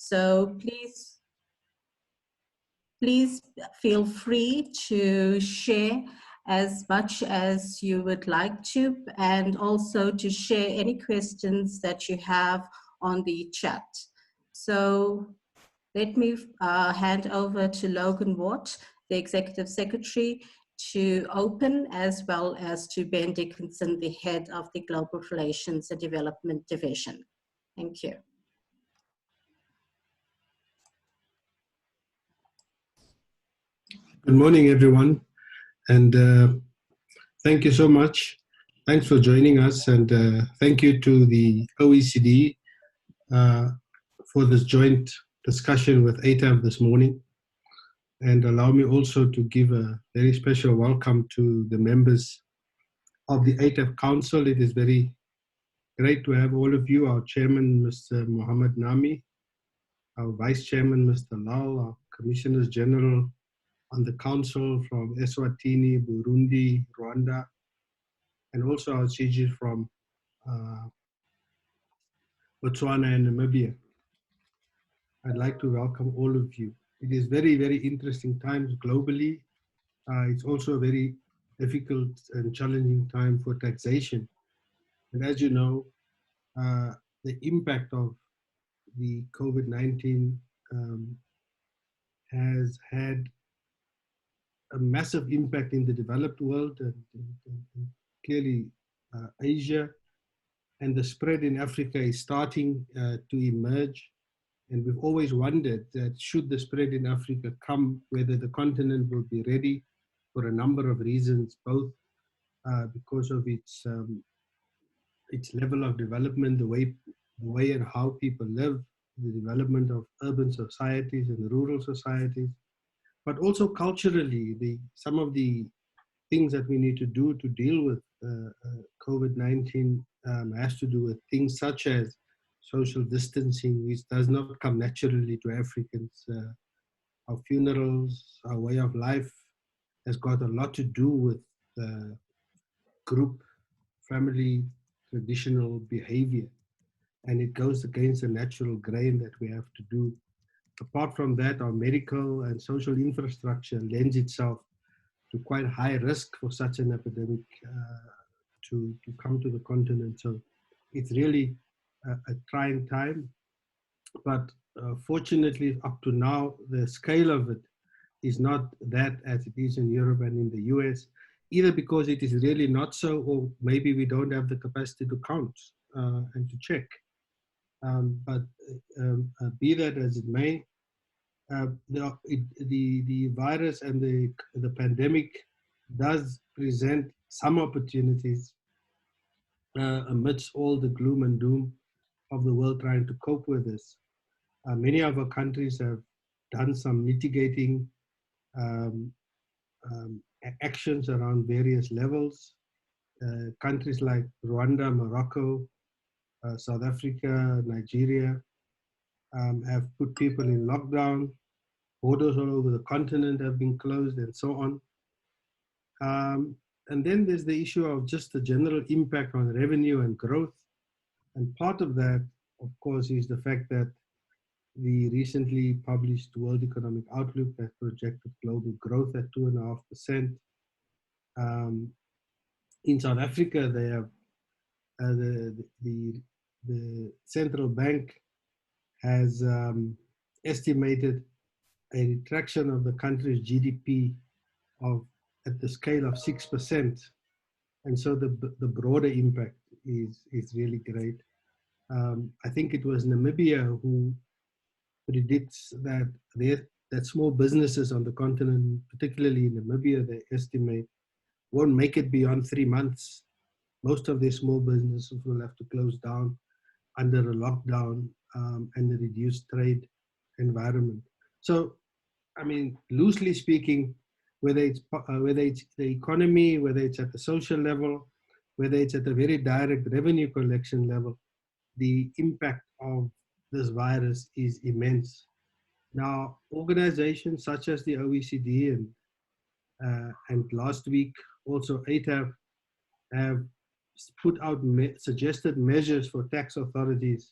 So please feel free to share as much as you would like to, and also to share any questions that you have on the chat. So let me hand over to Logan Watt, the Executive Secretary, to open, as well as to Ben Dickinson, the Head of the Global Relations and Development Division. Thank you. Good morning, everyone, and thank you so much. Thanks for joining us, and thank you to the OECD for this joint discussion with ATAF this morning. And allow me also to give a very special welcome to the members of the ATAF Council. It is very great to have all of you, our Chairman, Mr. Mohammed Nami, our Vice Chairman, Mr. Lal, our Commissioners General on the Council from Eswatini, Burundi, Rwanda, and also our CG from Botswana and Namibia. I'd like to welcome all of you. It is very, very interesting times globally. It's also a very difficult and challenging time for taxation. And as you know, the impact of the COVID-19 has had a massive impact in the developed world and clearly Asia, and the spread in Africa is starting to emerge. And we've always wondered that should the spread in Africa come, whether the continent will be ready for a number of reasons, both because of its level of development, the way and how people live, the development of urban societies and rural societies, but also culturally, some of the things that we need to do to deal with COVID-19 has to do with things such as social distancing, which does not come naturally to Africans. Our funerals, our way of life has got a lot to do with group, family, traditional behavior. And it goes against the natural grain that we have to do. Apart from that, our medical and social infrastructure lends itself to quite high risk for such an epidemic to come to the continent. So it's really a trying time. But fortunately, up to now, the scale of it is not that as it is in Europe and in the US, either because it is really not so, or maybe we don't have the capacity to count and to check. But be that as it may, the virus and the pandemic does present some opportunities amidst all the gloom and doom of the world trying to cope with this. Many of our countries have done some mitigating actions around various levels. Countries like Rwanda, Morocco, South Africa, Nigeria have put people in lockdown. Borders all over the continent have been closed and so on. And then there's the issue of just the general impact on revenue and growth. And part of that, of course, is the fact that the recently published World Economic Outlook has projected global growth at 2.5%. In South Africa, they have the central bank has estimated a retraction of the country's GDP at the scale of 6%. And so the broader impact is really great. I think it was Namibia who predicts that small businesses on the continent, particularly in Namibia, they estimate won't make it beyond 3 months. Most of their small businesses will have to close down under a lockdown and a reduced trade environment. So, I mean, loosely speaking, whether it's the economy, whether it's at the social level, whether it's at the very direct revenue collection level, the impact of this virus is immense. Now, organizations such as the OECD and last week also ATAF have put out suggested measures for tax authorities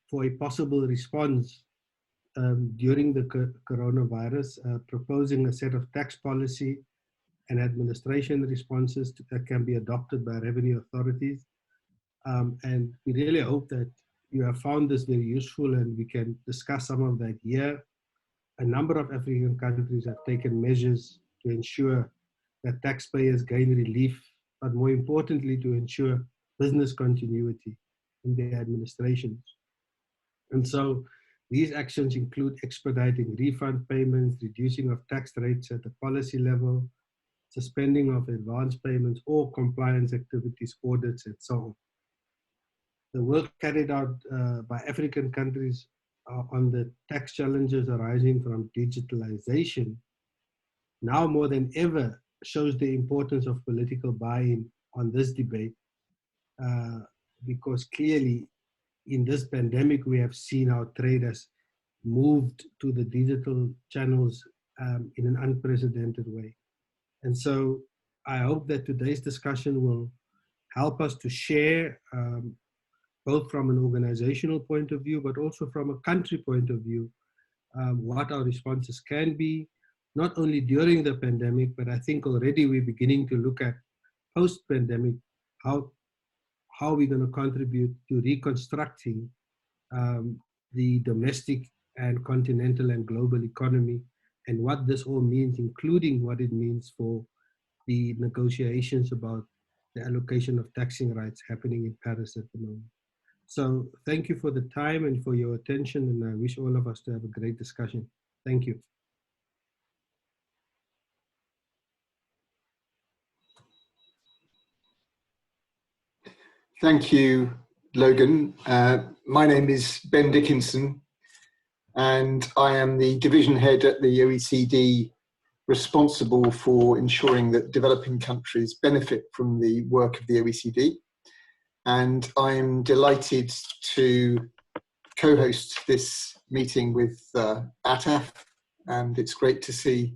for a possible response during the coronavirus, proposing a set of tax policy and administration responses that can be adopted by revenue authorities. And we really hope that you have found this very useful and we can discuss some of that here. A number of African countries have taken measures to ensure that taxpayers gain relief, but more importantly, to ensure business continuity in their administrations. And so these actions include expediting refund payments, reducing of tax rates at the policy level, suspending of advance payments or compliance activities, audits, and so on. The work carried out by African countries on the tax challenges arising from digitalization now more than ever shows the importance of political buy-in on this debate, because clearly in this pandemic we have seen how trade has moved to the digital channels in an unprecedented way. And so I hope that today's discussion will help us to share, both from an organizational point of view, but also from a country point of view, what our responses can be, not only during the pandemic, but I think already we're beginning to look at post-pandemic, how we're going to contribute to reconstructing the domestic and continental and global economy, and what this all means, including what it means for the negotiations about the allocation of taxing rights happening in Paris at the moment. So thank you for the time and for your attention, and I wish all of us to have a great discussion. Thank you. Thank you, Logan. My name is Ben Dickinson, and I am the division head at the OECD responsible for ensuring that developing countries benefit from the work of the OECD. And I'm delighted to co-host this meeting with ATAF, and it's great to see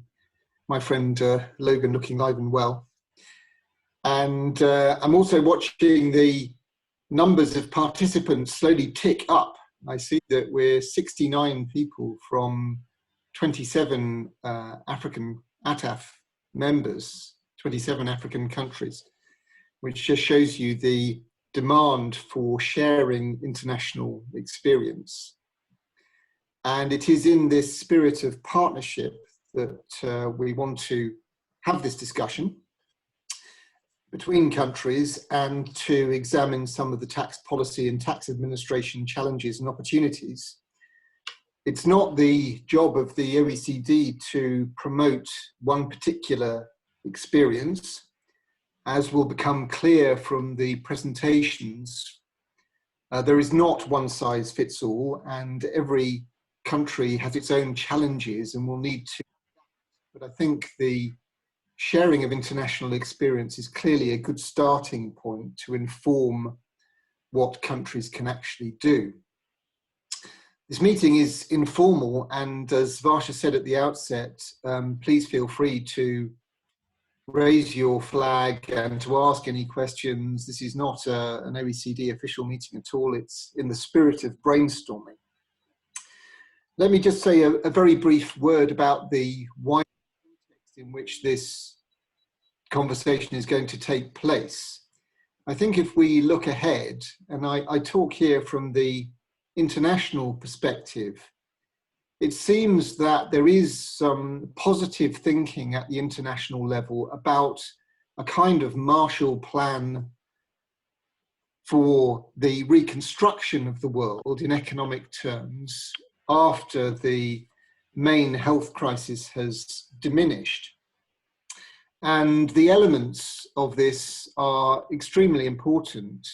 my friend Logan looking live and well. And I'm also watching the numbers of participants slowly tick up. I see that we're 69 people from 27 African ATAF members, 27 African countries, which just shows you the demand for sharing international experience. And it is in this spirit of partnership that we want to have this discussion between countries and to examine some of the tax policy and tax administration challenges and opportunities. It's not the job of the OECD to promote one particular experience. As will become clear from the presentations, there is not one size fits all, and every country has its own challenges and will need to. But I think the sharing of international experience is clearly a good starting point to inform what countries can actually do. This meeting is informal, and as Varsha said at the outset, please feel free to raise your flag and to ask any questions. This is not an OECD official meeting at all. It's in the spirit of brainstorming. Let me just say a very brief word about the wider context in which this conversation is going to take place. I think if we look ahead, and I talk here from the international perspective, it seems that there is some positive thinking at the international level about a kind of Marshall Plan for the reconstruction of the world in economic terms after the main health crisis has diminished. And the elements of this are extremely important.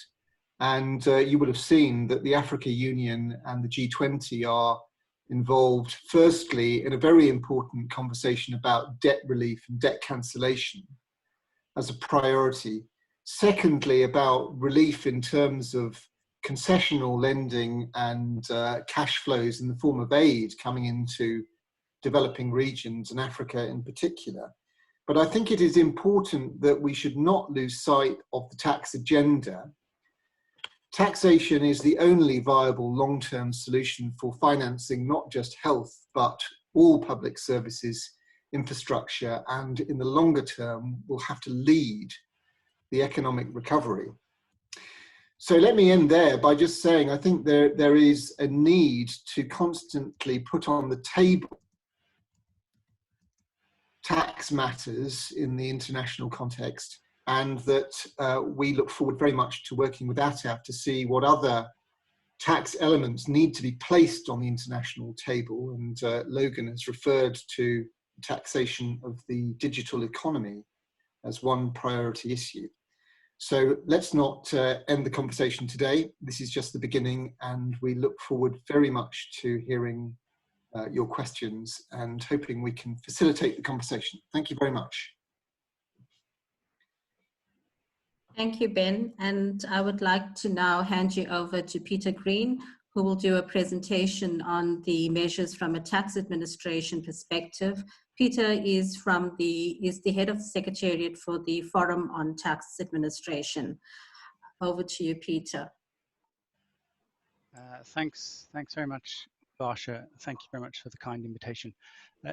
And you will have seen that the Africa Union and the G20 are involved, firstly, in a very important conversation about debt relief and debt cancellation as a priority. Secondly, about relief in terms of concessional lending and cash flows in the form of aid coming into developing regions and Africa in particular. But I think it is important that we should not lose sight of the tax agenda taxation is the only viable long-term solution for financing not just health, but all public services, infrastructure, and in the longer term will have to lead the economic recovery. So let me end there by just saying I think there is a need to constantly put on the table tax matters in the international context, and that we look forward very much to working with ATAF to see what other tax elements need to be placed on the international table. And Logan has referred to taxation of the digital economy as one priority issue. So let's not end the conversation today. This is just the beginning, and we look forward very much to hearing your questions and hoping we can facilitate the conversation. Thank you very much. Thank you, Ben. And I would like to now hand you over to Peter Green, who will do a presentation on the measures from a tax administration perspective. Peter is the head of the Secretariat for the Forum on Tax Administration. Over to you, Peter. Thanks very much, Barsha. Thank you very much for the kind invitation.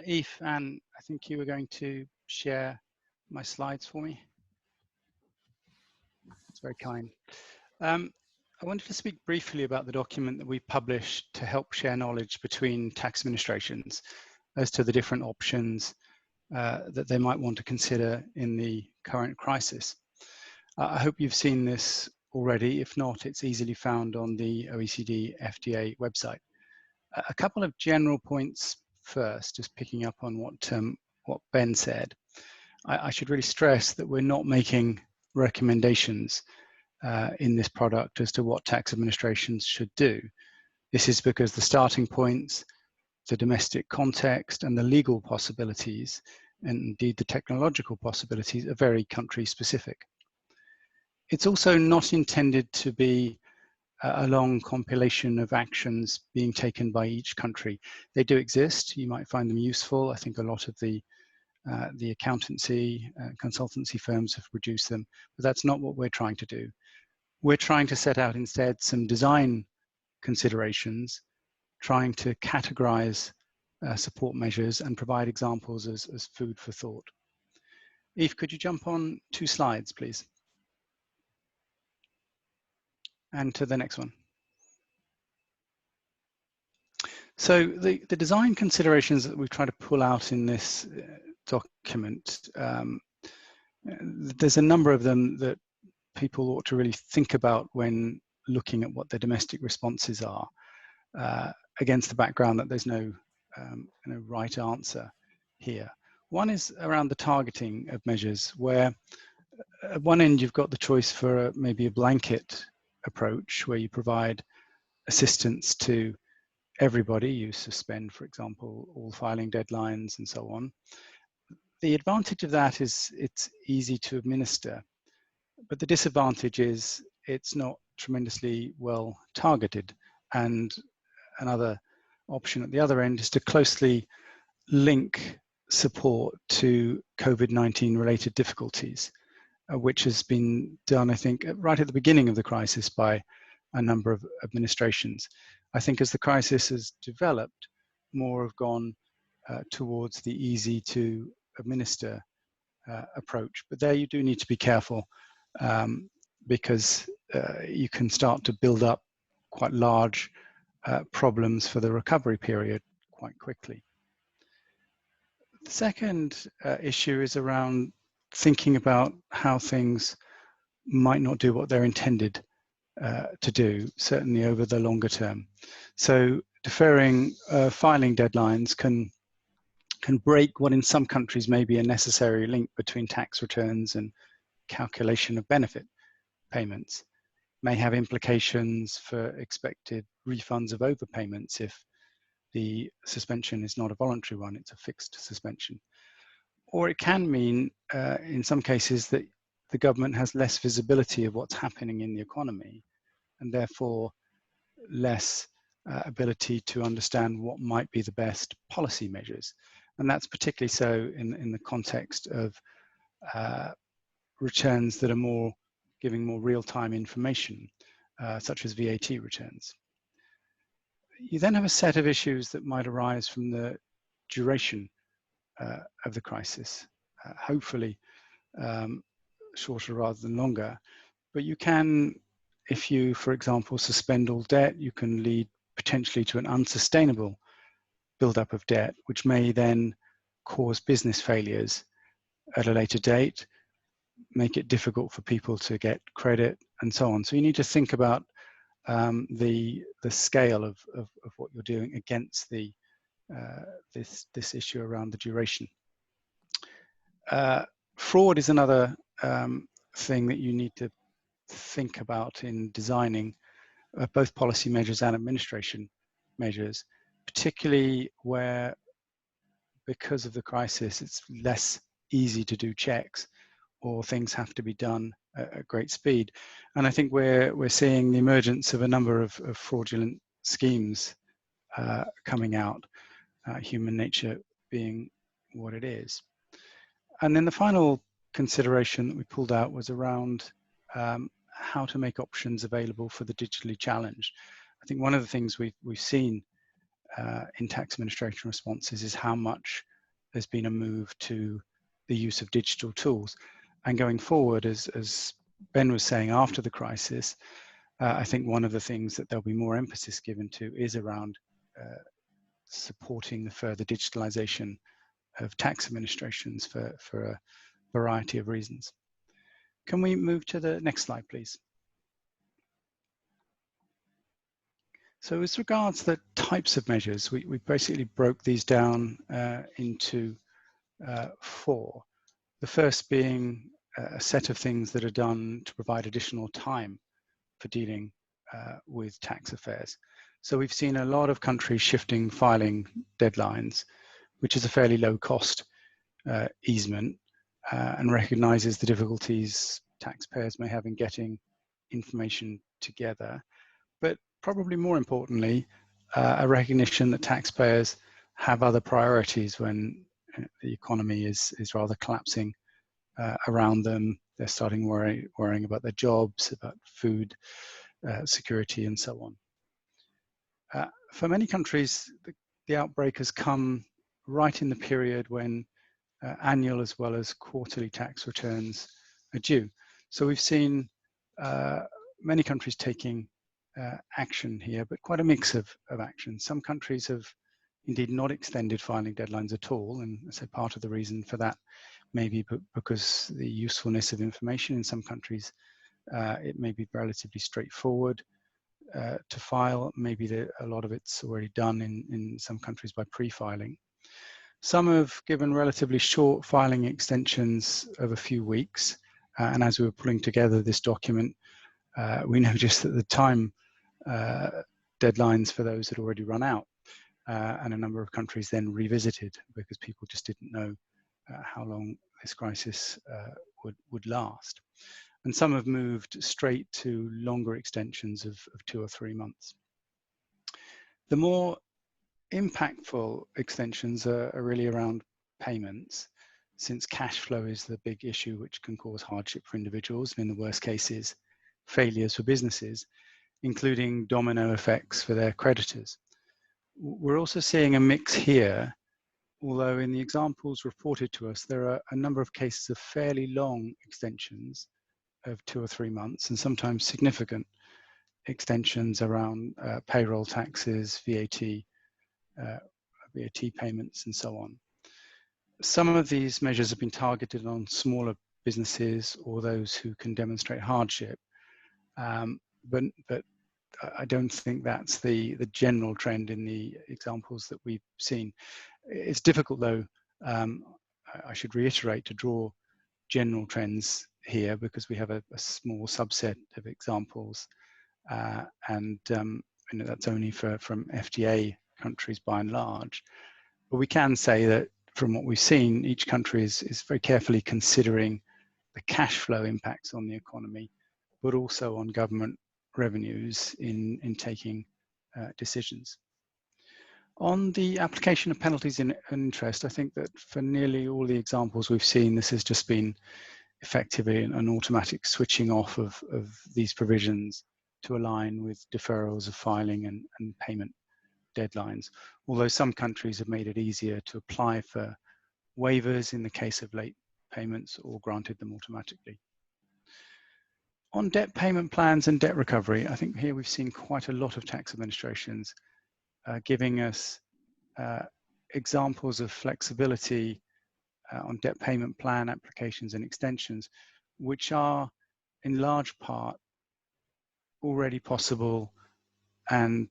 Eve, and I think you were going to share my slides for me. It's very kind. I wanted to speak briefly about the document that we published to help share knowledge between tax administrations as to the different options that they might want to consider in the current crisis. I hope you've seen this already. If not, it's easily found on the OECD FDA website. A couple of general points first, just picking up on what Ben said. I should really stress that we're not making recommendations in this product as to what tax administrations should do. This is because the starting points, the domestic context, and the legal possibilities, and indeed the technological possibilities, are very country specific. It's also not intended to be a long compilation of actions being taken by each country. They do exist. You might find them useful. I think a lot of the accountancy, consultancy firms have produced them, but that's not what we're trying to do. We're trying to set out instead some design considerations, trying to categorize support measures and provide examples as food for thought. Eve, could you jump on 2 slides, please? And to the next one. So the design considerations that we've tried to pull out in this document, there's a number of them that people ought to really think about when looking at what their domestic responses are, against the background that there's no right answer here. One is around the targeting of measures, where at one end you've got the choice for maybe a blanket approach where you provide assistance to everybody. You suspend, for example, all filing deadlines and so on. The advantage of that is it's easy to administer, but the disadvantage is it's not tremendously well targeted. And another option at the other end is to closely link support to COVID-19 related difficulties, which has been done, I think, right at the beginning of the crisis by a number of administrations. I think as the crisis has developed, more have gone towards the easy to administer approach. But there you do need to be careful because you can start to build up quite large problems for the recovery period quite quickly. The second issue is around thinking about how things might not do what they're intended to do, certainly over the longer term. So deferring filing deadlines can break what in some countries may be a necessary link between tax returns and calculation of benefit payments, may have implications for expected refunds of overpayments if the suspension is not a voluntary one, it's a fixed suspension. Or it can mean, in some cases, that the government has less visibility of what's happening in the economy, and therefore less ability to understand what might be the best policy measures. And that's particularly so in the context of returns that are giving more real-time information such as VAT returns. You then have a set of issues that might arise from the duration of the crisis, hopefully shorter rather than longer. But you can, if you, for example, suspend all debt, you can lead potentially to an unsustainable buildup of debt, which may then cause business failures at a later date, make it difficult for people to get credit, and so on. So you need to think about the scale of what you're doing against the this issue around the duration. Fraud is another thing that you need to think about in designing both policy measures and administration measures, particularly where, because of the crisis, it's less easy to do checks or things have to be done at great speed. And I think we're seeing the emergence of a number of fraudulent schemes coming out, human nature being what it is. And then the final consideration that we pulled out was around how to make options available for the digitally challenged. I think one of the things we've seen in tax administration responses is how much there's been a move to the use of digital tools. And going forward, as Ben was saying, after the crisis, I think one of the things that there'll be more emphasis given to is around supporting the further digitalization of tax administrations for a variety of reasons. Can we move to the next slide, please? So as regards the types of measures, we basically broke these down into 4. The first being a set of things that are done to provide additional time for dealing with tax affairs. So we've seen a lot of countries shifting filing deadlines, which is a fairly low cost easement and recognises the difficulties taxpayers may have in getting information together. But probably more importantly, a recognition that taxpayers have other priorities when the economy is rather collapsing around them. They're starting worrying about their jobs, about food security, and so on. For many countries, the outbreak has come right in the period when annual as well as quarterly tax returns are due. So we've seen many countries taking action here, but quite a mix of action. Some countries have indeed not extended filing deadlines at all, and so part of the reason for that may be because the usefulness of information in some countries, it may be relatively straightforward to file. Maybe a lot of it's already done in some countries by pre-filing. Some have given relatively short filing extensions of a few weeks, and as we were pulling together this document, we noticed that the time deadlines for those had already run out, and a number of countries then revisited because people just didn't know how long this crisis would last. And some have moved straight to longer extensions of 2 or 3 months. The more impactful extensions are really around payments, since cash flow is the big issue which can cause hardship for individuals, and in the worst cases, failures for businesses, including domino effects for their creditors. We're also seeing a mix here, although in the examples reported to us, there are a number of cases of fairly long extensions of 2 or 3 months, and sometimes significant extensions around payroll taxes, VAT payments, and so on. Some of these measures have been targeted on smaller businesses or those who can demonstrate hardship, but I don't think that's the general trend in the examples that we've seen. It's difficult, though, I should reiterate, to draw general trends here because we have a small subset of examples, and that's only from FTA countries by and large. But we can say that from what we've seen, each country is very carefully considering the cash flow impacts on the economy, but also on government revenues in taking decisions. On the application of penalties and interest, I think that for nearly all the examples we've seen, this has just been effectively an automatic switching off of these provisions to align with deferrals of filing and payment deadlines, although some countries have made it easier to apply for waivers in the case of late payments or granted them automatically. On debt payment plans and debt recovery, I think here we've seen quite a lot of tax administrations giving us examples of flexibility on debt payment plan applications and extensions, which are in large part already possible and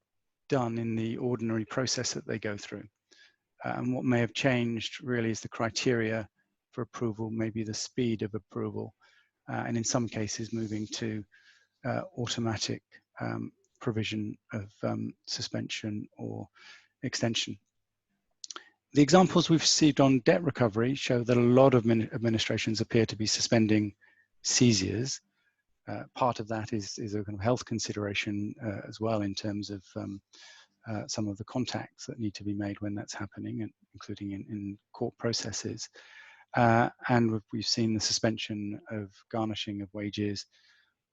done in the ordinary process that they go through. And what may have changed really is the criteria for approval, maybe the speed of approval, and in some cases moving to automatic provision of suspension or extension. The examples we've received on debt recovery show that a lot of administrations appear to be suspending seizures. Part of that is a kind of health consideration as well, in terms of some of the contacts that need to be made when that's happening, including in court processes. And we've seen the suspension of garnishing of wages,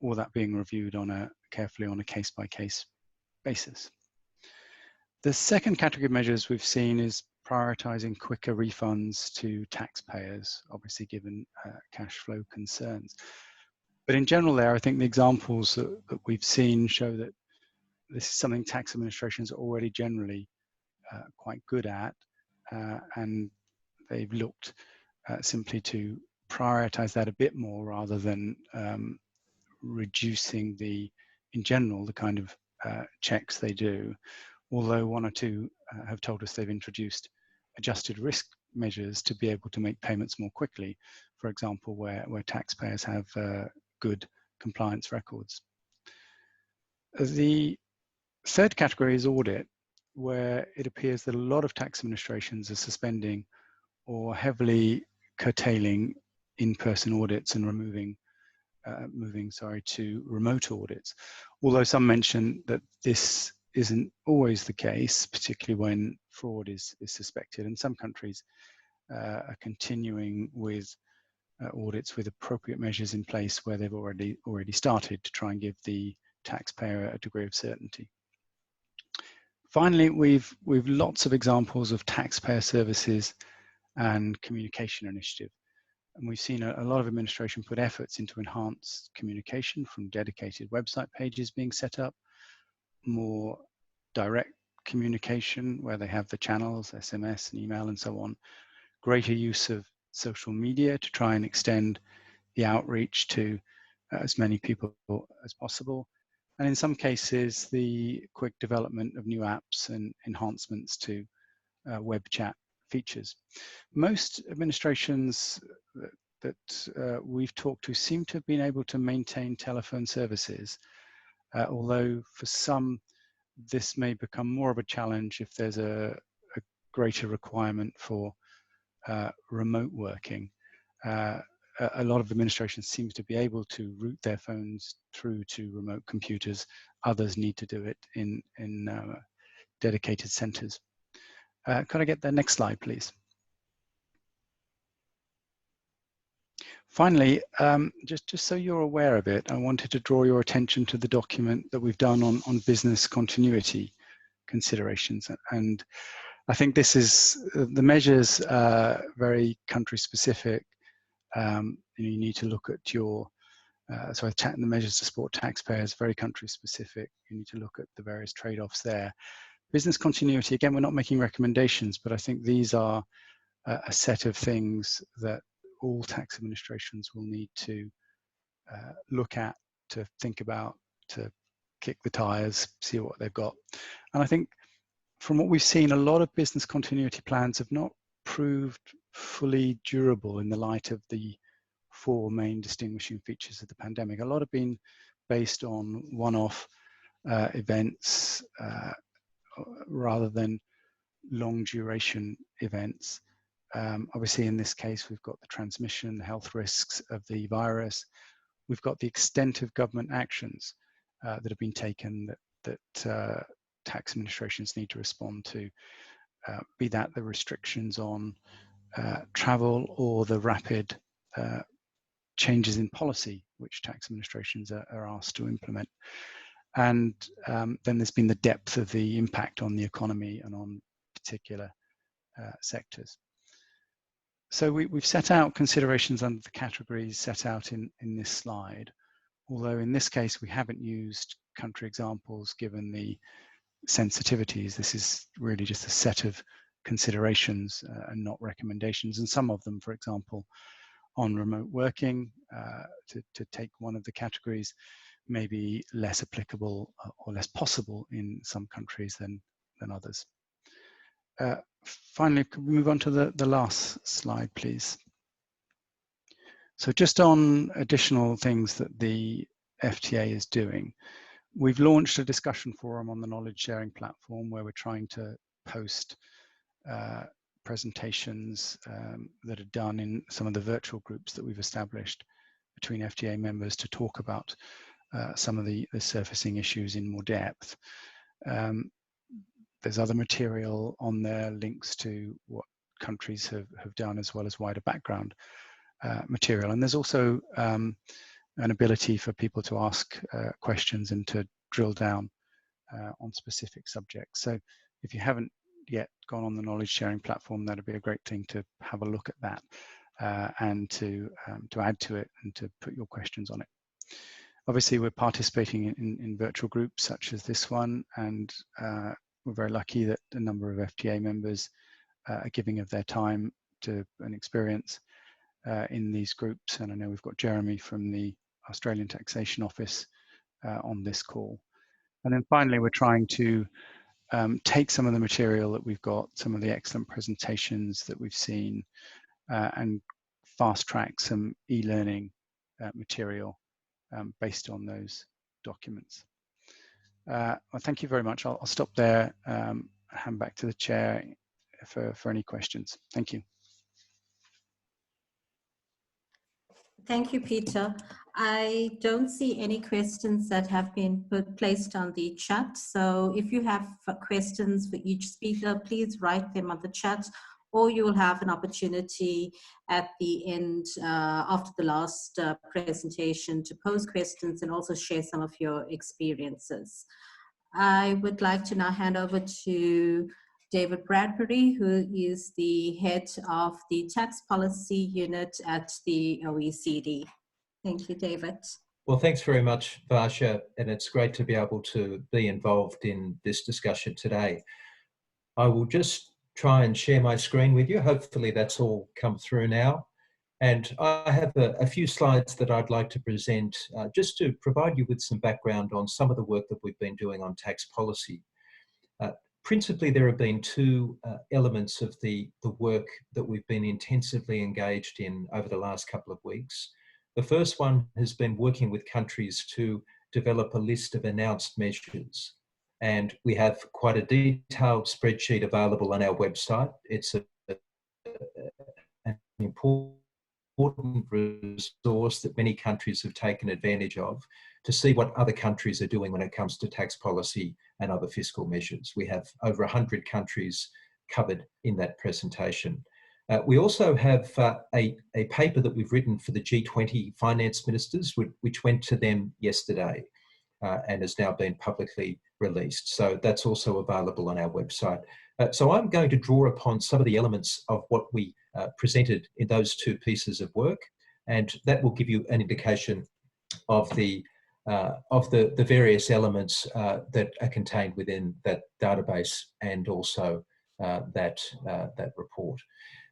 all that being reviewed carefully on a case-by-case basis. The second category of measures we've seen is prioritising quicker refunds to taxpayers, obviously given cash flow concerns. But in general there, I think the examples that we've seen show that this is something tax administrations are already generally quite good at, and they've looked simply to prioritise that a bit more rather than reducing in general, the kind of checks they do. Although one or two have told us they've introduced adjusted risk measures to be able to make payments more quickly, for example, where taxpayers have good compliance records. The third category is audit, where it appears that a lot of tax administrations are suspending or heavily curtailing in-person audits and moving to remote audits. Although some mention that this isn't always the case, particularly when fraud is suspected, and some countries are continuing with audits with appropriate measures in place where they've already started to try and give the taxpayer a degree of certainty. Finally, we've lots of examples of taxpayer services and communication initiative. And we've seen a lot of administration put efforts into enhanced communication, from dedicated website pages being set up, more direct communication where they have the channels, SMS and email and so on, greater use of social media to try and extend the outreach to as many people as possible. And in some cases, the quick development of new apps and enhancements to web chat features. Most administrations that we've talked to seem to have been able to maintain telephone services, although for some this may become more of a challenge if there's a greater requirement for remote working. A lot of administrations seem to be able to route their phones through to remote computers. Others need to do it in dedicated centres. Could I get the next slide, please? Finally, just so you're aware of it, I wanted to draw your attention to the document that we've done on business continuity considerations. And I think this is, the measures very country specific. You need to look at your, the measures to support taxpayers, very country specific. You need to look at the various trade-offs there. Business continuity, again, we're not making recommendations, but I think these are a set of things that all tax administrations will need to look at, to think about, to kick the tires, see what they've got. And I think from what we've seen, a lot of business continuity plans have not proved fully durable in the light of the four main distinguishing features of the pandemic. A lot have been based on one-off events rather than long duration events. Obviously in this case, we've got the transmission, the health risks of the virus. We've got the extent of government actions that have been taken that tax administrations need to respond to, be that the restrictions on travel or the rapid changes in policy which tax administrations are asked to implement. And then there's been the depth of the impact on the economy and on particular sectors. So we've set out considerations under the categories set out in this slide, although in this case we haven't used country examples given the sensitivities. This is really just a set of considerations and not recommendations, and some of them, for example, on remote working, to take one of the categories, may be less applicable or less possible in some countries than others. Finally, could we move on to the last slide, please? So just on additional things that the FTA is doing, we've launched a discussion forum on the knowledge sharing platform where we're trying to post presentations that are done in some of the virtual groups that we've established between FTA members to talk about some of the surfacing issues in more depth. There's other material on there, links to what countries have done, as well as wider background material. And there's also an ability for people to ask questions and to drill down on specific subjects. So if you haven't yet gone on the knowledge sharing platform, that'd be a great thing to have a look at that and to add to it and to put your questions on it. Obviously, we're participating in virtual groups such as this one, and we're very lucky that a number of FTA members are giving of their time to an experience in these groups. And I know we've got Jeremy from the Australian Taxation Office on this call. And then finally, we're trying to take some of the material that we've got, some of the excellent presentations that we've seen, and fast track some e-learning material based on those documents. Well, thank you very much. I'll stop there, hand back to the chair for any questions. Thank you. Thank you, Peter. I don't see any questions that have been placed on the chat. So if you have questions for each speaker, please write them on the chat, or you will have an opportunity at the end, after the last presentation, to pose questions and also share some of your experiences. I would like to now hand over to David Bradbury, who is the head of the tax policy unit at the OECD. Thank you, David. Well, thanks very much, Varsha, and it's great to be able to be involved in this discussion today. I will just try and share my screen with you. Hopefully that's all come through now. And I have a few slides that I'd like to present just to provide you with some background on some of the work that we've been doing on tax policy. Principally, there have been two elements of the work that we've been intensively engaged in over the last couple of weeks. The first one has been working with countries to develop a list of announced measures. And we have quite a detailed spreadsheet available on our website. It's an important resource that many countries have taken advantage of to see what other countries are doing when it comes to tax policy and other fiscal measures. We have over 100 countries covered in that presentation. We also have a paper that we've written for the G20 finance ministers, which went to them yesterday and has now been publicly released. So that's also available on our website. So I'm going to draw upon some of the elements of what we presented in those two pieces of work, and that will give you an indication of the various elements that are contained within that database and also that report.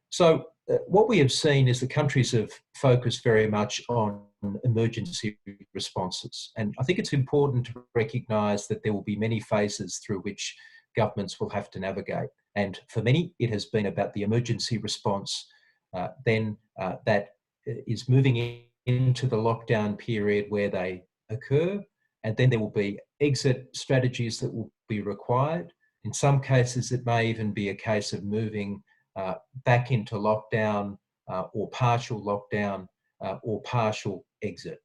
So what we have seen is the countries have focused very much on emergency responses. And I think it's important to recognise that there will be many phases through which governments will have to navigate. And for many, it has been about the emergency response. Then that is moving into the lockdown period where they occur. And then there will be exit strategies that will be required. In some cases, it may even be a case of moving back into lockdown or partial lockdown or partial exit.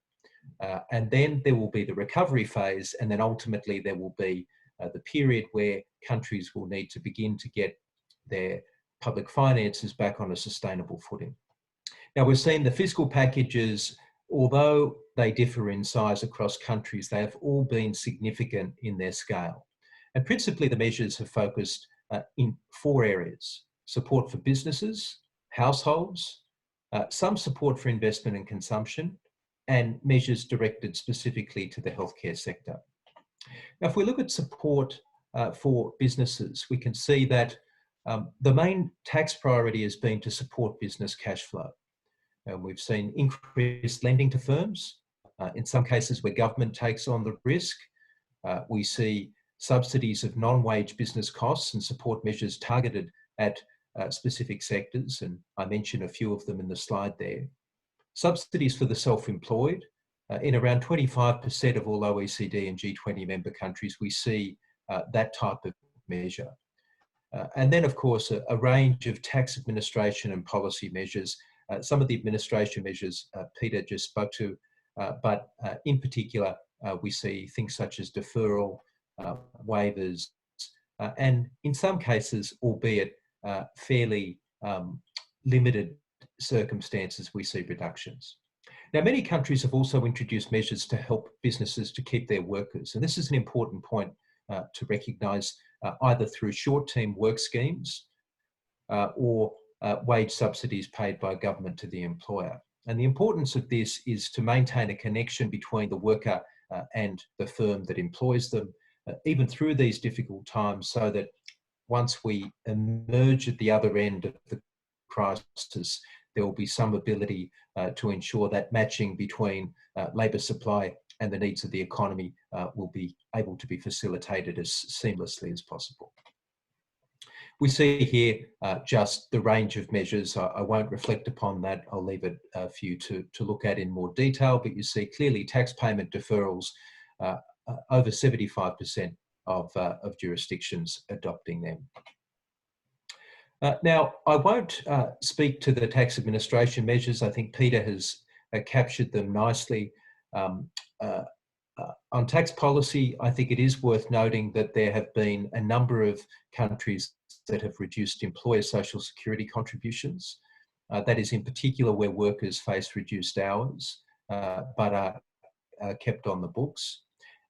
And then there will be the recovery phase, and then ultimately there will be the period where countries will need to begin to get their public finances back on a sustainable footing. Now, we're seeing the fiscal packages although they differ in size across countries, they have all been significant in their scale. And principally the measures have focused in 4 areas: support for businesses, households, some support for investment and consumption, and measures directed specifically to the healthcare sector. Now, if we look at support for businesses, we can see that the main tax priority has been to support business cash flow. And we've seen increased lending to firms, in some cases where government takes on the risk. We see subsidies of non-wage business costs and support measures targeted at specific sectors, and I mentioned a few of them in the slide there. Subsidies for the self-employed. In around 25% of all OECD and G20 member countries, we see that type of measure. And then, of course, a range of tax administration and policy measures. Some of the administration measures Peter just spoke to, but in particular, we see things such as deferral, waivers, and in some cases, albeit fairly limited circumstances, we see reductions. Now, many countries have also introduced measures to help businesses to keep their workers. And this is an important point to recognise, either through short-term work schemes or wage subsidies paid by government to the employer. And the importance of this is to maintain a connection between the worker and the firm that employs them, even through these difficult times, so that once we emerge at the other end of the crisis, there will be some ability to ensure that matching between labour supply and the needs of the economy will be able to be facilitated as seamlessly as possible. We see here just the range of measures. I won't reflect upon that. I'll leave it for you to look at in more detail, but you see clearly tax payment deferrals, over 75% of jurisdictions adopting them. Now, I won't speak to the tax administration measures. I think Peter has captured them nicely. On tax policy, I think it is worth noting that there have been a number of countries that have reduced employer social security contributions. That is in particular where workers face reduced hours, but are kept on the books.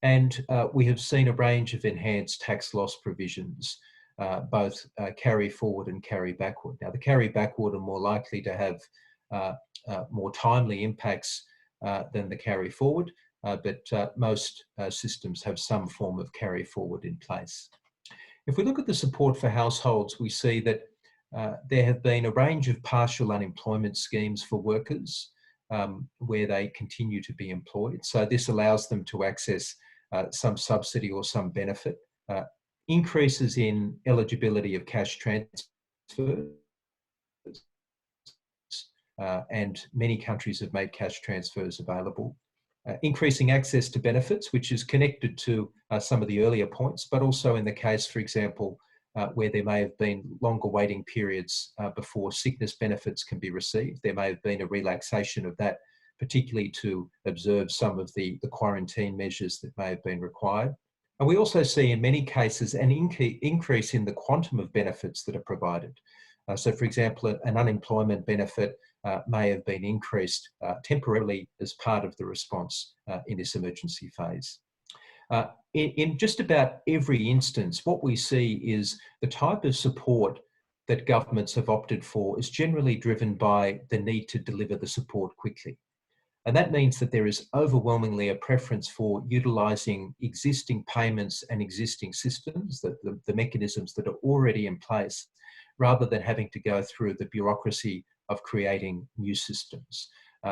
And we have seen a range of enhanced tax loss provisions, both carry forward and carry backward. Now, the carry backward are more likely to have more timely impacts than the carry forward, but most systems have some form of carry forward in place. If we look at the support for households, we see that there have been a range of partial unemployment schemes for workers where they continue to be employed. So this allows them to access some subsidy or some benefit. Increases in eligibility of cash transfers, and many countries have made cash transfers available. Increasing access to benefits, which is connected to some of the earlier points, but also in the case, for example, where there may have been longer waiting periods before sickness benefits can be received. There may have been a relaxation of that, particularly to observe some of the quarantine measures that may have been required. And we also see in many cases an increase in the quantum of benefits that are provided. So, for example, an unemployment benefit may have been increased temporarily as part of the response in this emergency phase. In just about every instance, what we see is the type of support that governments have opted for is generally driven by the need to deliver the support quickly. And that means that there is overwhelmingly a preference for utilising existing payments and existing systems, the mechanisms that are already in place, rather than having to go through the bureaucracy of creating new systems.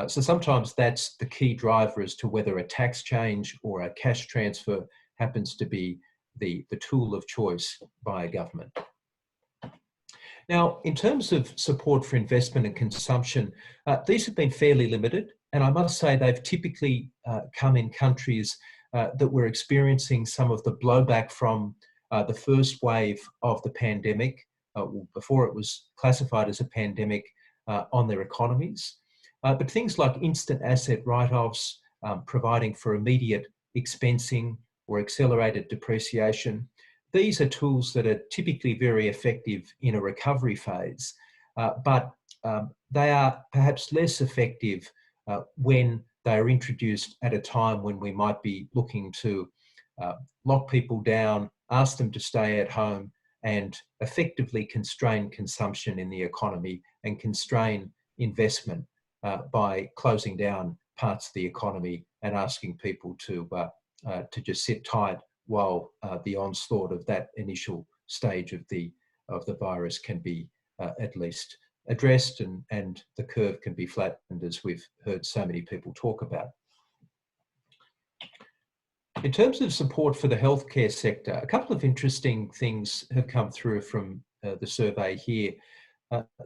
So sometimes that's the key driver as to whether a tax change or a cash transfer happens to be the tool of choice by a government. Now, in terms of support for investment and consumption, these have been fairly limited. And I must say they've typically come in countries that were experiencing some of the blowback from the first wave of the pandemic, before it was classified as a pandemic, on their economies. But things like instant asset write-offs, providing for immediate expensing or accelerated depreciation, these are tools that are typically very effective in a recovery phase, but they are perhaps less effective when they are introduced at a time when we might be looking to lock people down, ask them to stay at home, and effectively constrain consumption in the economy and constrain investment by closing down parts of the economy and asking people to just sit tight while the onslaught of that initial stage of the virus can be at least addressed and the curve can be flattened, as we've heard so many people talk about. In terms of support for the healthcare sector, a couple of interesting things have come through from the survey here.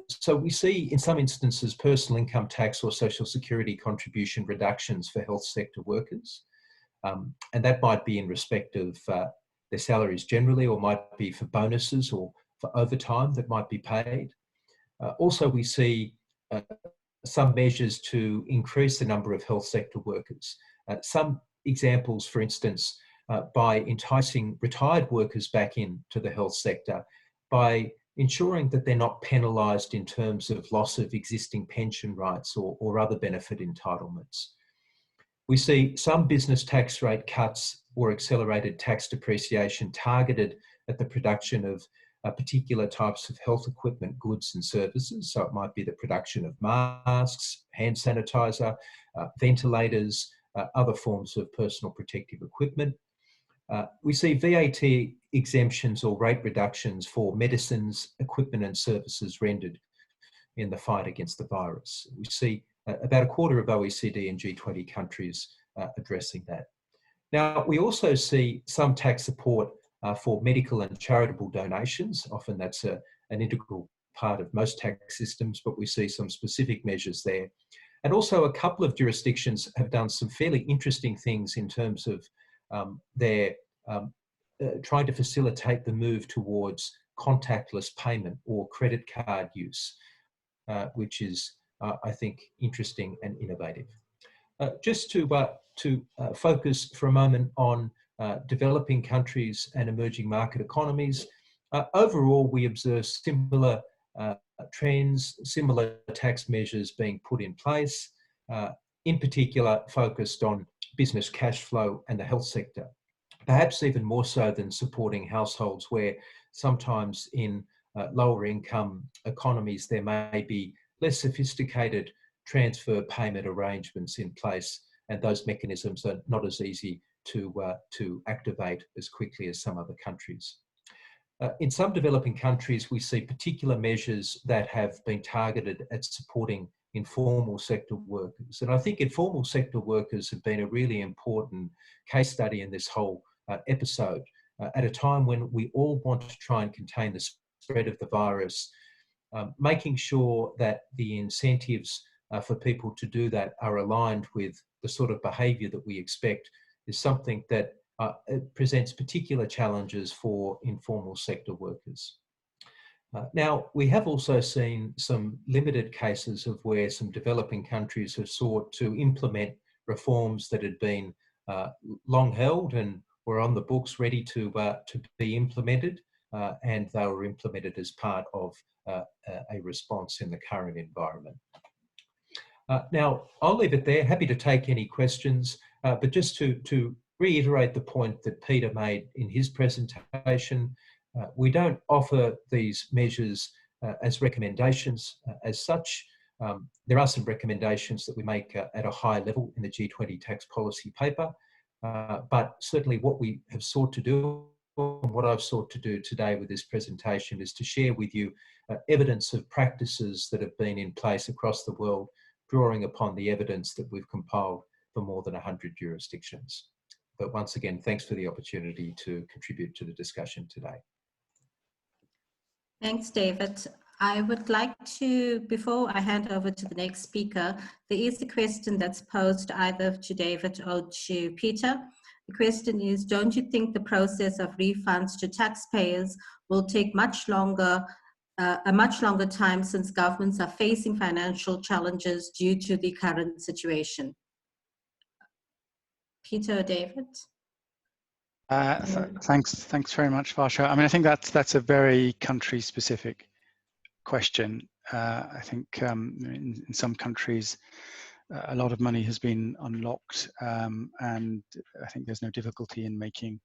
So we see in some instances personal income tax or social security contribution reductions for health sector workers. And that might be in respect of their salaries generally, or might be for bonuses or for overtime that might be paid. Also, we see some measures to increase the number of health sector workers. Some examples, for instance, by enticing retired workers back into the health sector, by ensuring that they're not penalised in terms of loss of existing pension rights or other benefit entitlements. We see some business tax rate cuts or accelerated tax depreciation targeted at the production of particular types of health equipment, goods and services. So it might be the production of masks, hand sanitizer, ventilators, other forms of personal protective equipment. We see VAT exemptions or rate reductions for medicines, equipment and services rendered in the fight against the virus. We see about a quarter of OECD and G20 countries addressing that. Now, we also see some tax support for medical and charitable donations. Often that's an integral part of most tax systems, but we see some specific measures there. And also a couple of jurisdictions have done some fairly interesting things in terms of their trying to facilitate the move towards contactless payment or credit card use, which is, I think, interesting and innovative. Just to focus for a moment on developing countries and emerging market economies, overall we observe similar trends, similar tax measures being put in place, in particular focused on business cash flow and the health sector. Perhaps even more so than supporting households, where sometimes in lower income economies there may be less sophisticated transfer payment arrangements in place, and those mechanisms are not as easy to activate as quickly as some other countries. In some developing countries, we see particular measures that have been targeted at supporting informal sector workers. And I think informal sector workers have been a really important case study in this whole episode, at a time when we all want to try and contain the spread of the virus. Making sure that the incentives for people to do that are aligned with the sort of behaviour that we expect is something that presents particular challenges for informal sector workers. Now, we have also seen some limited cases of where some developing countries have sought to implement reforms that had been long held and were on the books ready to be implemented, and they were implemented as part of a response in the current environment. Now, I'll leave it there. Happy to take any questions, but just to reiterate the point that Peter made in his presentation, we don't offer these measures as recommendations as such. There are some recommendations that we make at a high level in the G20 tax policy paper, but certainly what we have sought to do, and what I've sought to do today with this presentation, is to share with you evidence of practices that have been in place across the world, drawing upon the evidence that we've compiled for more than 100 jurisdictions. But once again, thanks for the opportunity to contribute to the discussion today. Thanks, David. I would like to, before I hand over to the next speaker, there is a question that's posed either to David or to Peter. The question is, don't you think the process of refunds to taxpayers will take much longer, a much longer time, since governments are facing financial challenges due to the current situation? Peter or David? Thanks very much, Varsha. I mean, I think that's a very country-specific question. I think in some countries, a lot of money has been unlocked, and I think there's no difficulty in making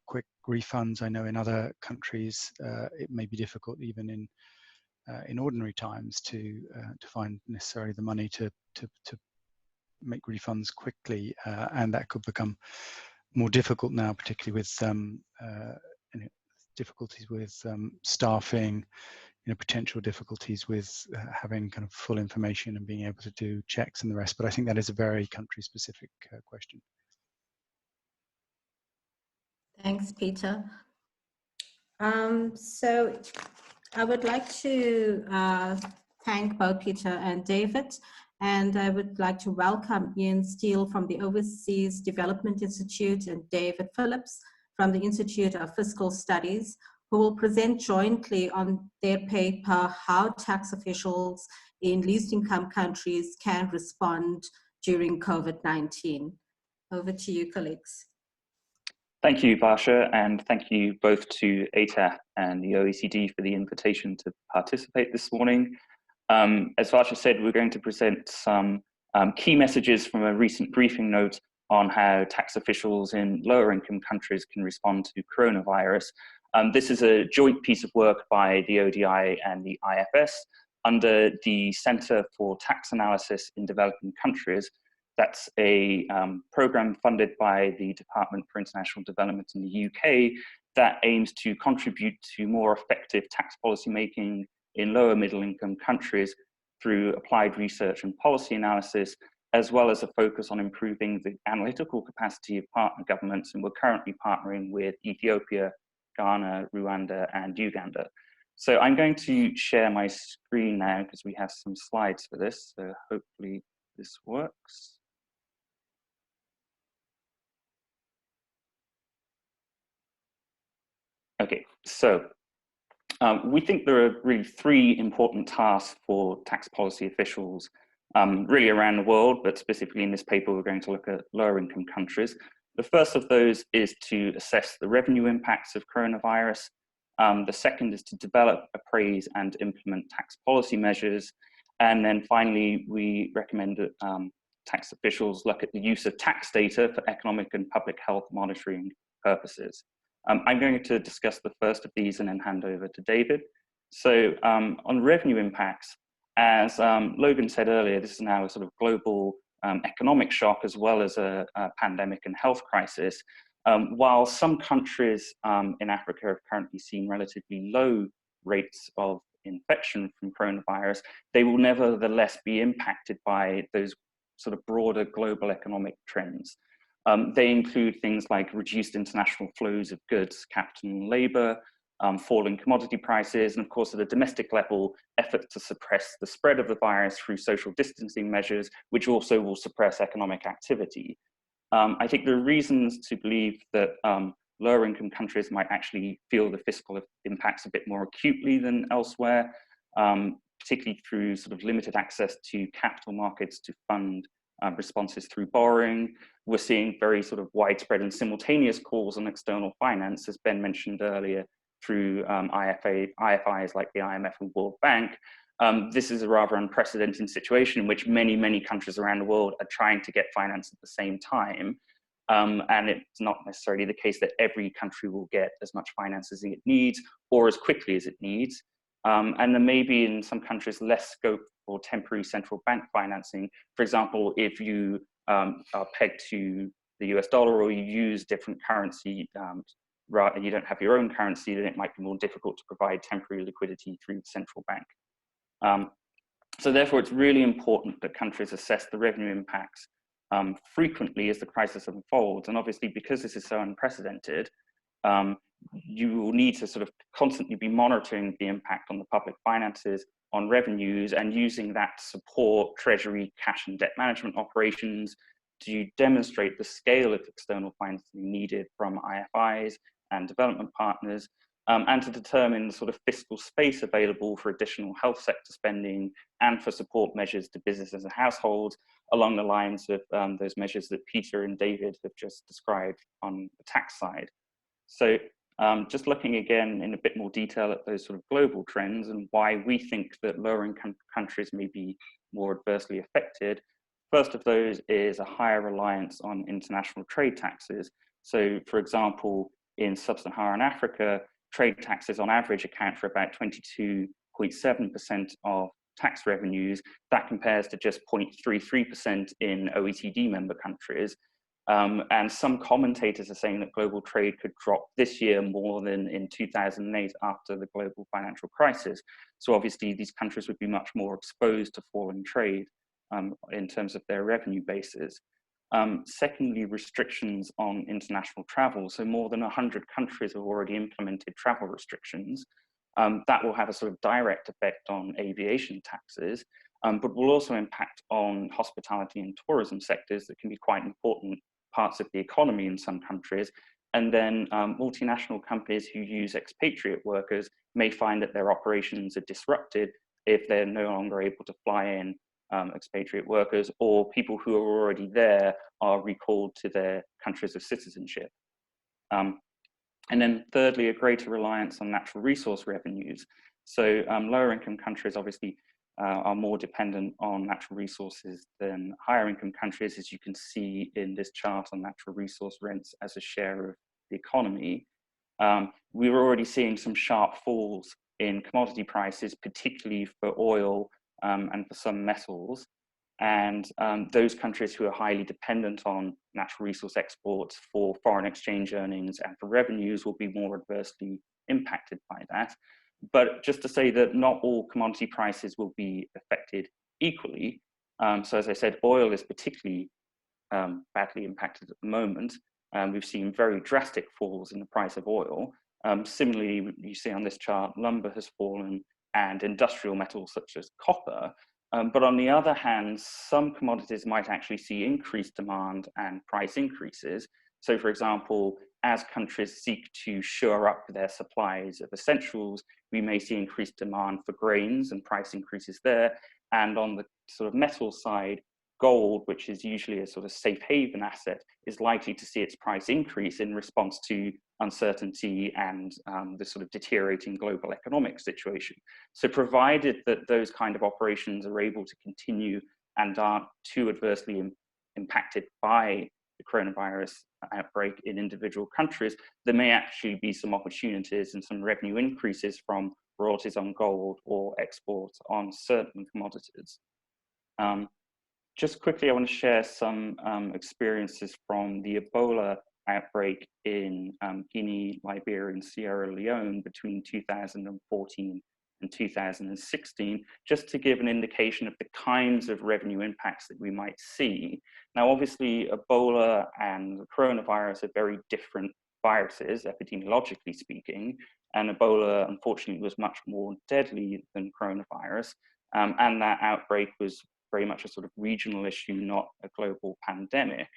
quick refunds. I know in other countries it may be difficult even in ordinary times to find necessarily the money to make refunds quickly, and that could become more difficult now, particularly with difficulties with staffing, potential difficulties with having kind of full information and being able to do checks and the rest. But I think that is a very country-specific question. Thanks, Peter. So I would like to thank both Peter and David, and I would like to welcome Ian Steele from the Overseas Development Institute and David Phillips from the Institute of Fiscal Studies, who will present jointly on their paper, How Tax Officials in Least Income Countries Can Respond During COVID-19. Over to you, colleagues. Thank you, Varsha, and thank you both to ATAF and the OECD for the invitation to participate this morning. As Varsha said, we're going to present some key messages from a recent briefing note on how tax officials in lower income countries can respond to coronavirus. This is a joint piece of work by the ODI and the IFS under the Centre for Tax Analysis in Developing Countries. That's a program funded by the Department for International Development in the UK that aims to contribute to more effective tax policy making in lower middle income countries through applied research and policy analysis, as well as a focus on improving the analytical capacity of partner governments. And we're currently partnering with Ethiopia, Ghana, Rwanda, and Uganda. So I'm going to share my screen now because we have some slides for this. So hopefully this works. Okay, so we think there are really three important tasks for tax policy officials really around the world, but specifically in this paper, we're going to look at lower income countries. The first of those is to assess the revenue impacts of coronavirus. The second is to develop, appraise, and implement tax policy measures. And then finally, we recommend that tax officials look at the use of tax data for economic and public health monitoring purposes. I'm going to discuss the first of these and then hand over to David. So on revenue impacts, as Logan said earlier, this is now a sort of global economic shock as well as a pandemic and health crisis. While some countries in Africa have currently seen relatively low rates of infection from coronavirus, they will nevertheless be impacted by those sort of broader global economic trends. They include things like reduced international flows of goods, capital and labor, falling commodity prices, and of course at a domestic level, efforts to suppress the spread of the virus through social distancing measures, which also will suppress economic activity. I think there are reasons to believe that lower income countries might actually feel the fiscal impacts a bit more acutely than elsewhere, particularly through sort of limited access to capital markets to fund responses through borrowing. We're seeing very sort of widespread and simultaneous calls on external finance, as Ben mentioned earlier, through IFIs like the IMF and World Bank. This is a rather unprecedented situation in which many, many countries around the world are trying to get finance at the same time. And it's not necessarily the case that every country will get as much finance as it needs or as quickly as it needs. And there may be in some countries less scope for temporary central bank financing. For example, if you are pegged to the US dollar or you use different currency, rather you don't have your own currency, then it might be more difficult to provide temporary liquidity through the central bank. So therefore, it's really important that countries assess the revenue impacts frequently as the crisis unfolds. And obviously, because this is so unprecedented, you will need to sort of constantly be monitoring the impact on the public finances, on revenues, and using that to support treasury, cash and debt management operations to demonstrate the scale of external financing needed from IFIs and development partners, and to determine the sort of fiscal space available for additional health sector spending and for support measures to businesses and households along the lines of those measures that Peter and David have just described on the tax side. So just looking again in a bit more detail at those sort of global trends and why we think that lower income countries may be more adversely affected. First of those is a higher reliance on international trade taxes. So, for example, in sub-Saharan Africa, trade taxes on average account for about 22.7% of tax revenues. That compares to just 0.33% in OECD member countries. And some commentators are saying that global trade could drop this year more than in 2008 after the global financial crisis. So obviously these countries would be much more exposed to falling trade in terms of their revenue bases. Secondly, restrictions on international travel. So more than 100 countries have already implemented travel restrictions. That will have a sort of direct effect on aviation taxes, but will also impact on hospitality and tourism sectors that can be quite important parts of the economy in some countries. And then multinational companies who use expatriate workers may find that their operations are disrupted if they're no longer able to fly in expatriate workers, or people who are already there are recalled to their countries of citizenship. And then thirdly, a greater reliance on natural resource revenues. So lower income countries obviously are more dependent on natural resources than higher income countries, as you can see in this chart on natural resource rents as a share of the economy. We were already seeing some sharp falls in commodity prices, particularly for oil and for some metals. And those countries who are highly dependent on natural resource exports for foreign exchange earnings and for revenues will be more adversely impacted by that. But just to say that not all commodity prices will be affected equally. So as I said, oil is particularly badly impacted at the moment. We've seen very drastic falls in the price of oil. Similarly, you see on this chart, lumber has fallen and industrial metals such as copper. But on the other hand, some commodities might actually see increased demand and price increases. So for example, as countries seek to shore up their supplies of essentials, we may see increased demand for grains and price increases there. And on the sort of metal side, gold, which is usually a sort of safe haven asset, is likely to see its price increase in response to uncertainty and the sort of deteriorating global economic situation. So provided that those kind of operations are able to continue and aren't too adversely impacted by the coronavirus outbreak in individual countries, there may actually be some opportunities and some revenue increases from royalties on gold or exports on certain commodities. Just quickly, I want to share some experiences from the Ebola outbreak in Guinea, Liberia, and Sierra Leone between 2014 and 2016, just to give an indication of the kinds of revenue impacts that we might see. Now, obviously, Ebola and the coronavirus are very different viruses, epidemiologically speaking, and Ebola, unfortunately, was much more deadly than coronavirus, and that outbreak was very much a sort of regional issue, not a global pandemic.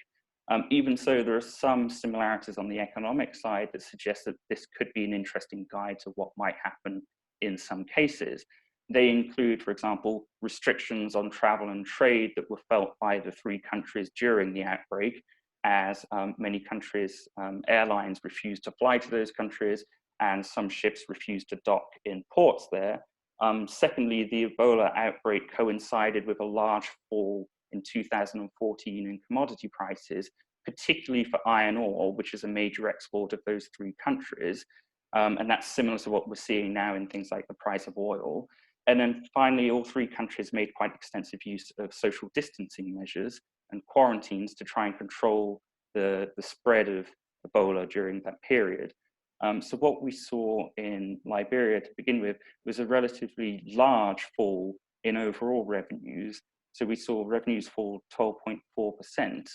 Even so, there are some similarities on the economic side that suggest that this could be an interesting guide to what might happen in some cases. They include, for example, restrictions on travel and trade that were felt by the three countries during the outbreak, as many countries' airlines refused to fly to those countries, and some ships refused to dock in ports there. Secondly, the Ebola outbreak coincided with a large fall in 2014 in commodity prices, particularly for iron ore, which is a major export of those three countries. And that's similar to what we're seeing now in things like the price of oil. And then finally, all three countries made quite extensive use of social distancing measures and quarantines to try and control the spread of Ebola during that period. So what we saw in Liberia to begin with was a relatively large fall in overall revenues. So we saw revenues fall 12.4%.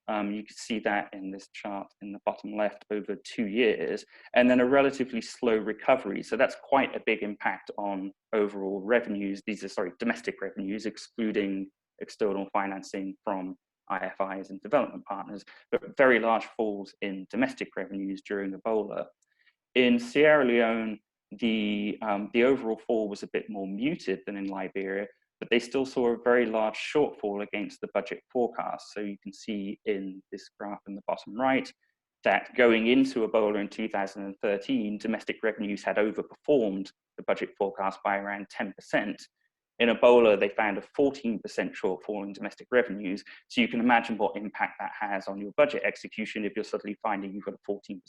You can see that in this chart in the bottom left over 2 years, and then a relatively slow recovery. So that's quite a big impact on overall revenues. These are, domestic revenues, excluding external financing from IFIs and development partners, but very large falls in domestic revenues during Ebola. In Sierra Leone, the overall fall was a bit more muted than in Liberia, but they still saw a very large shortfall against the budget forecast. So you can see in this graph in the bottom right that going into Ebola in 2013, domestic revenues had overperformed the budget forecast by around 10%. In Ebola, they found a 14% shortfall in domestic revenues. So you can imagine what impact that has on your budget execution if you're suddenly finding you've got a 14%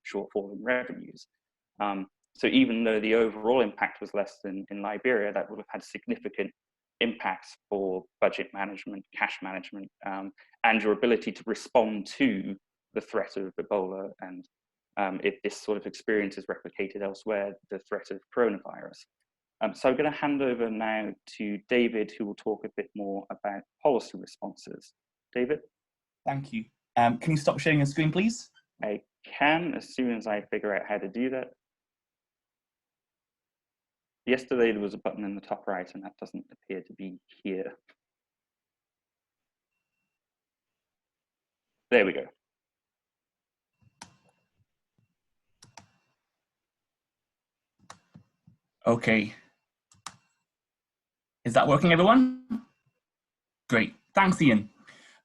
shortfall in revenues. So even though the overall impact was less than in Liberia, that would have had significant impacts for budget management, cash management, and your ability to respond to the threat of Ebola, and if this sort of experience is replicated elsewhere, the threat of coronavirus. So I'm going to hand over now to David, who will talk a bit more about policy responses. David? Thank you. Can you stop sharing your screen, please? I can, as soon as I figure out how to do that. Yesterday there was a button in the top right, and that doesn't appear to be here. There we go. Okay. Is that working, everyone? Great. Thanks, Ian.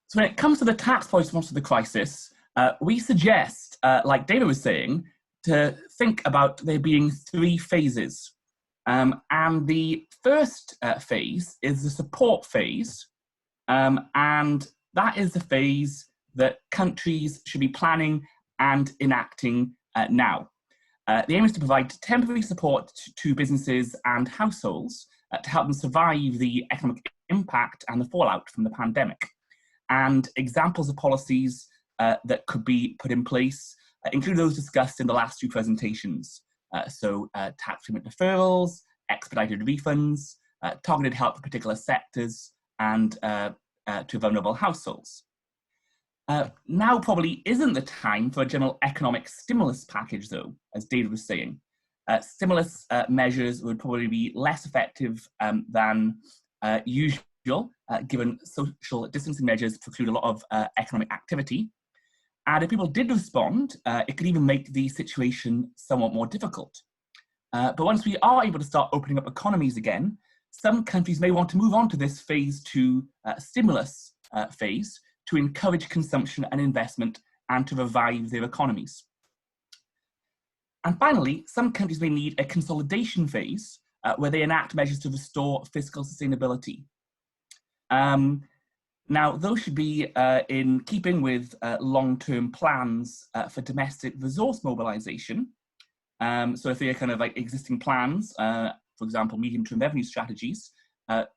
So when it comes to the tax policy response to the crisis, we suggest, like David was saying, to think about there being 3 phases. And the first phase is the support phase, and that is the phase that countries should be planning and enacting now. The aim is to provide temporary support to businesses and households to help them survive the economic impact and the fallout from the pandemic. And examples of policies that could be put in place include those discussed in the last 2 presentations. Tax payment deferrals, expedited refunds, targeted help for particular sectors, and to vulnerable households. Now probably isn't the time for a general economic stimulus package, though, as David was saying. Stimulus measures would probably be less effective than usual, given social distancing measures preclude a lot of economic activity. And if people did respond, it could even make the situation somewhat more difficult. But once we are able to start opening up economies again, some countries may want to move on to this phase 2 stimulus phase to encourage consumption and investment and to revive their economies. And finally, some countries may need a consolidation phase where they enact measures to restore fiscal sustainability. Now, those should be in keeping with long-term plans for domestic resource mobilization. So if they are kind of like existing plans, for example, medium-term revenue strategies,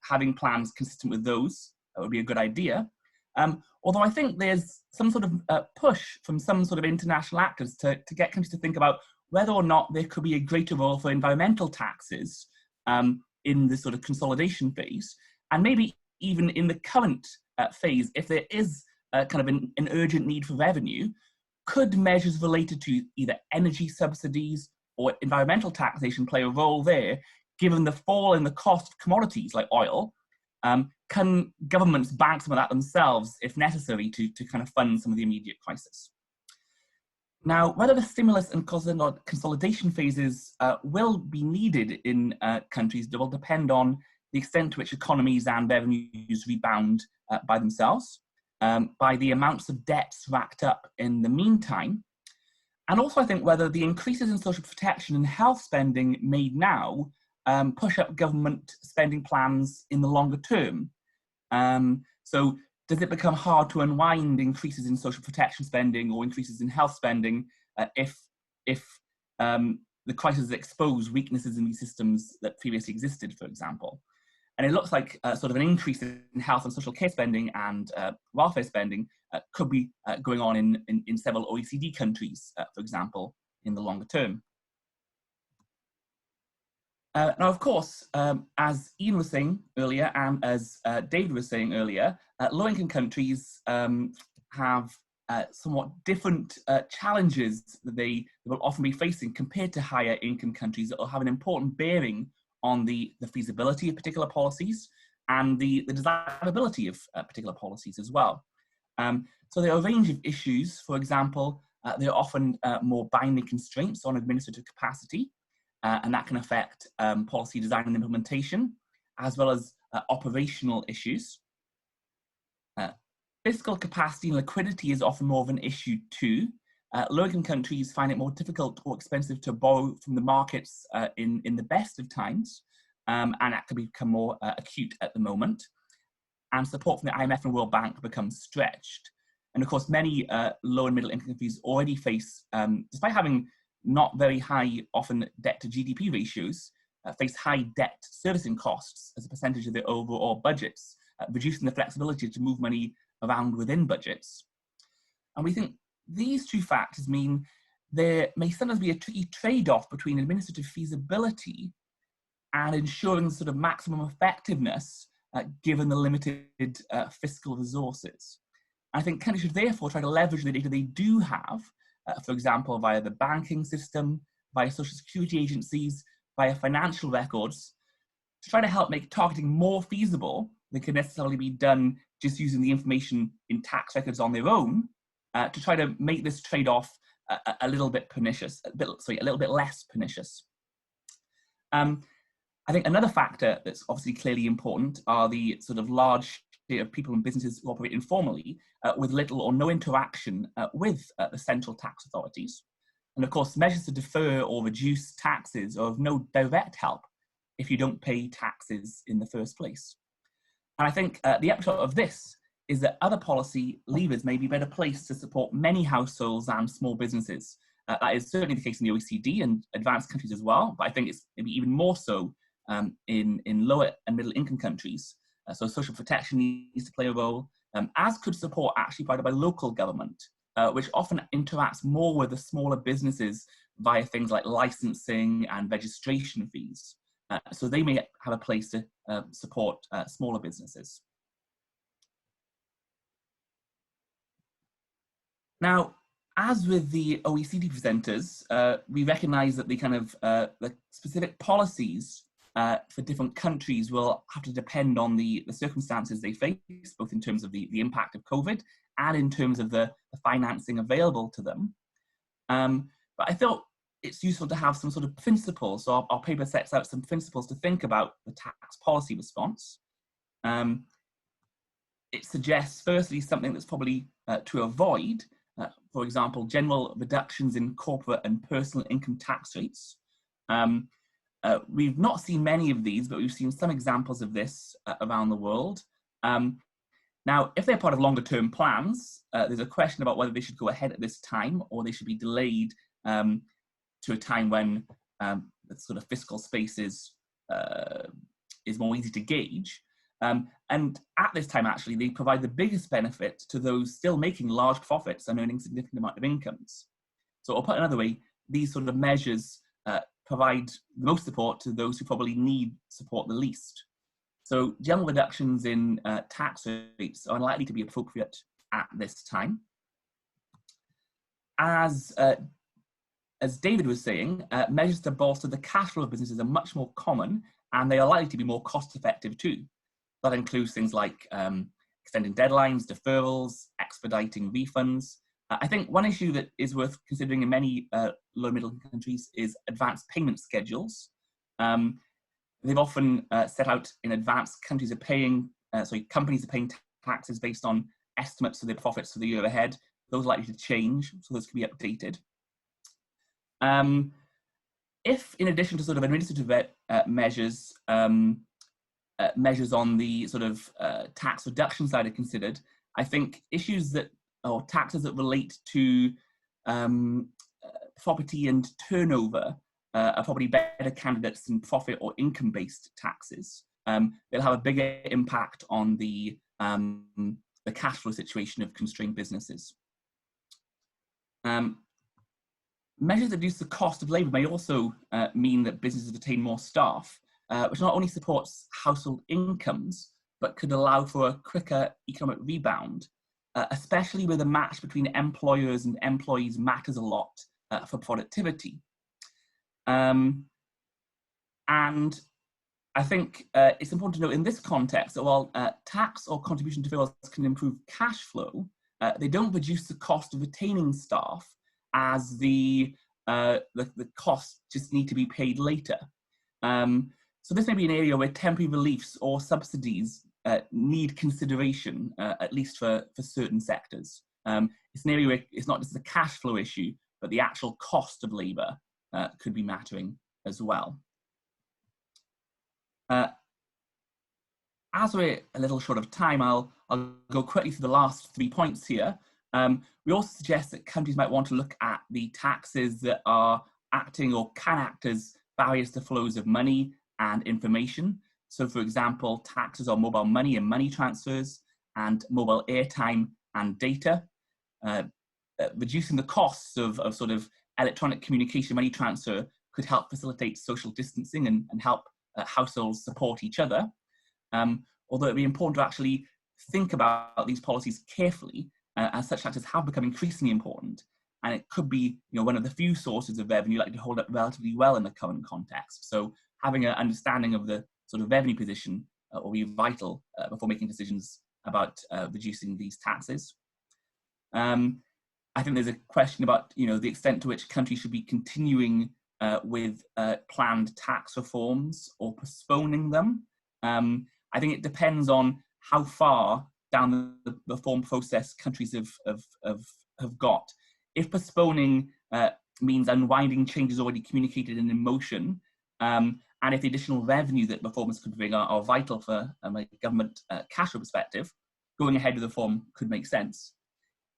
having plans consistent with those would be a good idea. Although I think there's some sort of push from some sort of international actors to get countries to think about whether or not there could be a greater role for environmental taxes in this sort of consolidation phase, and maybe even in the current phase, if there is kind of an urgent need for revenue, could measures related to either energy subsidies or environmental taxation play a role there, given the fall in the cost of commodities like oil? Can governments bank some of that themselves if necessary to kind of fund some of the immediate crisis? Now, whether the stimulus and consolidation phases will be needed in countries will depend on the extent to which economies and revenues rebound by themselves, by the amounts of debts racked up in the meantime, and also I think whether the increases in social protection and health spending made now push up government spending plans in the longer term. So does it become hard to unwind increases in social protection spending or increases in health spending if the crisis expose weaknesses in these systems that previously existed, for example? And it looks like sort of an increase in health and social care spending and welfare spending could be going on in several OECD countries, for example, in the longer term. Now, of course, as Ian was saying earlier and as David was saying earlier, low-income countries have somewhat different challenges that they will often be facing compared to higher income countries that will have an important bearing on the feasibility of particular policies and the desirability of particular policies as well. So there are a range of issues. For example, there are often more binding constraints on administrative capacity, and that can affect policy design and implementation, as well as operational issues. Fiscal capacity and liquidity is often more of an issue too. Low-income countries find it more difficult or expensive to borrow from the markets in the best of times, and that could become more acute at the moment. And support from the IMF and World Bank becomes stretched. And of course, many low and middle income countries already face, despite having not very high, often debt to GDP ratios, face high debt servicing costs as a percentage of their overall budgets, reducing the flexibility to move money around within budgets. And we think these two factors mean there may sometimes be a tricky trade-off between administrative feasibility and ensuring sort of maximum effectiveness given the limited fiscal resources. I think countries should therefore try to leverage the data they do have, for example, via the banking system, via social security agencies, via financial records, to try to help make targeting more feasible than can necessarily be done just using the information in tax records on their own, to try to make this trade-off a little bit pernicious, a little bit less pernicious. I think another factor that's obviously clearly important are the sort of large share of people and businesses who operate informally with little or no interaction with the central tax authorities. And of course, measures to defer or reduce taxes are of no direct help if you don't pay taxes in the first place. And I think the upshot of this is that other policy levers may be better placed to support many households and small businesses. That is certainly the case in the OECD and advanced countries as well, but I think it's maybe even more so in lower and middle income countries. So social protection needs to play a role, as could support actually provided by local government, which often interacts more with the smaller businesses via things like licensing and registration fees. So they may have a place to support smaller businesses. Now, as with the OECD presenters, we recognize that the kind of the specific policies for different countries will have to depend on the circumstances they face, both in terms of the impact of COVID and in terms of the financing available to them. But I thought it's useful to have some sort of principles. So our paper sets out some principles to think about the tax policy response. It suggests, firstly, something that's probably to avoid, for example, general reductions in corporate and personal income tax rates. We've not seen many of these, but we've seen some examples of this around the world. Now, if they're part of longer term plans, there's a question about whether they should go ahead at this time or they should be delayed to a time when the sort of fiscal space is more easy to gauge. And at this time, actually, they provide the biggest benefit to those still making large profits and earning significant amount of incomes. So, or put another way, these sort of measures provide the most support to those who probably need support the least. So general reductions in tax rates are unlikely to be appropriate at this time. As David was saying, measures to bolster the cash flow of businesses are much more common, and they are likely to be more cost effective too. That includes things like extending deadlines, deferrals, expediting refunds. I think one issue that is worth considering in many low and middle income countries is advanced payment schedules. They've often set out in advance companies are paying taxes based on estimates of their profits for the year ahead. Those are likely to change, so those can be updated. If, in addition to sort of administrative measures, measures on the sort of tax reduction side are considered, I think issues that, or taxes that relate to property and turnover are probably better candidates than profit or income-based taxes. They'll have a bigger impact on the cash flow situation of constrained businesses. Measures that reduce the cost of labour may also mean that businesses retain more staff, which not only supports household incomes, but could allow for a quicker economic rebound, especially where the match between employers and employees matters a lot for productivity. And I think it's important to note in this context that while tax or contribution deferrals can improve cash flow, they don't reduce the cost of retaining staff, as the costs just need to be paid later. So this may be an area where temporary reliefs or subsidies need consideration, at least for certain sectors. It's an area where it's not just the cash flow issue, but the actual cost of labour could be mattering as well. As we're a little short of time, I'll go quickly through the last 3 points here. We also suggest that countries might want to look at the taxes that are acting or can act as barriers to flows of money and information. So for example, taxes on mobile money and money transfers, and mobile airtime and data. Reducing the costs of sort of electronic communication money transfer could help facilitate social distancing and help households support each other. Although it'd be important to actually think about these policies carefully, as such taxes have become increasingly important, and it could be, you know, one of the few sources of revenue likely to hold up relatively well in the current context. So having an understanding of the sort of revenue position will be vital before making decisions about reducing these taxes. I think there's a question about, you know, the extent to which countries should be continuing with planned tax reforms or postponing them. I think it depends on how far down the reform process countries have got. If postponing means unwinding changes already communicated and in motion, and if the additional revenue that reforms could bring are vital for a government cash flow perspective, going ahead with the reform could make sense.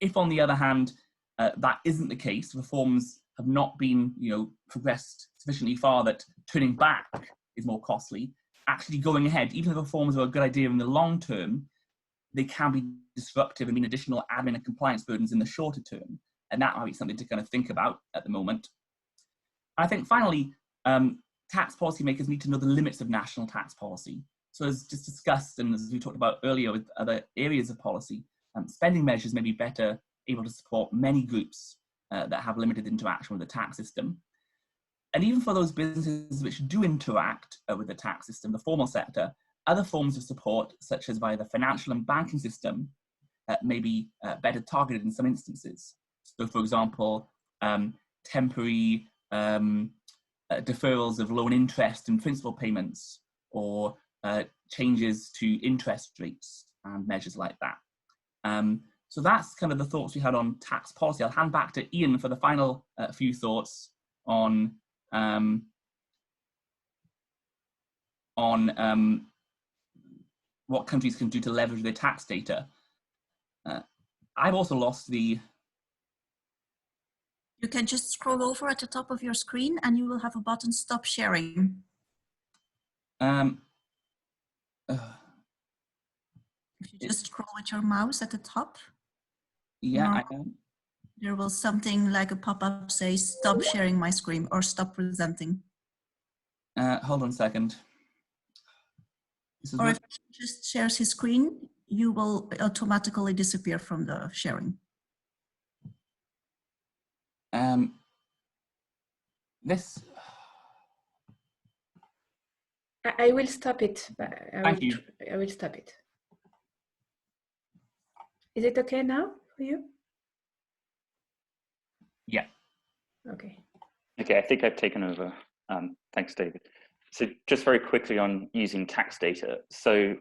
If, on the other hand, that isn't the case, reforms have not been, you know, progressed sufficiently far that turning back is more costly, actually going ahead, even if reforms are a good idea in the long term, they can be disruptive and mean additional admin and compliance burdens in the shorter term. And that might be something to kind of think about at the moment. I think finally, tax policymakers need to know the limits of national tax policy. So as just discussed, and as we talked about earlier with other areas of policy, spending measures may be better able to support many groups that have limited interaction with the tax system. And even for those businesses which do interact with the tax system, the formal sector, other forms of support, such as via the financial and banking system, may be better targeted in some instances. So for example, temporary deferrals of loan interest and principal payments, or changes to interest rates and measures like that. So that's kind of the thoughts we had on tax policy. I'll hand back to Ian for the final few thoughts on what countries can do to leverage their tax data. I've also lost the... You can just scroll over at the top of your screen and you will have a button, stop sharing. If you just scroll with your mouse at the top. Yeah, I know. There will something like a pop-up say, stop sharing my screen or stop presenting. Hold on a second. Or if he just shares his screen, you will automatically disappear from the sharing. This. I will stop it. Thank you. I will stop it. Is it okay now for you? Yeah. Okay. Okay, I think I've taken over. Thanks, David. So just very quickly on using tax data. So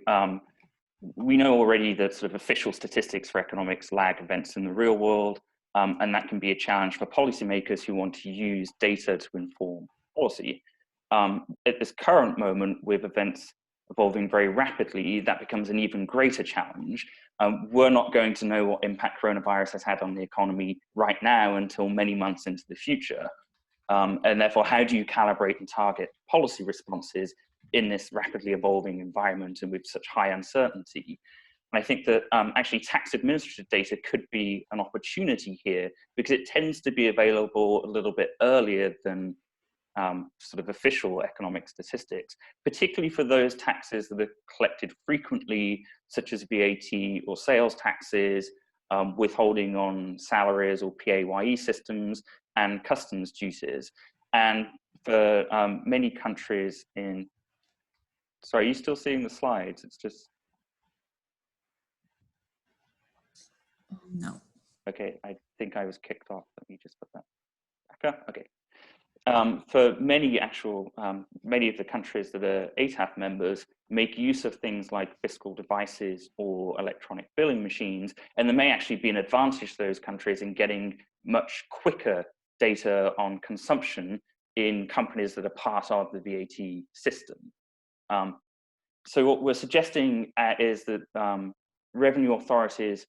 we know already that sort of official statistics for economics lag events in the real world, and that can be a challenge for policymakers who want to use data to inform policy. At this current moment, with events evolving very rapidly, that becomes an even greater challenge. We're not going to know what impact coronavirus has had on the economy right now until many months into the future. And therefore, how do you calibrate and target policy responses in this rapidly evolving environment and with such high uncertainty? And I think that actually tax administrative data could be an opportunity here, because it tends to be available a little bit earlier than sort of official economic statistics, particularly for those taxes that are collected frequently, such as VAT or sales taxes, withholding on salaries or PAYE systems, and customs duties. And for many countries in, sorry, are you still seeing the slides? It's just. No. Okay, I think I was kicked off. Let me just put that back up. Okay. For many many of the countries that are ATAF members make use of things like fiscal devices or electronic billing machines, and there may actually be an advantage to those countries in getting much quicker data on consumption in companies that are part of the VAT system. So what we're suggesting is that revenue authorities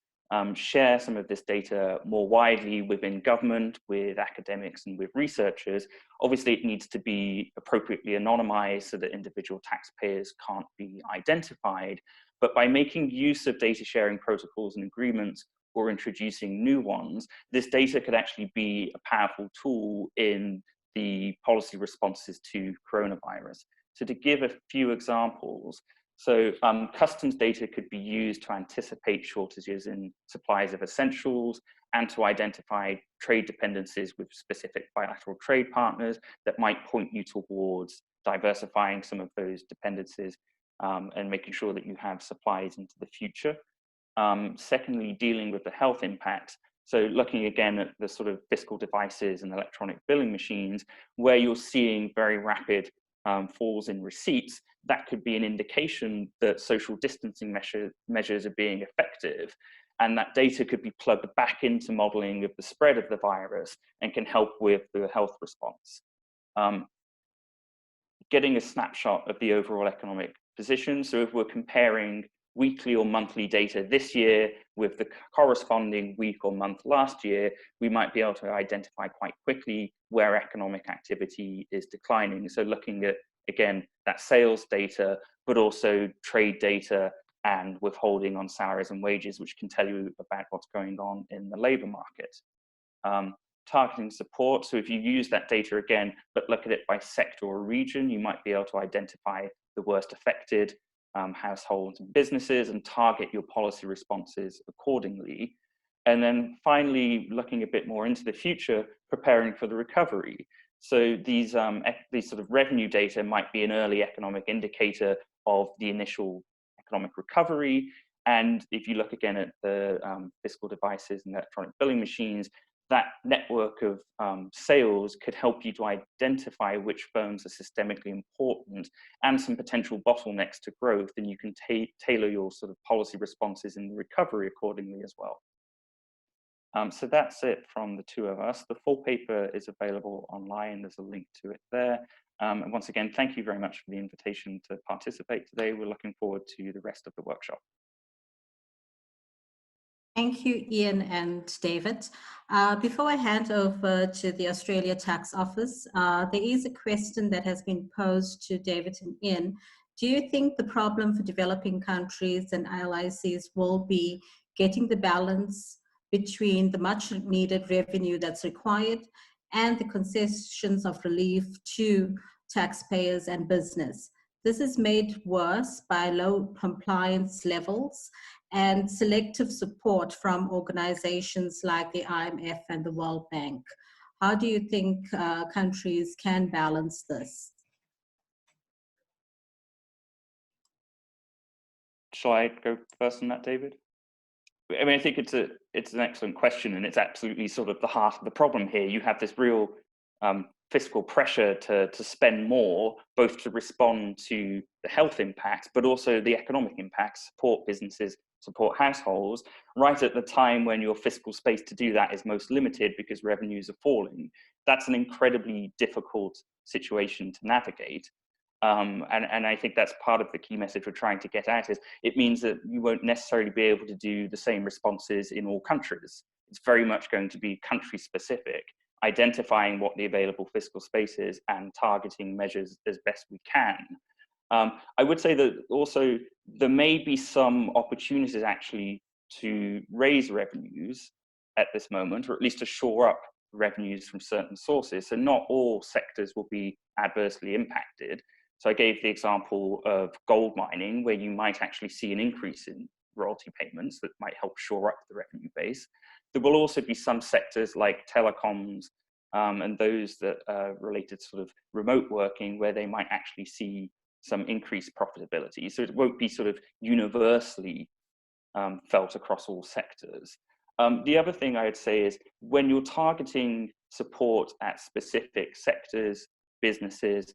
share some of this data more widely within government, with academics and with researchers. Obviously, it needs to be appropriately anonymized so that individual taxpayers can't be identified. But by making use of data sharing protocols and agreements or introducing new ones, this data could actually be a powerful tool in the policy responses to coronavirus. So to give a few examples, so customs data could be used to anticipate shortages in supplies of essentials and to identify trade dependencies with specific bilateral trade partners that might point you towards diversifying some of those dependencies and making sure that you have supplies into the future. Secondly, dealing with the health impacts. So looking again at the sort of fiscal devices and electronic billing machines, where you're seeing very rapid falls in receipts, that could be an indication that social distancing measures are being effective. And that data could be plugged back into modeling of the spread of the virus and can help with the health response. Getting a snapshot of the overall economic position. So if we're comparing weekly or monthly data this year with the corresponding week or month last year, we might be able to identify quite quickly where economic activity is declining. So looking at, again, that sales data, but also trade data and withholding on salaries and wages, which can tell you about what's going on in the labor market. Targeting support. So if you use that data again, but look at it by sector or region, you might be able to identify the worst affected households and businesses and target your policy responses accordingly. And then finally, looking a bit more into the future, preparing for the recovery. So these sort of revenue data might be an early economic indicator of the initial economic recovery. And if you look again at the fiscal devices and electronic billing machines, that network of sales could help you to identify which firms are systemically important and some potential bottlenecks to growth, and you can tailor your sort of policy responses in the recovery accordingly as well. So that's it from the two of us. The full paper is available online. There's a link to it there. And once again, thank you very much for the invitation to participate today. We're looking forward to the rest of the workshop. Thank you, Ian and David. Before I hand over to the Australian Tax Office, there is a question that has been posed to David and Ian. Do you think the problem for developing countries and LICs will be getting the balance between the much needed revenue that's required and the concessions of relief to taxpayers and business? This is made worse by low compliance levels and selective support from organizations like the IMF and the World Bank. How do you think countries can balance this? Shall I go first on that, David? I mean, I think it's an excellent question, and it's absolutely sort of the heart of the problem here. You have this real fiscal pressure to spend more, both to respond to the health impacts, but also the economic impacts, support businesses, support households, right at the time when your fiscal space to do that is most limited because revenues are falling. That's an incredibly difficult situation to navigate. And I think that's part of the key message we're trying to get at is it means that you won't necessarily be able to do the same responses in all countries. It's very much going to be country specific, identifying what the available fiscal space is and targeting measures as best we can. I would say that also there may be some opportunities actually to raise revenues at this moment, or at least to shore up revenues from certain sources. So not all sectors will be adversely impacted. So I gave the example of gold mining, where you might actually see an increase in royalty payments that might help shore up the revenue base. There will also be some sectors like telecoms and those that are related to sort of remote working, where they might actually see some increased profitability. So it won't be sort of universally felt across all sectors. The other thing I would say is when you're targeting support at specific sectors, businesses,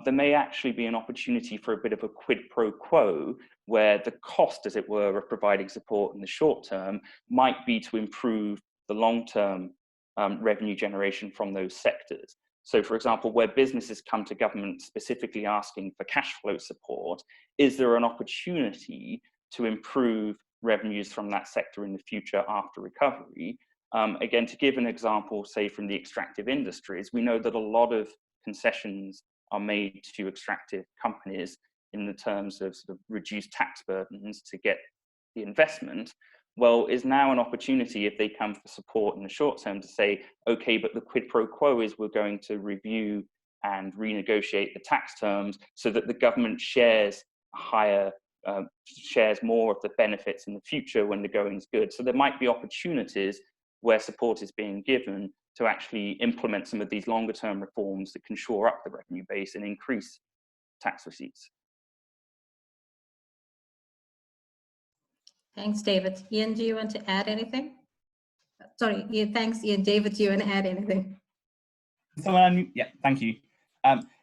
there may actually be an opportunity for a bit of a quid pro quo, where the cost, as it were, of providing support in the short term might be to improve the long-term revenue generation from those sectors. So for example, where businesses come to government specifically asking for cash flow support, is there an opportunity to improve revenues from that sector in the future after recovery? Again, to give an example, say from the extractive industries, we know that a lot of concessions are made to extractive companies in the terms of sort of reduced tax burdens to get the investment. Well, is now an opportunity if they come for support in the short term to say, okay, but the quid pro quo is we're going to review and renegotiate the tax terms so that the government shares more of the benefits in the future when the going's good. So there might be opportunities where support is being given to actually implement some of these longer term reforms that can shore up the revenue base and increase tax receipts. Thanks, David. Ian, do you want to add anything? Sorry, Ian, thanks, Ian. David, do you want to add anything? Yeah, thank you.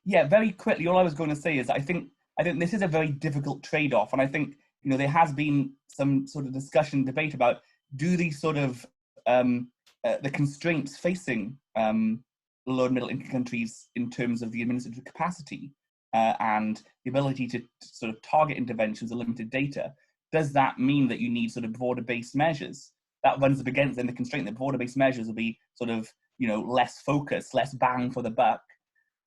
Yeah, very quickly, all I was going to say is I think this is a very difficult trade-off, and I think there has been some sort of discussion, debate about do these sort of the constraints facing low and middle income countries in terms of the administrative capacity and the ability to sort of target interventions with limited data. Does that mean that you need sort of broader-based measures? That runs up against then the constraint that broader-based measures will be sort of, less focused, less bang for the buck.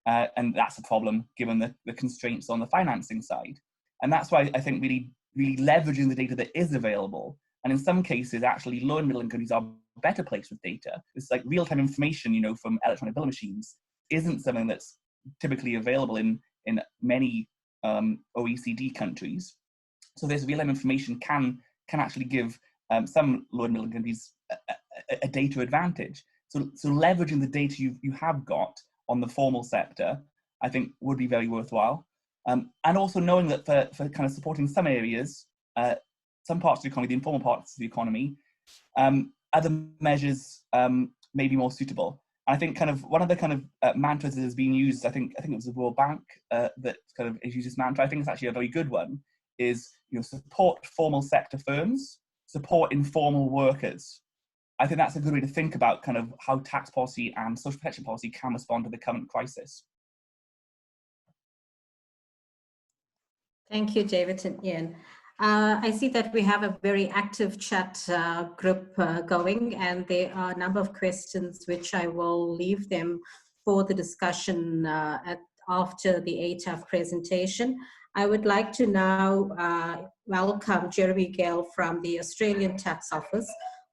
And that's a problem given the constraints on the financing side. And that's why I think really leveraging the data that is available. And in some cases, actually, low and middle income countries are better placed with data. It's like real-time information, from electronic bill machines isn't something that's typically available in many OECD countries. So this real-time information can actually give some low and middle countries a data advantage. So leveraging the data you have got on the formal sector, I think would be very worthwhile. And also knowing that for kind of supporting some areas, some parts of the economy, the informal parts of the economy, other measures may be more suitable. I think kind of one of the kind of mantras that has been used, I think it was the World Bank that kind of used this mantra. I think it's actually a very good one. Is support formal sector firms, support informal workers. I think that's a good way to think about kind of how tax policy and social protection policy can respond to the current crisis. Thank you, David and Ian. I see that we have a very active chat group going, and there are a number of questions which I will leave them for the discussion after the ATAF presentation. I would like to now welcome Jeremy Gale from the Australian Tax Office,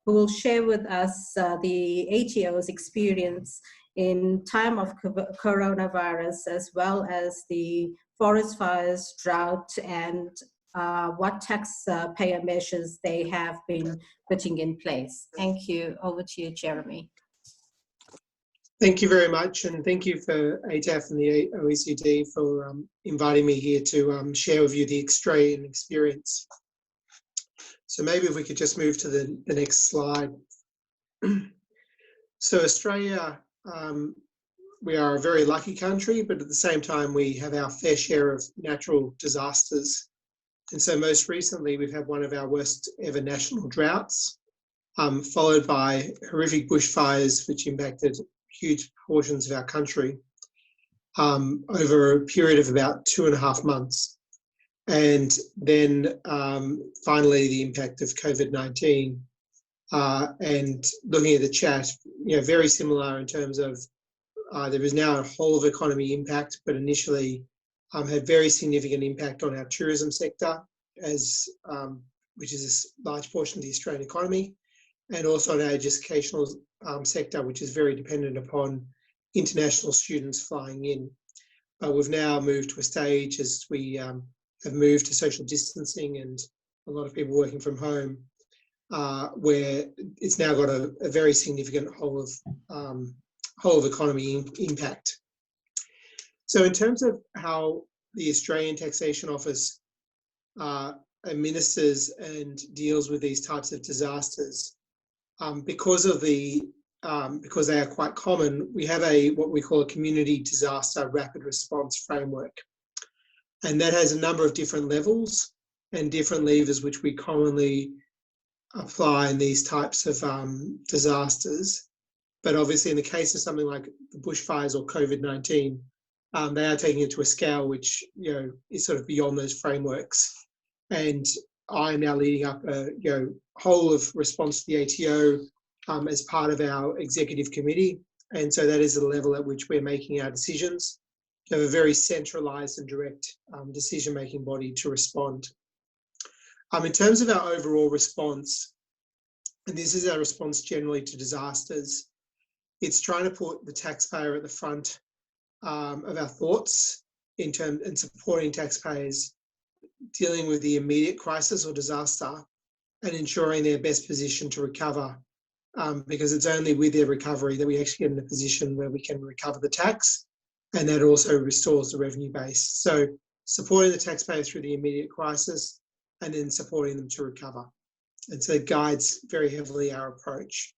who will share with us the ATO's experience in time of coronavirus, as well as the forest fires, drought, and what taxpayer measures they have been putting in place. Thank you. Over to you, Jeremy. Thank you very much, and thank you for ATAF and the OECD for inviting me here to share with you the Australian experience. So maybe if we could just move to the next slide. So Australia, we are a very lucky country, but at the same time we have our fair share of natural disasters. And so most recently we've had one of our worst ever national droughts, followed by horrific bushfires which impacted huge portions of our country over a period of about 2.5 months. And then finally the impact of COVID-19. And looking at the chat, very similar in terms of there is now a whole of economy impact, but initially had very significant impact on our tourism sector, which is a large portion of the Australian economy, and also on our educational sector, which is very dependent upon international students flying in. But we've now moved to a stage as we have moved to social distancing and a lot of people working from home, where it's now got a very significant whole of economy impact. So in terms of how the Australian Taxation Office administers and deals with these types of disasters, because they are quite common, we have what we call a community disaster rapid response framework. And that has a number of different levels and different levers which we commonly apply in these types of disasters. But obviously in the case of something like the bushfires or COVID-19, they are taking it to a scale which, is sort of beyond those frameworks. And I'm now leading up a whole of response to the ATO as part of our executive committee. And so that is the level at which we're making our decisions, to have a very centralised and direct decision-making body to respond. In terms of our overall response, and this is our response generally to disasters, it's trying to put the taxpayer at the front of our thoughts and supporting taxpayers dealing with the immediate crisis or disaster and ensuring they're best positioned to recover, because it's only with their recovery that we actually get in a position where we can recover the tax, and that also restores the revenue base. So supporting the taxpayer through the immediate crisis and then supporting them to recover. And so it guides very heavily our approach.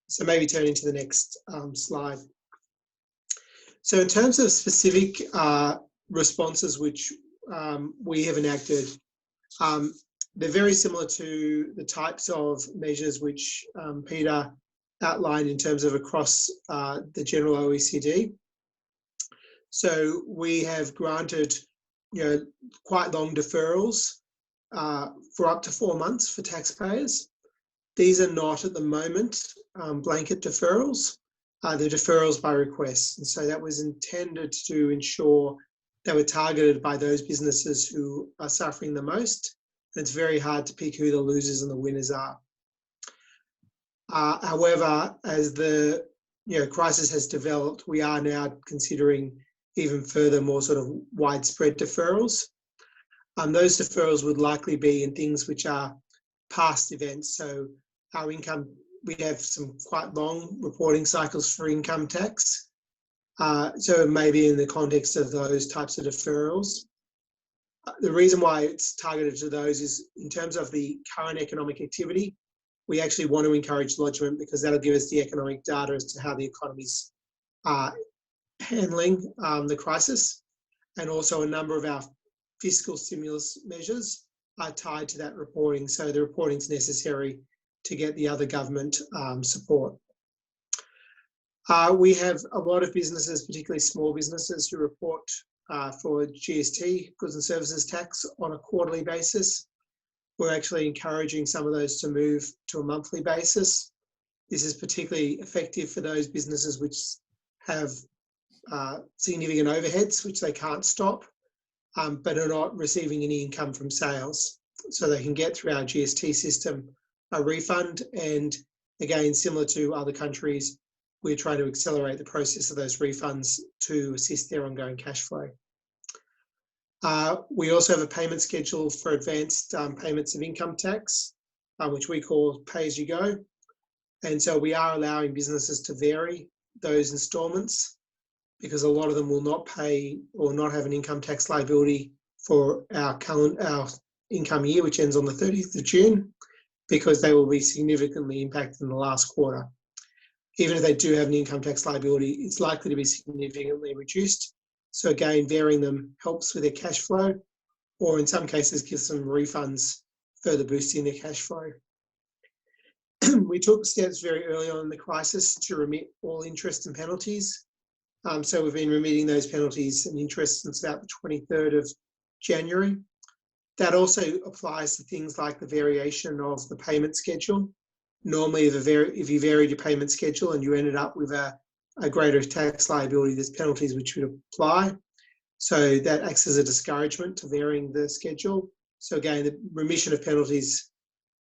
So maybe turning to the next slide. So in terms of specific responses which we have enacted, they're very similar to the types of measures which Peter outlined in terms of across the general OECD. So we have granted, quite long deferrals for up to 4 months for taxpayers. These are not at the moment blanket deferrals. They're deferrals by request. And so that was intended to ensure they were targeted by those businesses who are suffering the most. And it's very hard to pick who the losers and the winners are. However, as the crisis has developed, we are now considering even further more sort of widespread deferrals. Those deferrals would likely be in things which are past events. So our income, we have some quite long reporting cycles for income tax. So maybe in the context of those types of deferrals. The reason why it's targeted to those is in terms of the current economic activity, we actually want to encourage lodgement because that'll give us the economic data as to how the economy's handling the crisis. And also a number of our fiscal stimulus measures are tied to that reporting. So the reporting is necessary to get the other government support. We have a lot of businesses, particularly small businesses, who report for GST, goods and services tax, on a quarterly basis. We're actually encouraging some of those to move to a monthly basis. This is particularly effective for those businesses which have significant overheads, which they can't stop, but are not receiving any income from sales. So they can get through our GST system a refund. And again, similar to other countries, we're trying to accelerate the process of those refunds to assist their ongoing cash flow. We also have a payment schedule for advanced payments of income tax, which we call pay-as-you-go. And so we are allowing businesses to vary those instalments because a lot of them will not pay or not have an income tax liability for our income year, which ends on the 30th of June, because they will be significantly impacted in the last quarter. Even if they do have an income tax liability, it's likely to be significantly reduced. So again, varying them helps with their cash flow, or in some cases gives them refunds, further boosting their cash flow. We took steps very early on in the crisis to remit all interest and penalties. So we've been remitting those penalties and interest since about the 23rd of January. That also applies to things like the variation of the payment schedule. Normally, if you varied your payment schedule and you ended up with a greater tax liability, there's penalties which would apply. So that acts as a discouragement to varying the schedule. So again, the remission of penalties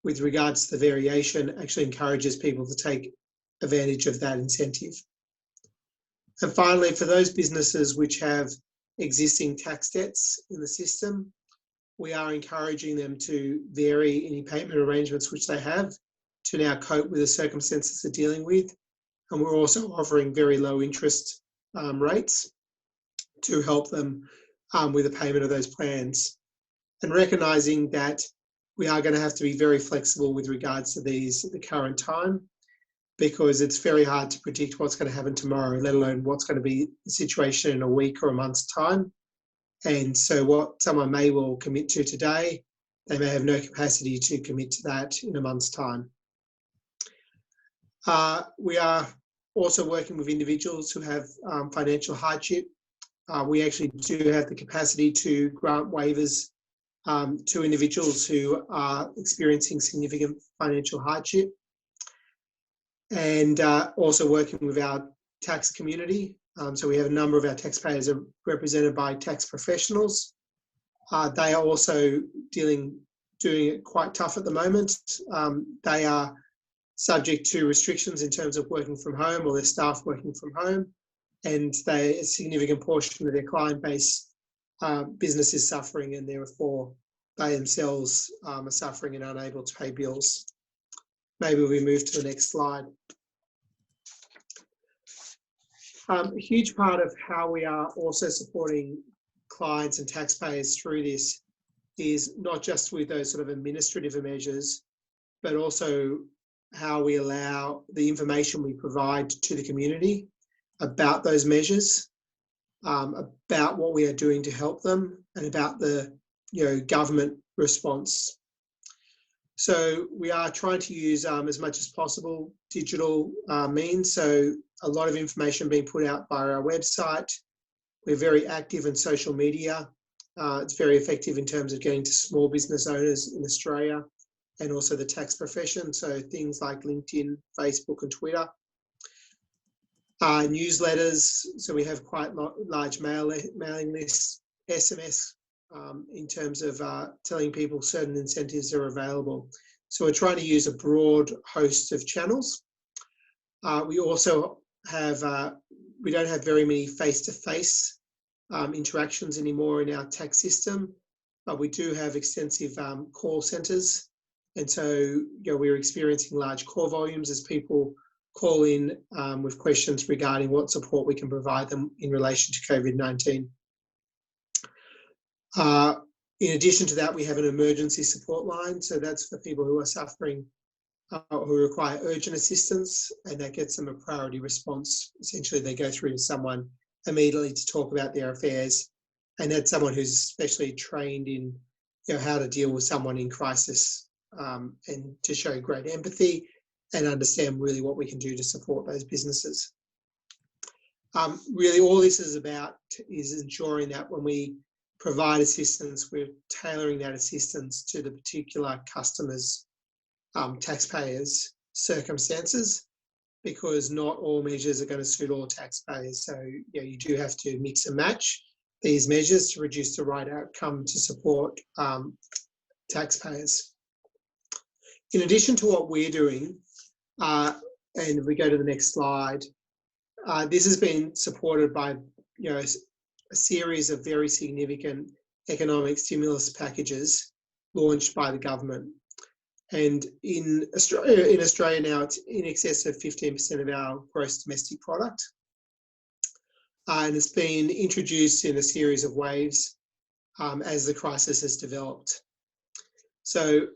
with regards to the variation actually encourages people to take advantage of that incentive. And finally, for those businesses which have existing tax debts in the system, we are encouraging them to vary any payment arrangements which they have to now cope with the circumstances they're dealing with. And we're also offering very low interest rates to help them with the payment of those plans. And recognising that we are going to have to be very flexible with regards to these at the current time, because it's very hard to predict what's going to happen tomorrow, let alone what's going to be the situation in a week or a month's time. And so what someone may well commit to today, they may have no capacity to commit to that in a month's time. We are also working with individuals who have financial hardship. We actually do have the capacity to grant waivers to individuals who are experiencing significant financial hardship. And also working with our tax community. So we have a number of our taxpayers are represented by tax professionals. They are also doing it quite tough at the moment. They are subject to restrictions in terms of working from home, or their staff working from home, and a significant portion of their client base business is suffering, and therefore they themselves are suffering and unable to pay bills. Maybe we move to the next slide. A huge part of how we are also supporting clients and taxpayers through this is not just with those sort of administrative measures, but also how we allow the information we provide to the community about those measures, about what we are doing to help them, and about the government response. So we are trying to use as much as possible digital means. So a lot of information being put out via our website. We're very active in social media. It's very effective in terms of getting to small business owners in Australia and also the tax profession. So things like LinkedIn, Facebook and Twitter. Newsletters. So we have quite large mailing lists, SMS, in terms of telling people certain incentives are available. So we're trying to use a broad host of channels. We also have, we don't have very many face-to-face interactions anymore in our tax system, but we do have extensive call centres. And so we're experiencing large call volumes as people call in with questions regarding what support we can provide them in relation to COVID-19. In addition to that, we have an emergency support line. So that's for people who are suffering, who require urgent assistance, and that gets them a priority response. Essentially, they go through to someone immediately to talk about their affairs. And that's someone who's especially trained in how to deal with someone in crisis, and to show great empathy and understand really what we can do to support those businesses. Really, all this is about is ensuring that when we provide assistance, we're tailoring that assistance to the particular customer's, taxpayers' circumstances, because not all measures are going to suit all taxpayers. So you do have to mix and match these measures to produce the right outcome to support taxpayers. In addition to what we're doing, and if we go to the next slide, this has been supported by a series of very significant economic stimulus packages launched by the government. And in Australia now, it's in excess of 15% of our gross domestic product. And it's been introduced in a series of waves as the crisis has developed. So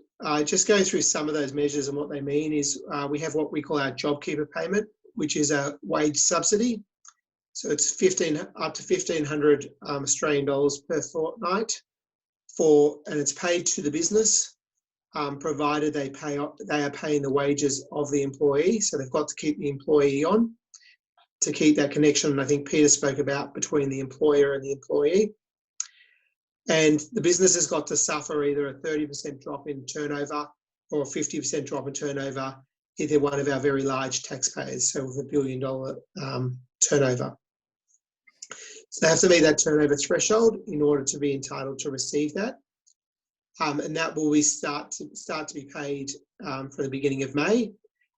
just going through some of those measures and what they mean is we have what we call our JobKeeper payment, which is a wage subsidy. So it's up to 1,500 Australian dollars per fortnight and it's paid to the business, provided they are paying the wages of the employee. So they've got to keep the employee on to keep that connection, I think Peter spoke about, between the employer and the employee. And the business has got to suffer either a 30% drop in turnover or a 50% drop in turnover if they're one of our very large taxpayers, so with $1 billion turnover. So they have to meet that turnover threshold in order to be entitled to receive that. And that will start to be paid from the beginning of May.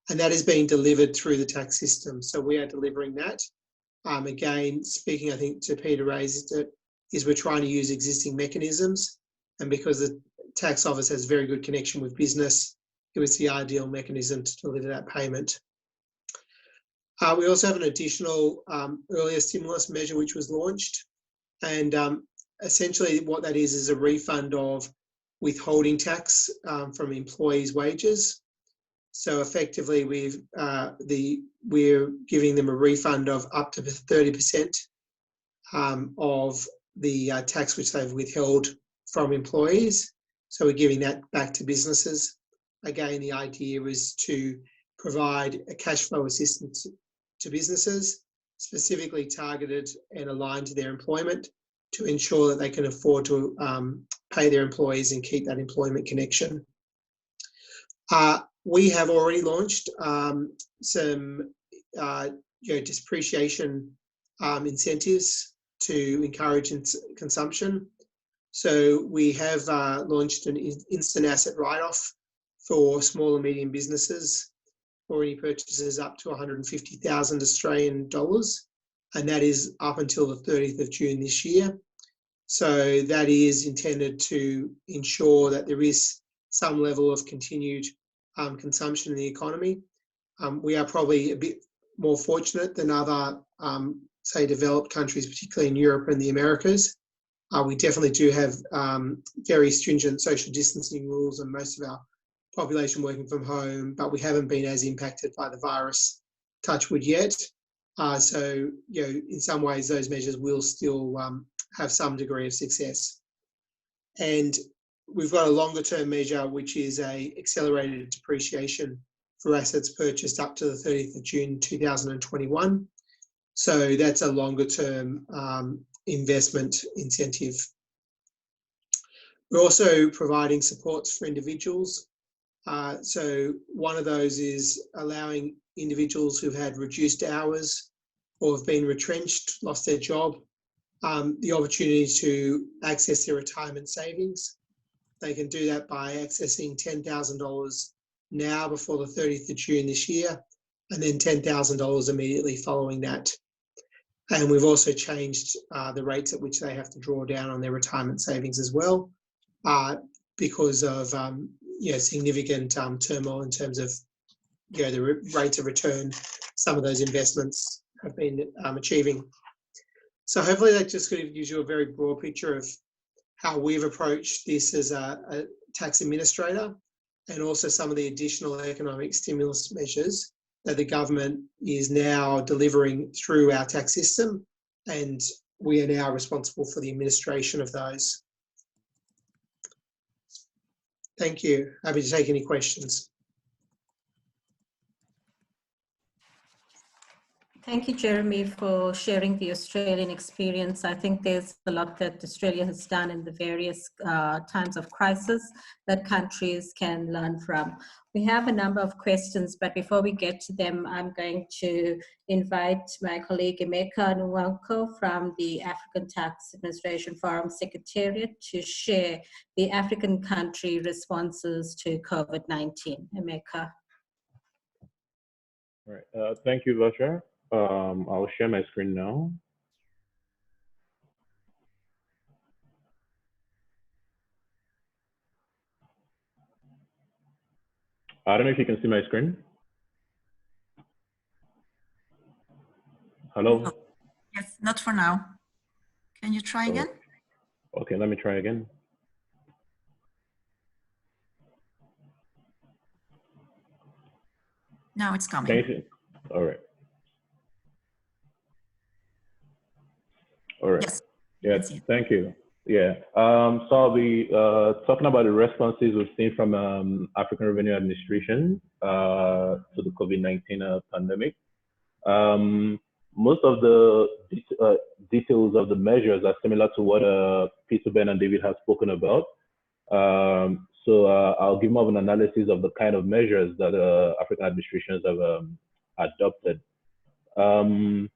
And that is being delivered through the tax system. So we are delivering that. Again, speaking, I think, to Peter raised it, is we're trying to use existing mechanisms. And because the tax office has very good connection with business, it was the ideal mechanism to deliver that payment. We also have an additional earlier stimulus measure which was launched. And essentially what that is a refund of withholding tax from employees' wages. So effectively we're giving them a refund of up to 30% of the tax which they've withheld from employees. So we're giving that back to businesses. Again, the idea is to provide a cash flow assistance to businesses, specifically targeted and aligned to their employment to ensure that they can afford to pay their employees and keep that employment connection. We have already launched some depreciation incentives to encourage consumption. So we have launched an instant asset write-off for small and medium businesses for any purchases up to 150,000 Australian dollars, and that is up until the 30th of June this year. So that is intended to ensure that there is some level of continued consumption in the economy. We are probably a bit more fortunate than other, say, developed countries, particularly in Europe and the Americas. We definitely do have very stringent social distancing rules and most of our population working from home, but we haven't been as impacted by the virus, touch wood, yet. So, in some ways, those measures will still have some degree of success. And we've got a longer term measure, which is a accelerated depreciation for assets purchased up to the 30th of June 2021. So that's a longer term investment incentive. We're also providing supports for individuals. So one of those is allowing individuals who've had reduced hours or have been retrenched, lost their job, the opportunity to access their retirement savings. They can do that by accessing $10,000 now before the 30th of June this year, and then $10,000 immediately following that. And we've also changed the rates at which they have to draw down on their retirement savings as well, because of significant turmoil in terms of the rates of return some of those investments have been achieving. So hopefully that just sort of gives you a very broad picture of how we've approached this as a tax administrator, and also some of the additional economic stimulus measures that the government is now delivering through our tax system, and we are now responsible for the administration of those. Thank you. Happy to take any questions. Thank you, Jeremy, for sharing the Australian experience. I think there's a lot that Australia has done in the various times of crisis that countries can learn from. We have a number of questions, but before we get to them, I'm going to invite my colleague Emeka Nwanko from the African Tax Administration Forum Secretariat to share the African country responses to COVID-19. Emeka. All right, thank you, Lasha. I'll share my screen now. I don't know if you can see my screen. Hello? No. Yes, not for now. Can you try again? Okay, let me try again. Now it's coming. All right. All right. Yes. Yes, thank you. Yeah. So I'll be talking about the responses we've seen from African Revenue Administration to the COVID-19 pandemic. Most of the details of the measures are similar to what Peter, Ben, and David have spoken about. So I'll give more of an analysis of the kind of measures that African administrations have adopted. In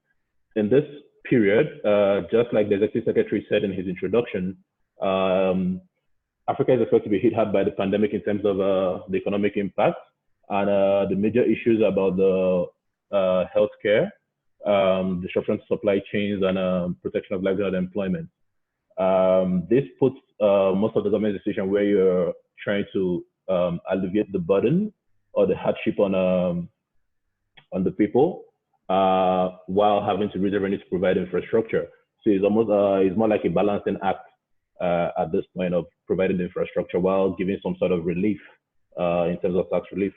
this period, just like the Executive Secretary said in his introduction, Africa is expected to be hit hard by the pandemic in terms of the economic impact and the major issues about the healthcare, disruption to supply chains, and protection of livelihood and employment. This puts most of the government decision where you're trying to alleviate the burden or the hardship on the people, while having to raise revenue to provide infrastructure. So it's almost it's more like a balancing act at this point of providing the infrastructure while giving some sort of relief in terms of tax relief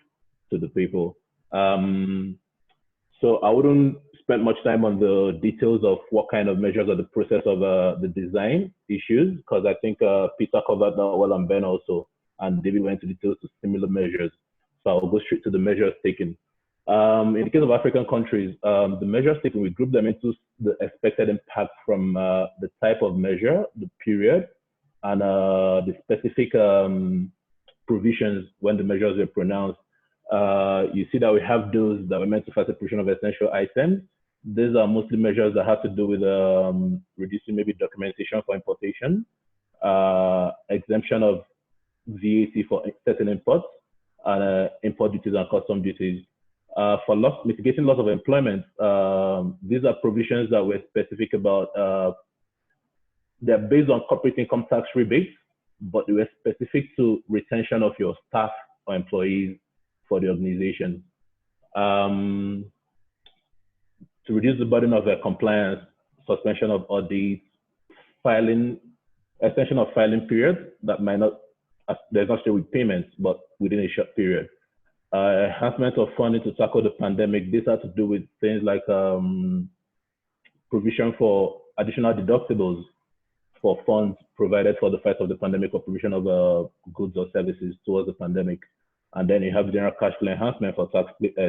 to the people. So I wouldn't spend much time on the details of what kind of measures are the process of the design issues, because I think Peter covered that well, and Ben also, and David went into details to similar measures. So I'll go straight to the measures taken. In the case of African countries, the measures taken, we group them into the expected impact from the type of measure, the period, and the specific provisions when the measures were pronounced. You see that we have those that were meant to facilitate provision of essential items. These are mostly measures that have to do with reducing maybe documentation for importation, exemption of VAT for certain imports, and import duties and custom duties. For mitigating loss of employment, these are provisions that were specific about, they're based on corporate income tax rebates, but they were specific to retention of your staff or employees for the organization. To reduce the burden of compliance, suspension of audits, filing, extension of filing periods that might not, there's not with payments, but within a short period. Enhancement of funding to tackle the pandemic. This has to do with things like provision for additional deductibles for funds provided for the fight of the pandemic or provision of goods or services towards the pandemic. And then you have general cash flow enhancement for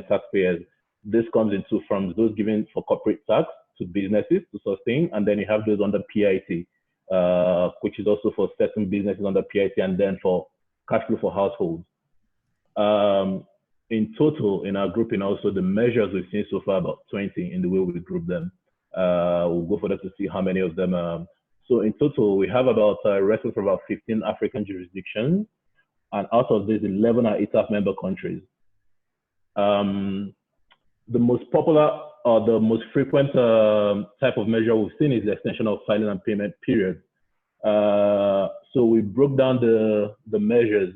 taxpayers. This comes in two forms, those given for corporate tax to businesses to sustain, and then you have those under PIT, which is also for certain businesses under PIT, and then for cash flow for households. In total, in our grouping also, the measures we've seen so far, about 20 in the way we group them. We'll go for that to see how many of them. So in total, we have about a record for about 15 African jurisdictions, and out of these, 11 are ATAF member countries. The most popular or the most frequent type of measure we've seen is the extension of filing and payment period. So we broke down the measures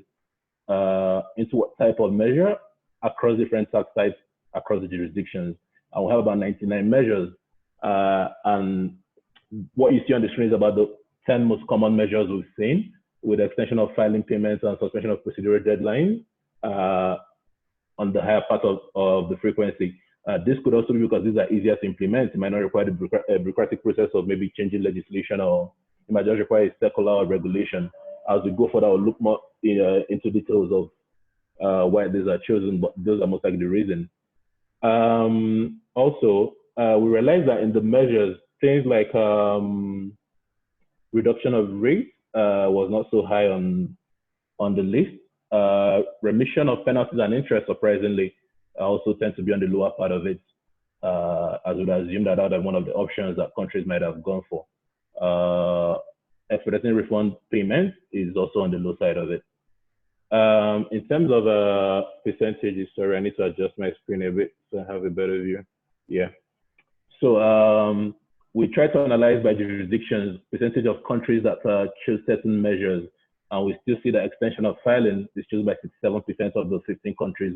into what type of measure across different tax types across the jurisdictions. And we have about 99 measures. And what you see on the screen is about the 10 most common measures we've seen, with the extension of filing payments and suspension of procedural deadlines on the higher part of the frequency. This could also be because these are easier to implement. It might not require the bureaucratic process of maybe changing legislation, or it might just require a circular or regulation. As we go further, we'll look more into details of why these are chosen, but those are most likely the reason. Also, we realized that in the measures, things like reduction of rates was not so high on the list. Remission of penalties and interest, surprisingly, also tend to be on the lower part of it, as we'd assume that out of one of the options that countries might have gone for. Expediting refund payments is also on the low side of it. In terms of percentages, sorry, I need to adjust my screen a bit so I have a better view. Yeah. So we try to analyze by jurisdictions, percentage of countries that choose certain measures, and we still see the extension of filing is chosen by 67% of the 15 countries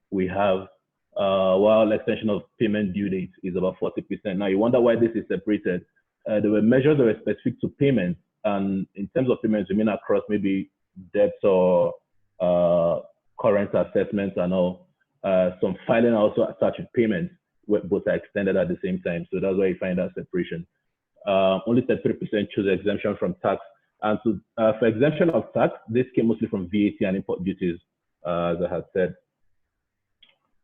we have, while extension of payment due date is about 40%. Now you wonder why this is separated. There were measures that were specific to payments, and in terms of payments, we mean across maybe debts or current assessments and all. Some filing also attached with payments, where both are extended at the same time. So that's why you find that separation. Only 33% choose exemption from tax. And so, for exemption of tax, this came mostly from VAT and import duties, as I had said.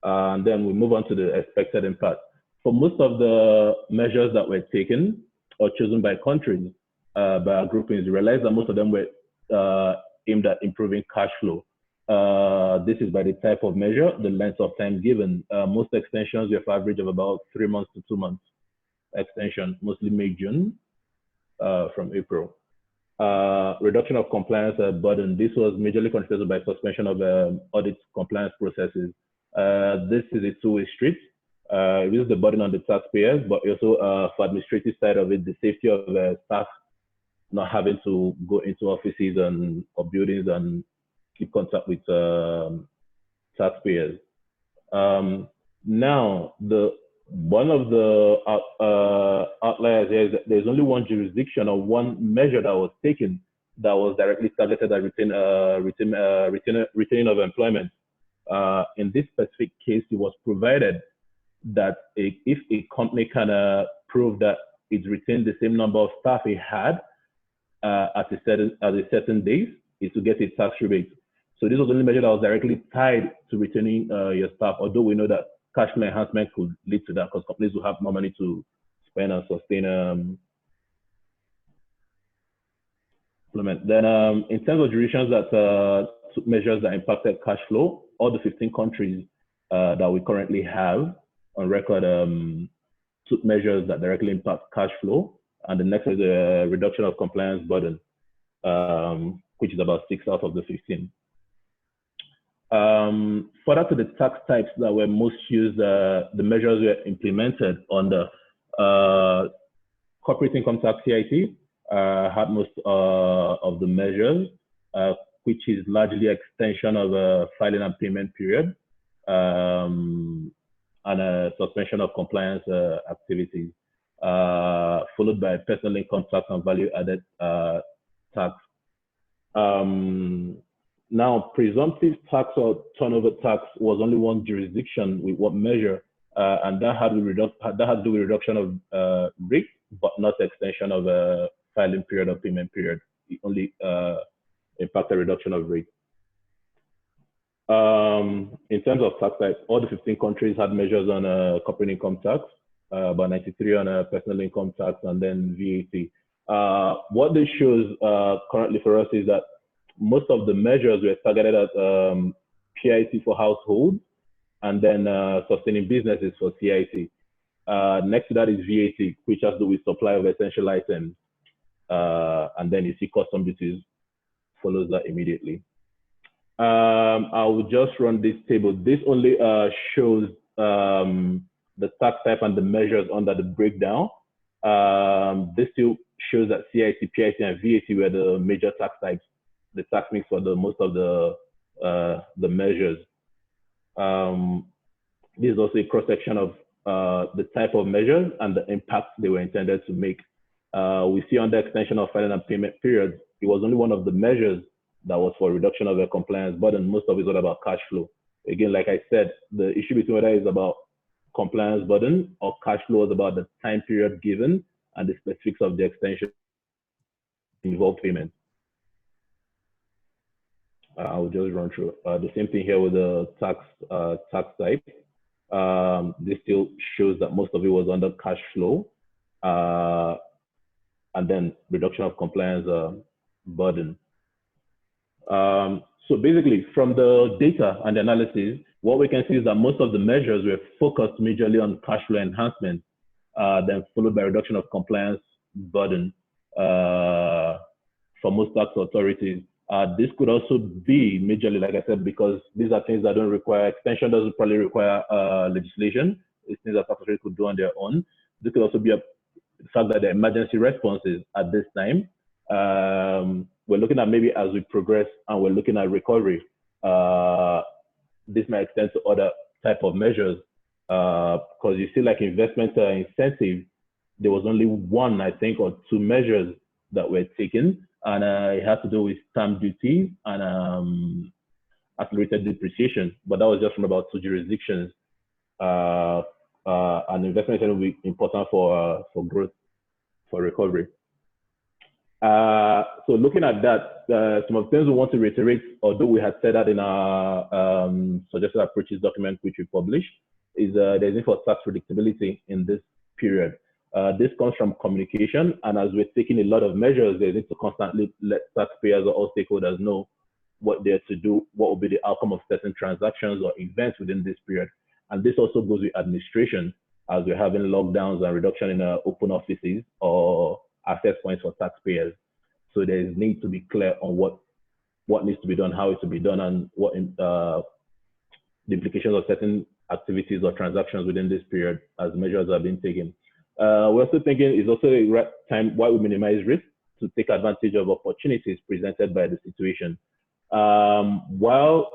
And then we move on to the expected impact. For most of the measures that were taken or chosen by countries, by our groupings, we realized that most of them were aimed at improving cash flow. This is by the type of measure, the length of time given. Most extensions, we have average of about 3 months to 2 months extension, mostly May, June, from April. Reduction of compliance burden. This was majorly contributed by suspension of audit compliance processes. This is a two-way street. It is the burden on the taxpayers, but also for administrative side of it, the safety of staff not having to go into offices or buildings and keep contact with taxpayers. Now, one of the outliers here is that there's only one jurisdiction or one measure that was taken that was directly targeted at retaining of employment. In this specific case, it was provided that if a company can prove that it retained the same number of staff it had at a certain date, it will get a tax rebate. So this was the only measure that was directly tied to retaining your staff, although we know that cash flow enhancement could lead to that, because companies will have more money to spend and sustain implement. Then in terms of jurisdictions that took measures that impacted cash flow, all the 15 countries that we currently have on record took measures that directly impact cash flow. And the next is a reduction of compliance burden, which is about 6 out of the 15. Further to the tax types that were most used, the measures were implemented on the corporate income tax CIT, had most of the measures, which is largely extension of a filing and payment period, and a suspension of compliance activities, followed by personal income tax and value added tax. Now, presumptive tax or turnover tax was only one jurisdiction with what measure, and that had to do with reduction of rate, but not extension of a filing period or payment period. It only impacted reduction of rate. In terms of tax types, all the 15 countries had measures on corporate income tax, about 93 on personal income tax, and then VAT. What this shows currently for us is that most of the measures were targeted at PIT for households, and then sustaining businesses for CIT. Next to that is VAT, which has to do with supply of essential items. And then you see custom duties follows that immediately. I will just run this table. This only shows the tax type and the measures under the breakdown. This still shows that CIT, PIT, and VAT were the major tax types. The tax mix for the most of the measures. This is also a cross section of the type of measures and the impact they were intended to make. We see under extension of filing and payment periods, it was only one of the measures that was for reduction of the compliance burden. Most of it was about cash flow. Again, like I said, the issue between whether it's about compliance burden or cash flow is about the time period given and the specifics of the extension involved payment. I'll just run through the same thing here with the tax type. This still shows that most of it was under cash flow, and then reduction of compliance burden. So basically, from the data and the analysis, what we can see is that most of the measures were focused majorly on cash flow enhancement, then followed by reduction of compliance burden for most tax authorities. This could also be majorly, like I said, because these are things that don't require, extension doesn't probably require legislation. It's things that tax authorities could do on their own. This could also be the fact that the emergency responses at this time, we're looking at maybe as we progress and we're looking at recovery, this might extend to other type of measures, because you see like investment incentive, there was only one, I think, or two measures that were taken, and it had to do with stamp duty and accelerated depreciation, but that was just from about 2 jurisdictions. And investment will be important for growth, for recovery. So looking at that, some of the things we want to reiterate, although we had said that in our suggested approaches document, which we published, is there's need for tax predictability in this period. This comes from communication, and as we're taking a lot of measures, they need to constantly let taxpayers or all stakeholders know what they're to do, what will be the outcome of certain transactions or events within this period. And this also goes with administration, as we're having lockdowns and reduction in open offices or access points for taxpayers. So there is need to be clear on what needs to be done, how it to be done, and what the implications of certain activities or transactions within this period as measures have been taken. We're also thinking it's also a right time while we minimize risk to take advantage of opportunities presented by the situation. While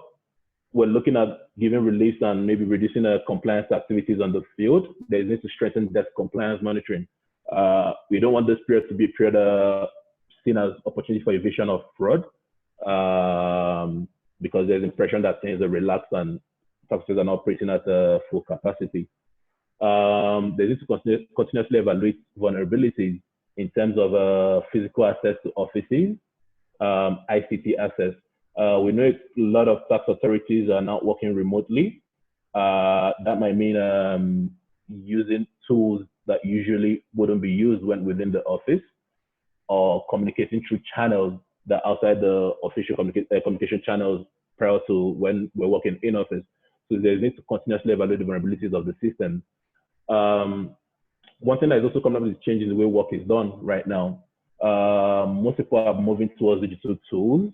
we're looking at giving relief and maybe reducing compliance activities on the field, there's need to strengthen desk compliance monitoring. We don't want this period to be a period seen as opportunity for evasion of fraud, because there's impression that things are relaxed and taxpayers are not operating at full capacity. They need to continuously evaluate vulnerabilities in terms of physical access to offices, ICT access. We know a lot of tax authorities are now working remotely, That might mean using tools that usually wouldn't be used when within the office, or communicating through channels that outside the official communication channels prior to when we're working in office. So there's need to continuously evaluate the vulnerabilities of the system. One thing that is also coming up is changing the way work is done right now. Most people are moving towards digital tools,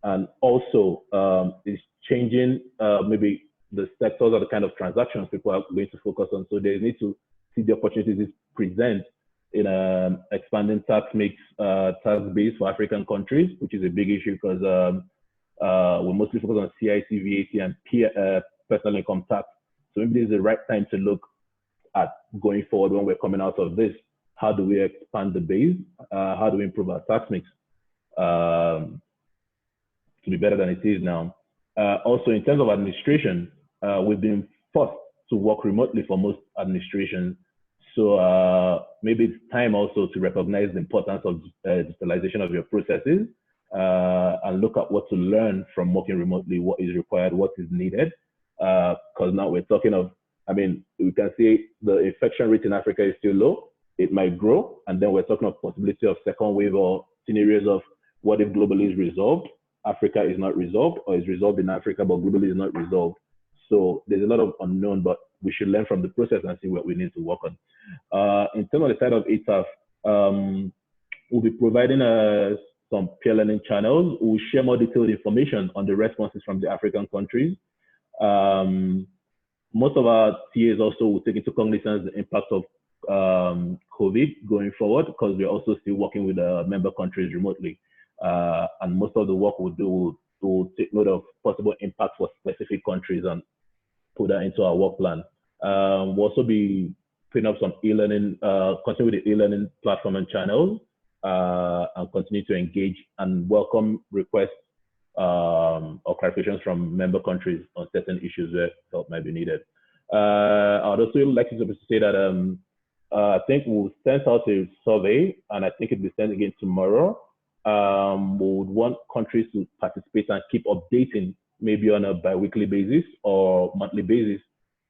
and also is changing maybe the sectors or the kind of transactions people are going to focus on. So they need to see the opportunities this presents in expanding tax mix, tax base for African countries, which is a big issue because we mostly focus on CIC, VAT, and personal income tax. So maybe this is the right time to look at going forward when we're coming out of this. How do we expand the base? How do we improve our tax mix to be better than it is now? Also, in terms of administration, we've been forced to work remotely for most administrations. So maybe it's time also to recognize the importance of digitalization of your processes and look at what to learn from working remotely, what is required, what is needed. Because now we're talking of, I mean, we can see the infection rate in Africa is still low. It might grow. And then we're talking of possibility of second wave or scenarios of what if globally is resolved, Africa is not resolved, or is resolved in Africa, but globally is not resolved. So there's a lot of unknown, but we should learn from the process and see what we need to work on. In terms of the side of ATAF, we'll be providing some peer learning channels. We'll share more detailed information on the responses from the African countries. Most of our TAs also will take into cognizance the impact of COVID going forward, because we're also still working with member countries remotely. And most of the work we'll do will take note of possible impact for specific countries and put that into our work plan. We'll also be putting up some e-learning, continue with the e-learning platform and channels, and continue to engage and welcome requests or clarifications from member countries on certain issues where help might be needed. I'd also like to say that I think we'll send out a survey, and I think it'll be sent again tomorrow. We would want countries to participate and keep updating, maybe on a bi-weekly basis or monthly basis,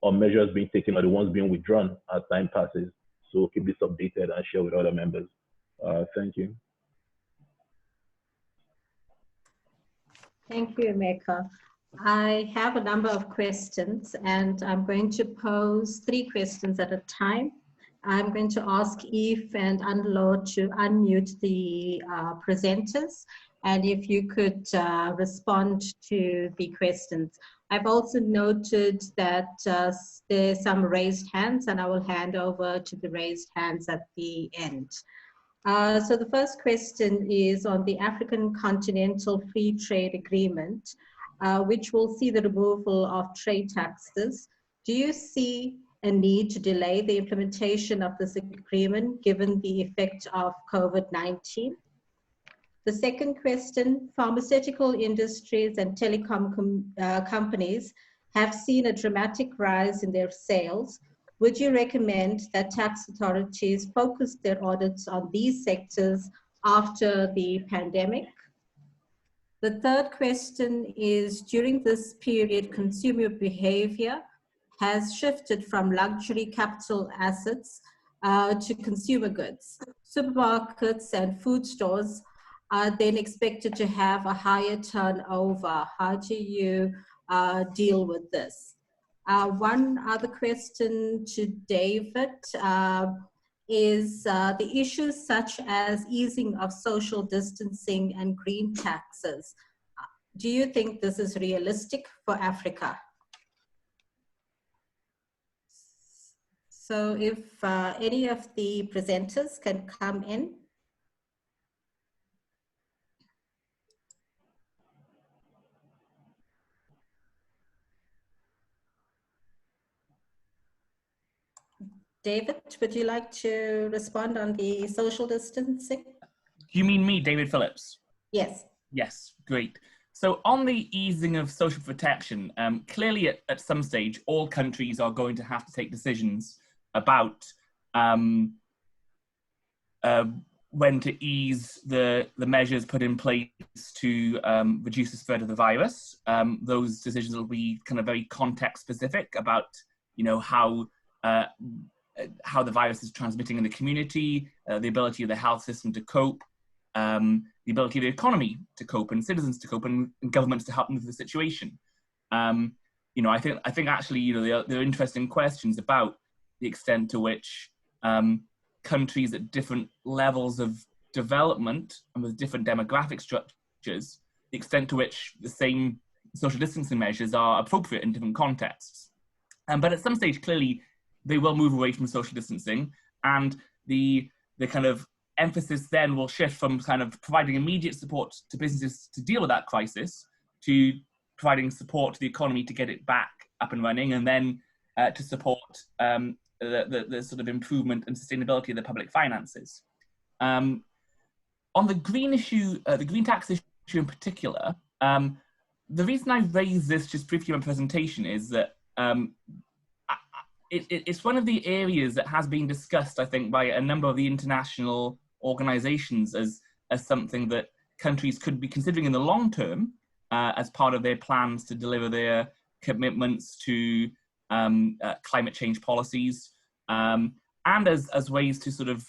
on measures being taken or the ones being withdrawn as time passes. So keep this updated and share with other members. Thank you. Thank you, Emeka. I have a number of questions, and I'm going to pose 3 questions at a time. I'm going to ask Eve and Anlo to unmute the presenters, and if you could respond to the questions. I've also noted that there's some raised hands, and I will hand over to the raised hands at the end. So the first question is on the African Continental Free Trade Agreement, which will see the removal of trade taxes. Do you see a need to delay the implementation of this agreement given the effect of COVID-19? The second question, pharmaceutical industries and telecom companies have seen a dramatic rise in their sales. Would you recommend that tax authorities focus their audits on these sectors after the pandemic? The third question is, during this period, consumer behavior has shifted from luxury capital assets to consumer goods. Supermarkets and food stores are then expected to have a higher turnover. How do you deal with this? One other question to David is the issues such as easing of social distancing and green taxes. Do you think this is realistic for Africa? So if any of the presenters can come in. David, would you like to respond on the social distancing? Do you mean me, David Phillips? Yes. Yes, great. So on the easing of social protection, clearly at some stage, all countries are going to have to take decisions about when to ease the measures put in place to reduce the spread of the virus. Those decisions will be kind of very context specific about, you know, how the virus is transmitting in the community, the ability of the health system to cope, the ability of the economy to cope, and citizens to cope, and governments to help them with the situation. You know, I think actually, you know, there are interesting questions about the extent to which countries at different levels of development and with different demographic structures, the extent to which the same social distancing measures are appropriate in different contexts. But at some stage, clearly, they will move away from social distancing, and the kind of emphasis then will shift from kind of providing immediate support to businesses to deal with that crisis to providing support to the economy to get it back up and running, and then to support the sort of improvement and sustainability of the public finances. On the green issue, the green tax issue in particular, the reason I raised this just briefly in my presentation is that it's one of the areas that has been discussed, I think, by a number of the international organizations as something that countries could be considering in the long term as part of their plans to deliver their commitments to climate change policies, and as ways to sort of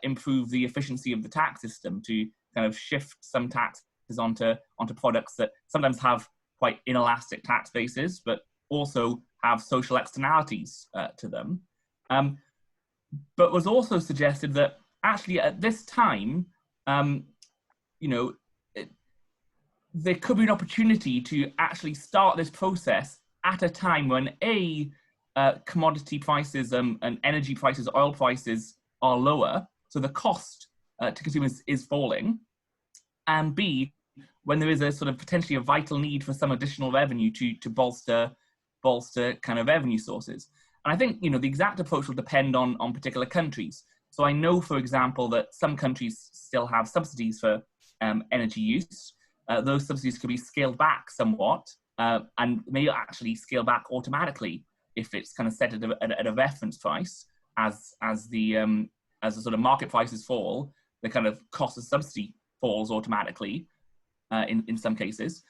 improve the efficiency of the tax system, to kind of shift some taxes onto products that sometimes have quite inelastic tax bases, but also have social externalities to them. But was also suggested that actually at this time, you know, there could be an opportunity to actually start this process at a time when commodity prices and energy prices, oil prices are lower, so the cost to consumers is falling, and B, when there is a sort of potentially a vital need for some additional revenue to bolster kind of revenue sources. And I think, you know, the exact approach will depend on particular countries. So I know, for example, that some countries still have subsidies for energy use. Those subsidies could be scaled back somewhat, and may actually scale back automatically if it's kind of set at a reference price. As the sort of market prices fall, the kind of cost of subsidy falls automatically in some cases.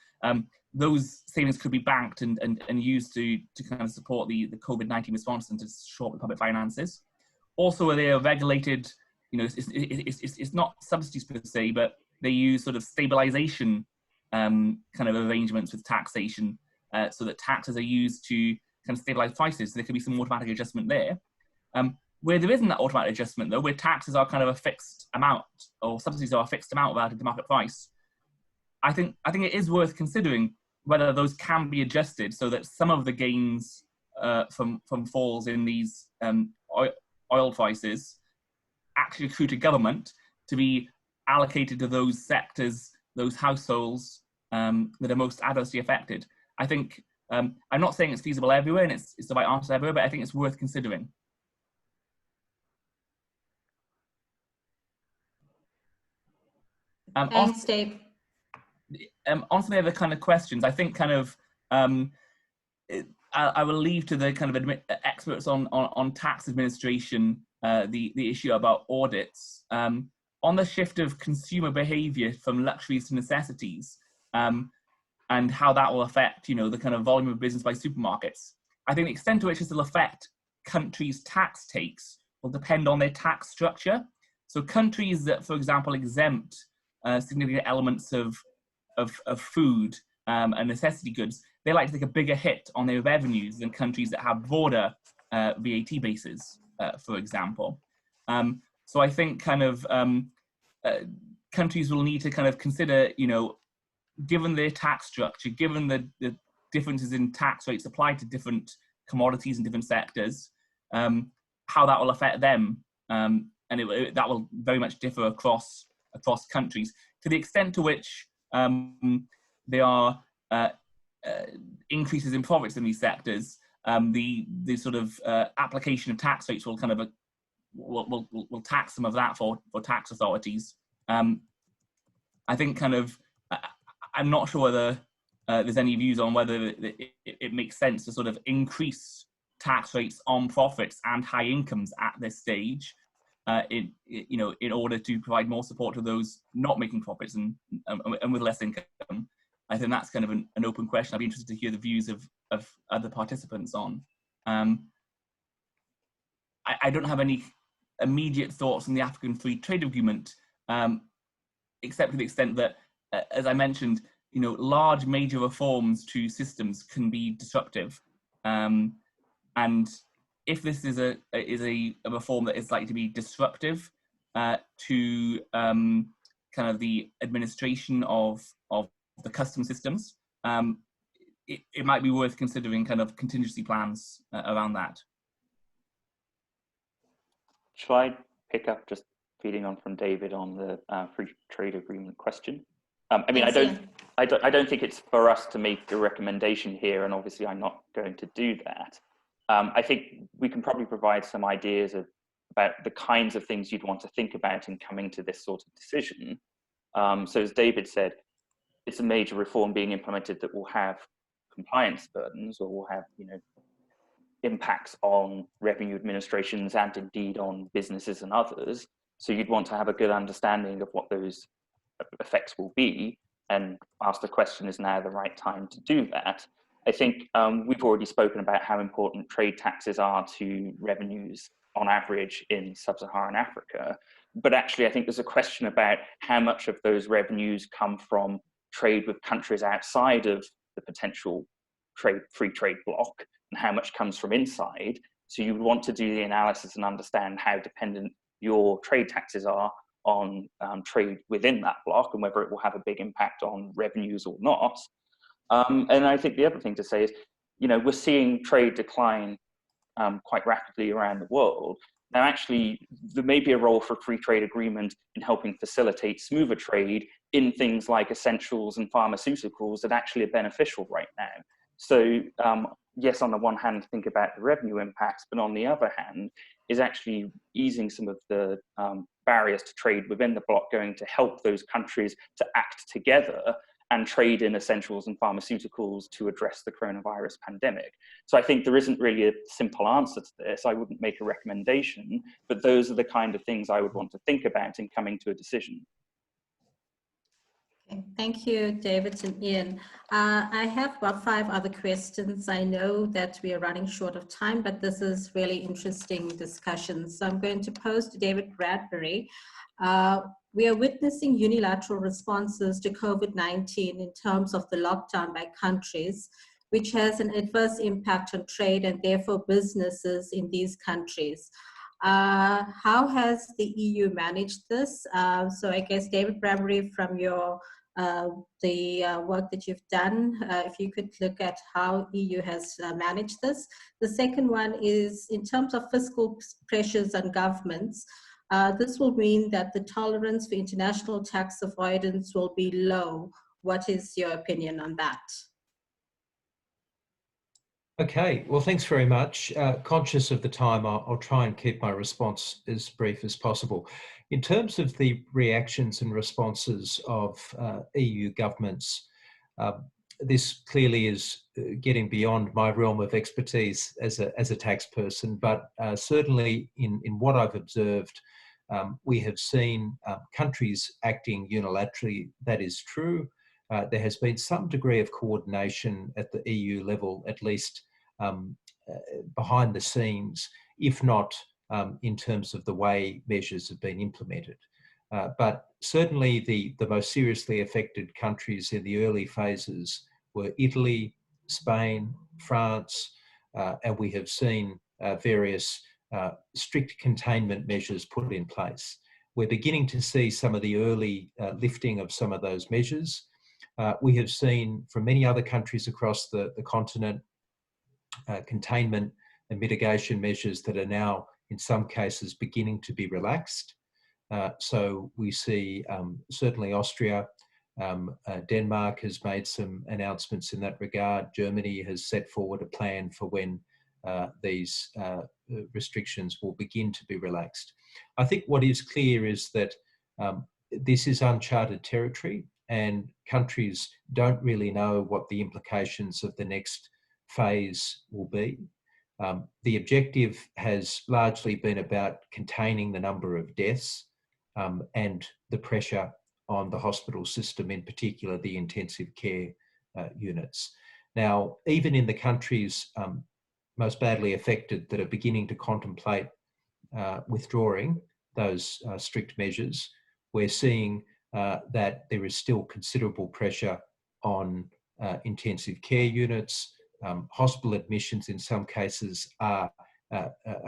Those savings could be banked and used to kind of support the COVID-19 response and to shore up the public finances. Also, they are regulated, you know, it's not subsidies per se, but they use sort of stabilization kind of arrangements with taxation, so that taxes are used to kind of stabilize prices. So there could be some automatic adjustment there. Where there isn't that automatic adjustment, though, where taxes are kind of a fixed amount, or subsidies are a fixed amount relative to market price, I think it is worth considering whether those can be adjusted so that some of the gains from falls in these oil prices actually accrue to government to be allocated to those sectors, those households that are most adversely affected. I think, I'm not saying it's feasible everywhere and it's the right answer everywhere, but I think it's worth considering. Thanks, Dave. On some of the other kind of questions, I think kind of, I will leave to the kind of experts on tax administration the issue about audits. On the shift of consumer behaviour from luxuries to necessities, and how that will affect, you know, the kind of volume of business by supermarkets. I think the extent to which this will affect countries' tax takes will depend on their tax structure. So countries that, for example, exempt significant elements of food and necessity goods, they like to take a bigger hit on their revenues than countries that have broader VAT bases, for example. So I think kind of countries will need to kind of consider, you know, given their tax structure, given the differences in tax rates applied to different commodities and different sectors, how that will affect them. And that will very much differ across countries. To the extent to which there are increases in profits in these sectors, the sort of application of tax rates will kind of will tax some of that for tax authorities. I think kind of, I'm not sure whether there's any views on whether it makes sense to sort of increase tax rates on profits and high incomes at this stage. in order to provide more support to those not making profits and with less income. I think that's kind of an open question. I'd be interested to hear the views of other participants on. I don't have any immediate thoughts on the African Free Trade Agreement, except to the extent that, as I mentioned, large major reforms to systems can be disruptive, and if this is a reform that is likely to be disruptive to kind of the administration of the custom systems, it might be worth considering kind of contingency plans around that. Shall I pick up, just feeding on from David on the free trade agreement question? I mean, Yes, I don't think it's for us to make a recommendation here, and obviously I'm not going to do that. I think we can probably provide some ideas about the kinds of things you'd want to think about in coming to this sort of decision. So as David said, it's a major reform being implemented that will have compliance burdens, or will have impacts on revenue administrations and indeed on businesses and others. So you'd want to have a good understanding of what those effects will be, and ask the question, is now the right time to do that? I think we've already spoken about how important trade taxes are to revenues on average in sub-Saharan Africa. But actually, I think there's a question about how much of those revenues come from trade with countries outside of the potential free trade bloc, and how much comes from inside. So you would want to do the analysis and understand how dependent your trade taxes are on trade within that bloc, and whether it will have a big impact on revenues or not. And I think the other thing to say is, we're seeing trade decline quite rapidly around the world. Now, actually, there may be a role for a free trade agreement in helping facilitate smoother trade in things like essentials and pharmaceuticals that actually are beneficial right now. So yes, on the one hand, think about the revenue impacts, but on the other hand, is actually easing some of the barriers to trade within the bloc going to help those countries to act together and trade in essentials and pharmaceuticals to address the coronavirus pandemic. So I think there isn't really a simple answer to this. I wouldn't make a recommendation, but those are the kind of things I would want to think about in coming to a decision. Okay, thank you, David and Ian. I have about 5 other questions. I know that we are running short of time, but this is really interesting discussion. So I'm going to pose to David Bradbury. We are witnessing unilateral responses to COVID-19 in terms of the lockdown by countries, which has an adverse impact on trade and therefore businesses in these countries. How has the EU managed this? So I guess, David Bradbury, from your the work that you've done, if you could look at how EU has managed this. The second one is in terms of fiscal pressures on governments. This will mean that the tolerance for international tax avoidance will be low. What is your opinion on that? Okay, well, thanks very much. Conscious of the time, I'll try and keep my response as brief as possible. In terms of the reactions and responses of EU governments, this clearly is getting beyond my realm of expertise as a tax person, but certainly in what I've observed, we have seen countries acting unilaterally. That is true. There has been some degree of coordination at the EU level, at least behind the scenes, if not in terms of the way measures have been implemented. But certainly the most seriously affected countries in the early phases were Italy, Spain, France, and we have seen various strict containment measures put in place. We're beginning to see some of the early lifting of some of those measures. We have seen from many other countries across the continent containment and mitigation measures that are now in some cases beginning to be relaxed. So we see certainly Austria, Denmark has made some announcements in that regard. Germany has set forward a plan for when these restrictions will begin to be relaxed. I think what is clear is that this is uncharted territory and countries don't really know what the implications of the next phase will be. The objective has largely been about containing the number of deaths and the pressure on the hospital system, in particular the intensive care units. Now, even in the countries most badly affected that are beginning to contemplate withdrawing those strict measures, we're seeing that there is still considerable pressure on intensive care units. Hospital admissions in some cases are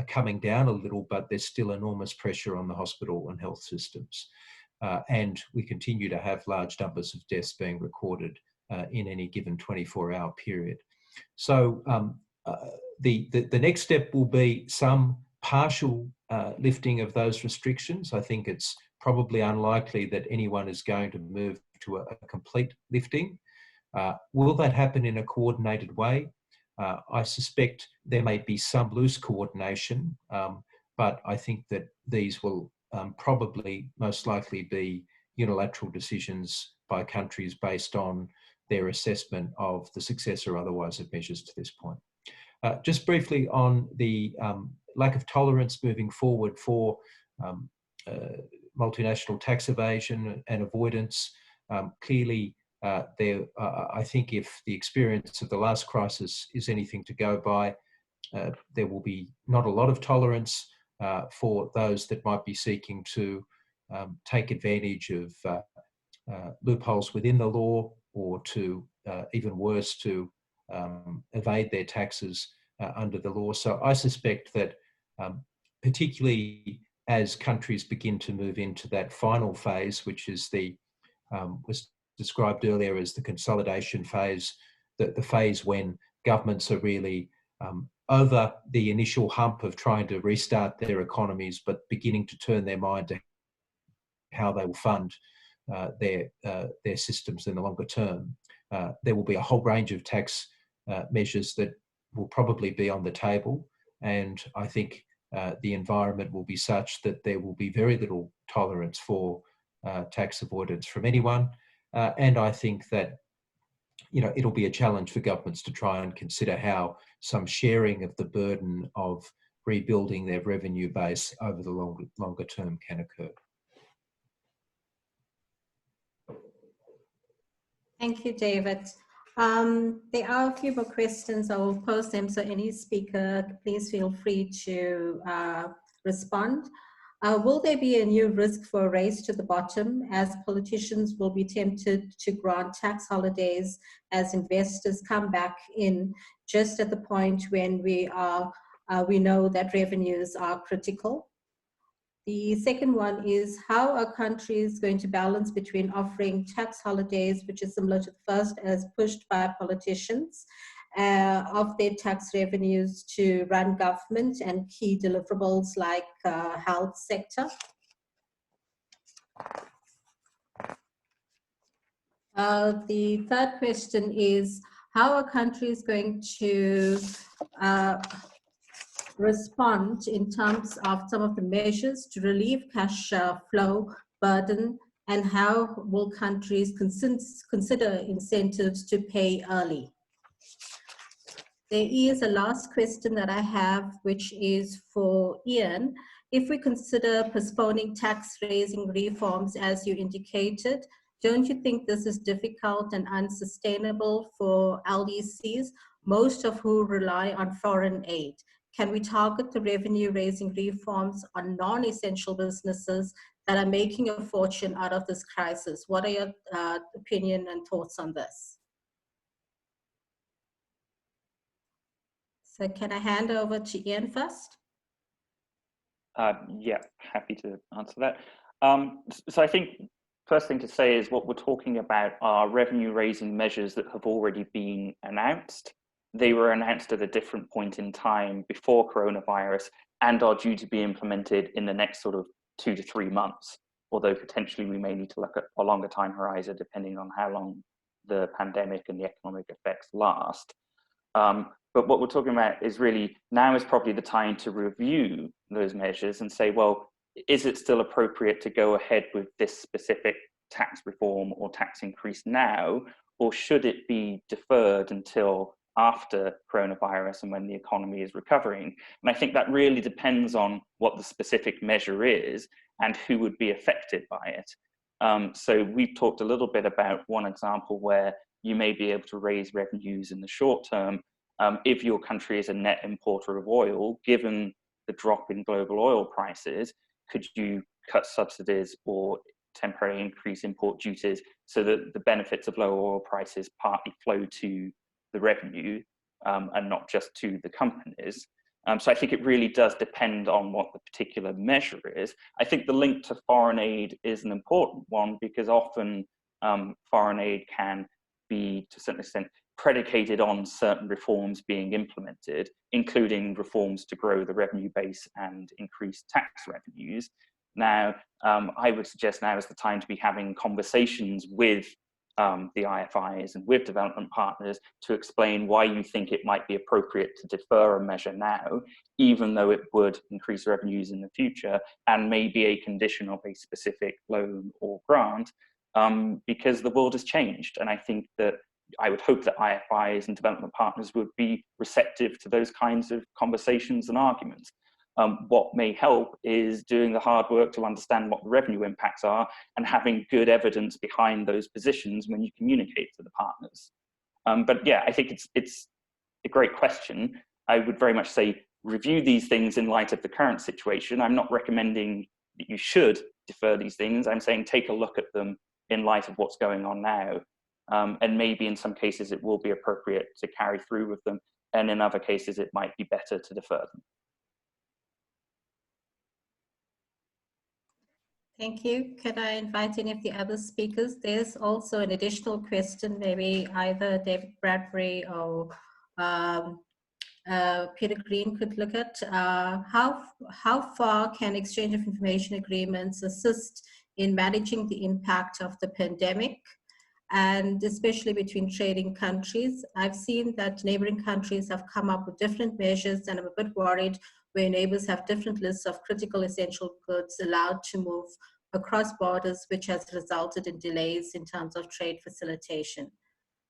coming down a little, but there's still enormous pressure on the hospital and health systems. And we continue to have large numbers of deaths being recorded in any given 24-hour period. So the next step will be some partial lifting of those restrictions. I think it's probably unlikely that anyone is going to move to a complete lifting. Will that happen in a coordinated way? I suspect there may be some loose coordination, but I think that these will probably most likely be unilateral decisions by countries based on their assessment of the success or otherwise of measures to this point. Just briefly on the lack of tolerance moving forward for multinational tax evasion and avoidance. Clearly, I think if the experience of the last crisis is anything to go by, there will be not a lot of tolerance for those that might be seeking to take advantage of loopholes within the law, or to, even worse, to evade their taxes under the law. So I suspect that particularly as countries begin to move into that final phase, which is the, was described earlier as the consolidation phase, the phase when governments are really over the initial hump of trying to restart their economies, but beginning to turn their mind to how they will fund their systems in the longer term. There will be a whole range of tax measures that will probably be on the table, and I think the environment will be such that there will be very little tolerance for tax avoidance from anyone, and I think that it'll be a challenge for governments to try and consider how some sharing of the burden of rebuilding their revenue base over the longer term can occur. Thank you, David. There are a few more questions. I will post them, so any speaker, please feel free to respond. Will there be a new risk for a race to the bottom, as politicians will be tempted to grant tax holidays as investors come back in just at the point when we know that revenues are critical? The second one is, how are countries going to balance between offering tax holidays, which is similar to the first, as pushed by politicians, of their tax revenues to run government and key deliverables like health sector? The third question is, how are countries going to respond in terms of some of the measures to relieve cash flow burden, and how will countries consider incentives to pay early? There is a last question that I have, which is for Ian. If we consider postponing tax raising reforms, as you indicated, don't you think this is difficult and unsustainable for LDCs, most of who rely on foreign aid? Can we target the revenue-raising reforms on non-essential businesses that are making a fortune out of this crisis? What are your opinion and thoughts on this? So can I hand over to Ian first? Yeah, happy to answer that. So I think first thing to say is what we're talking about are revenue-raising measures that have already been announced. They were announced at a different point in time before coronavirus and are due to be implemented in the next sort of 2 to 3 months, although potentially we may need to look at a longer time horizon depending on how long the pandemic and the economic effects last. But what we're talking about is really, now is probably the time to review those measures and say, well, is it still appropriate to go ahead with this specific tax reform or tax increase now, or should it be deferred until after coronavirus and when the economy is recovering. And I think that really depends on what the specific measure is and who would be affected by it. So we've talked a little bit about one example where you may be able to raise revenues in the short term if your country is a net importer of oil. Given the drop in global oil prices, could you cut subsidies or temporarily increase import duties so that the benefits of lower oil prices partly flow to the revenue and not just to the companies? So I think it really does depend on what the particular measure is. I think the link to foreign aid is an important one, because often foreign aid can be, to a certain extent, predicated on certain reforms being implemented, including reforms to grow the revenue base and increase tax revenues. Now, I would suggest now is the time to be having conversations with the IFIs and with development partners to explain why you think it might be appropriate to defer a measure now, even though it would increase revenues in the future and may be a condition of a specific loan or grant, because the world has changed. And I think that I would hope that IFIs and development partners would be receptive to those kinds of conversations and arguments. What may help is doing the hard work to understand what the revenue impacts are and having good evidence behind those positions when you communicate to the partners. But yeah, I think it's a great question. I would very much say review these things in light of the current situation. I'm not recommending that you should defer these things. I'm saying take a look at them in light of what's going on now. And maybe in some cases it will be appropriate to carry through with them, and in other cases it might be better to defer them. Thank you. Can I invite any of the other speakers? There's also an additional question, maybe either David Bradbury or Peter Green could look at. How far can exchange of information agreements assist in managing the impact of the pandemic, and especially between trading countries? I've seen that neighboring countries have come up with different measures, and I'm a bit worried where neighbors have different lists of critical essential goods allowed to move across borders, which has resulted in delays in terms of trade facilitation.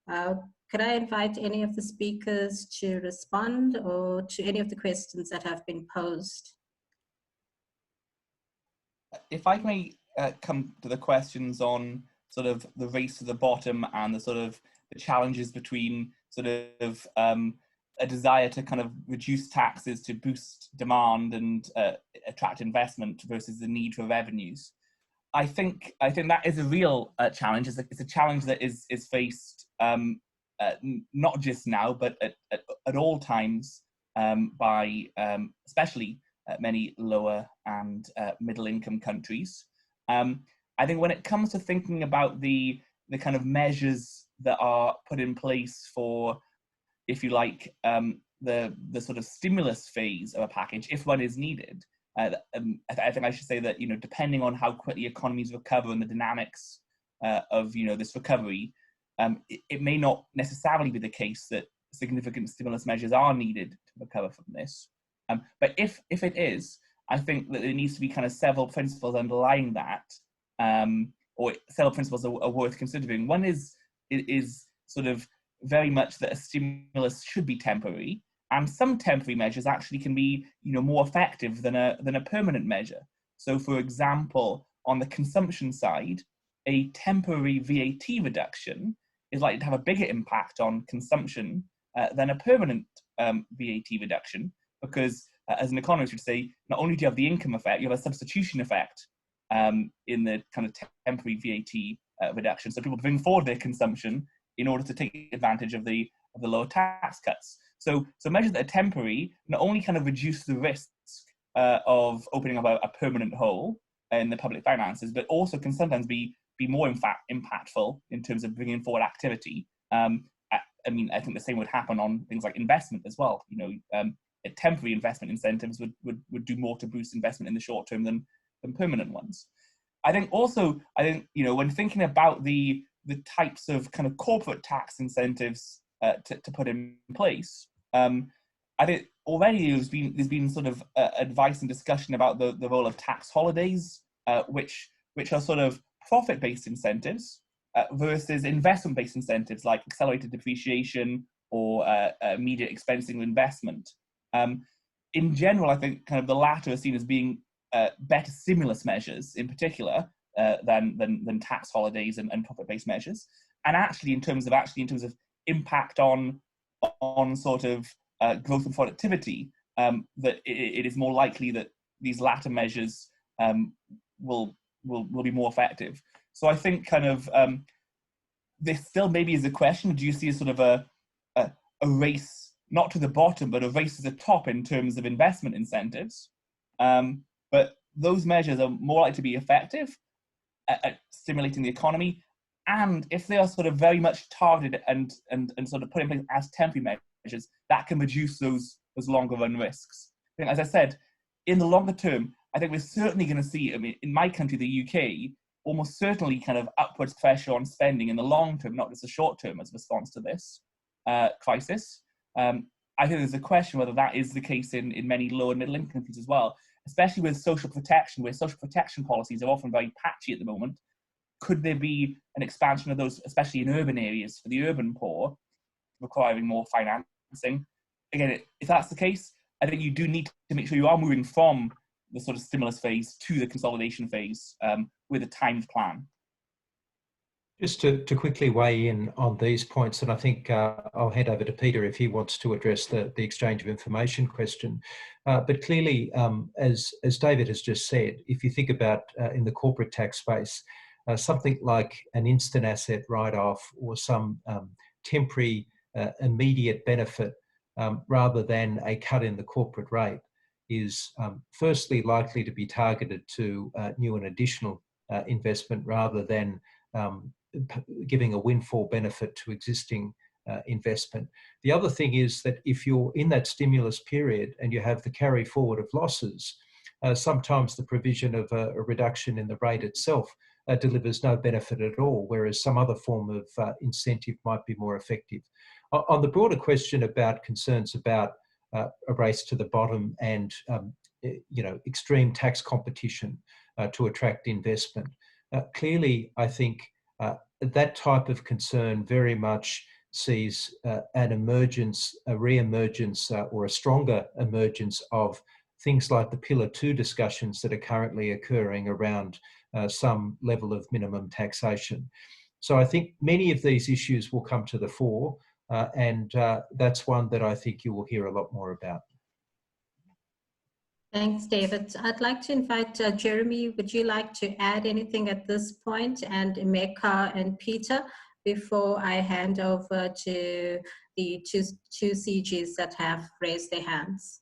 Could I invite any of the speakers to respond or to any of the questions that have been posed? If I may come to the questions on sort of the race to the bottom and the sort of the challenges between sort of a desire to kind of reduce taxes to boost demand and attract investment versus the need for revenues. I think that is a real challenge. It's a challenge that is faced not just now, but at all times by especially many lower and middle income countries. I think when it comes to thinking about the kind of measures that are put in place for, if you like, the sort of stimulus phase of a package, if one is needed, I think I should say that, you know, depending on how quickly economies recover and the dynamics of, you know, this recovery, it may not necessarily be the case that significant stimulus measures are needed to recover from this. But if it is, I think that there needs to be kind of several principles underlying that, or several principles are worth considering. One is sort of very much that a stimulus should be temporary, and some temporary measures actually can be, you know, more effective than a permanent measure. So, for example, on the consumption side, a temporary VAT reduction is likely to have a bigger impact on consumption than a permanent VAT reduction, because as an economist would say, not only do you have the income effect, you have a substitution effect in the kind of temporary VAT reduction. So people bring forward their consumption in order to take advantage of the lower tax cuts. So measures that are temporary not only kind of reduce the risk of opening up a permanent hole in the public finances, but also can sometimes be more impactful in terms of bringing forward activity. I mean, I think the same would happen on things like investment as well. You know, temporary investment incentives would do more to boost investment in the short term than permanent ones. I think, you know, when thinking about the types of kind of corporate tax incentives to put in place, I think already there's been sort of advice and discussion about the role of tax holidays, which are sort of profit-based incentives versus investment-based incentives like accelerated depreciation or immediate expensing of investment. In general, I think kind of the latter are seen as being better stimulus measures in particular than tax holidays and profit-based measures. And actually in terms of impact on sort of growth and productivity, that it is more likely that these latter measures will be more effective. So I think kind of this still maybe is a question: do you see a sort of a race not to the bottom, but a race to the top in terms of investment incentives? But those measures are more likely to be effective at stimulating the economy, and if they are sort of very much targeted and sort of put in place as temporary measures, that can reduce those longer run risks. I think, as I said, in the longer term, I think we're certainly going to see, I mean, in my country, the UK, almost certainly kind of upwards pressure on spending in the long term, not just the short term, as a response to this crisis. I think there's a question whether that is the case in many low and middle income countries as well, especially with social protection, where social protection policies are often very patchy at the moment. Could there be an expansion of those, especially in urban areas, for the urban poor, requiring more financing? Again, if that's the case, I think you do need to make sure you are moving from the sort of stimulus phase to the consolidation phase with a timed plan. Just to quickly weigh in on these points, and I think I'll hand over to Peter if he wants to address the exchange of information question. But clearly, as David has just said, if you think about in the corporate tax space, something like an instant asset write-off or some temporary immediate benefit rather than a cut in the corporate rate is firstly likely to be targeted to new and additional investment rather than giving a windfall benefit to existing investment. The other thing is that if you're in that stimulus period and you have the carry forward of losses, sometimes the provision of a reduction in the rate itself delivers no benefit at all, whereas some other form of incentive might be more effective. On the broader question about concerns about a race to the bottom and extreme tax competition to attract investment, clearly I think that type of concern very much sees an emergence, a re-emergence or a stronger emergence of things like the Pillar 2 discussions that are currently occurring around some level of minimum taxation. So I think many of these issues will come to the fore, and that's one that I think you will hear a lot more about. Thanks, David. I'd like to invite Jeremy. Would you like to add anything at this point? And Emeka and Peter, before I hand over to the two CGs that have raised their hands.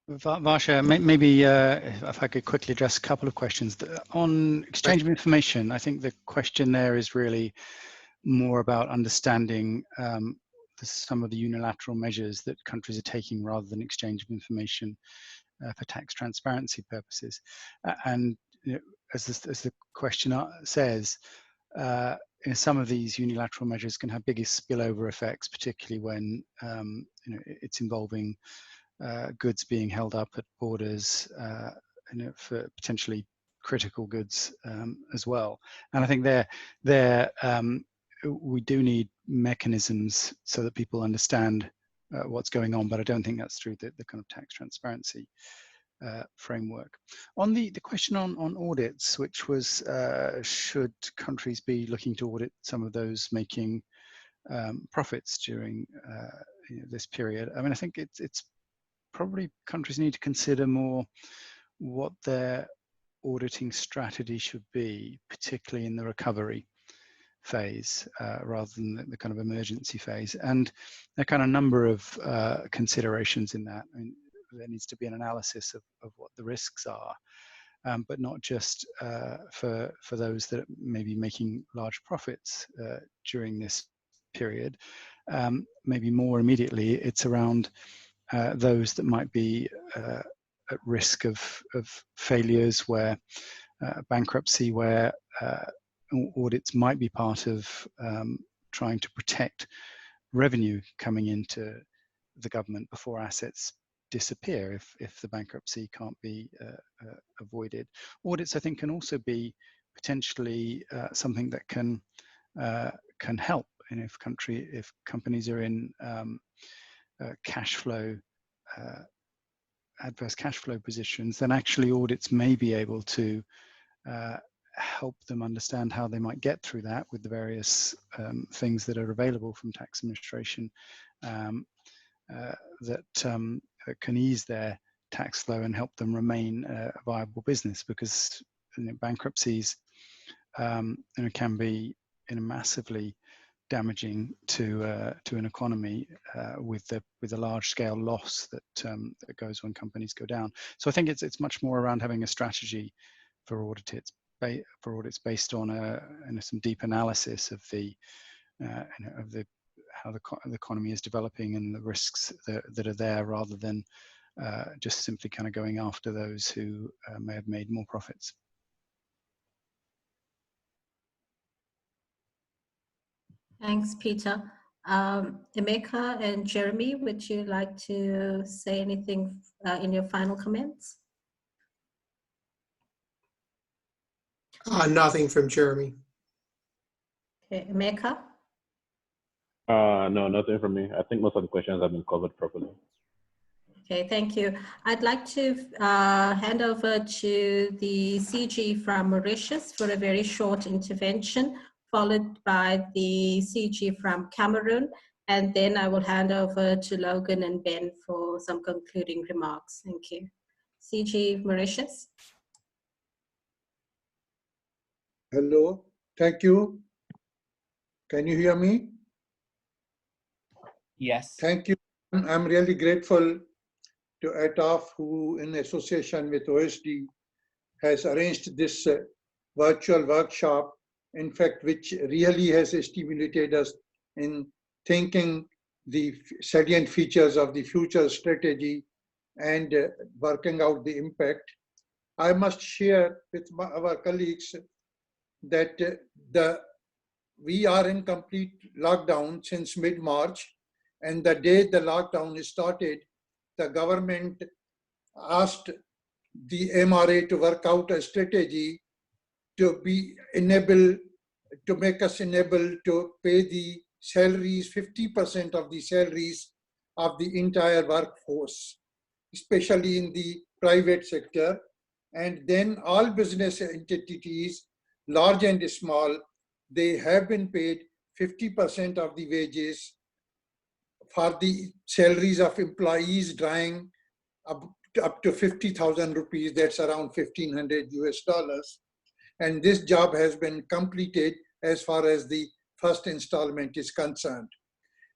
Varsha, maybe if I could quickly address a couple of questions. On exchange of information, I think the question there is really more about understanding some of the unilateral measures that countries are taking rather than exchange of information for tax transparency purposes. And as the question says, some of these unilateral measures can have biggest spillover effects, particularly when it's involving goods being held up at borders for potentially critical goods as well. And I think we do need mechanisms so that people understand what's going on, but I don't think that's through the kind of tax transparency framework. On the question on audits, which was should countries be looking to audit some of those making profits during this period? I mean, I think it's probably countries need to consider more what their auditing strategy should be, particularly in the recovery phase rather than the kind of emergency phase. And there are kind of a number of considerations in that. I mean, there needs to be an analysis of what the risks are, but not just for those that may be making large profits during this period. Maybe more immediately, it's around those that might be at risk of failures, where bankruptcy, where audits might be part of trying to protect revenue coming into the government before assets disappear if the bankruptcy can't be avoided. Audits, I think, can also be potentially something that can help if companies are in cash flow, adverse cash flow positions, then actually audits may be able to help them understand how they might get through that with the various things that are available from tax administration that can ease their tax flow and help them remain a viable business, because bankruptcies can be massively damaging to an economy with a large scale loss that that goes when companies go down. So I think it's much more around having a strategy for audits based on some deep analysis of the how the economy is developing and the risks that are there, rather than just simply kind of going after those who may have made more profits. Thanks, Peter. Emeka and Jeremy, would you like to say anything in your final comments? Nothing from Jeremy. Okay, Emeka? No, nothing from me. I think most of the questions have been covered properly. Okay, thank you. I'd like to hand over to the CG from Mauritius for a very short intervention, followed by the CG from Cameroon, and then I will hand over to Logan and Ben for some concluding remarks. Thank you. CG Mauritius. Hello, thank you. Can you hear me? Yes. Thank you. I'm really grateful to ATAF, who in association with OECD has arranged this virtual workshop, in fact, which really has stimulated us in thinking the salient features of the future strategy and working out the impact. I must share with our colleagues that we are in complete lockdown since mid-March, and the day the lockdown started, the government asked the MRA to work out a strategy to make us enable to pay the salaries, 50% of the salaries of the entire workforce, especially in the private sector. And then all business entities, large and small, they have been paid 50% of the wages for the salaries of employees drawing up to 50,000 rupees, that's around $1,500 US. And this job has been completed as far as the first installment is concerned.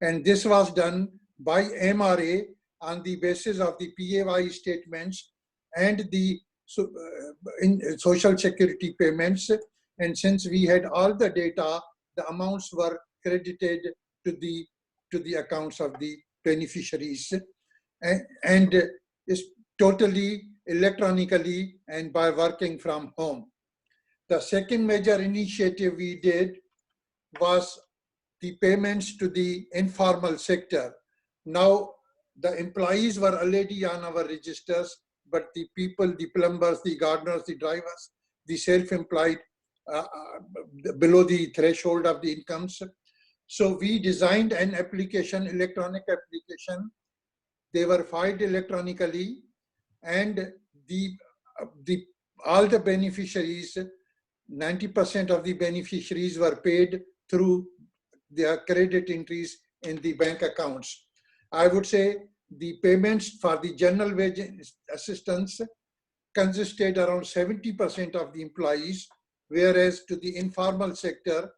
And this was done by MRA on the basis of the PAY statements and the social security payments. And since we had all the data, the amounts were credited to the accounts of the beneficiaries, and is totally electronically and by working from home. The second major initiative we did was the payments to the informal sector. Now, the employees were already on our registers, but the people, the plumbers, the gardeners, the drivers, the self-employed, below the threshold of the incomes. So we designed an application, electronic application. They were filed electronically, and all the beneficiaries, 90% of the beneficiaries were paid through their credit entries in the bank accounts. I would say the payments for the general wage assistance consisted around 70% of the employees, whereas to the informal sector,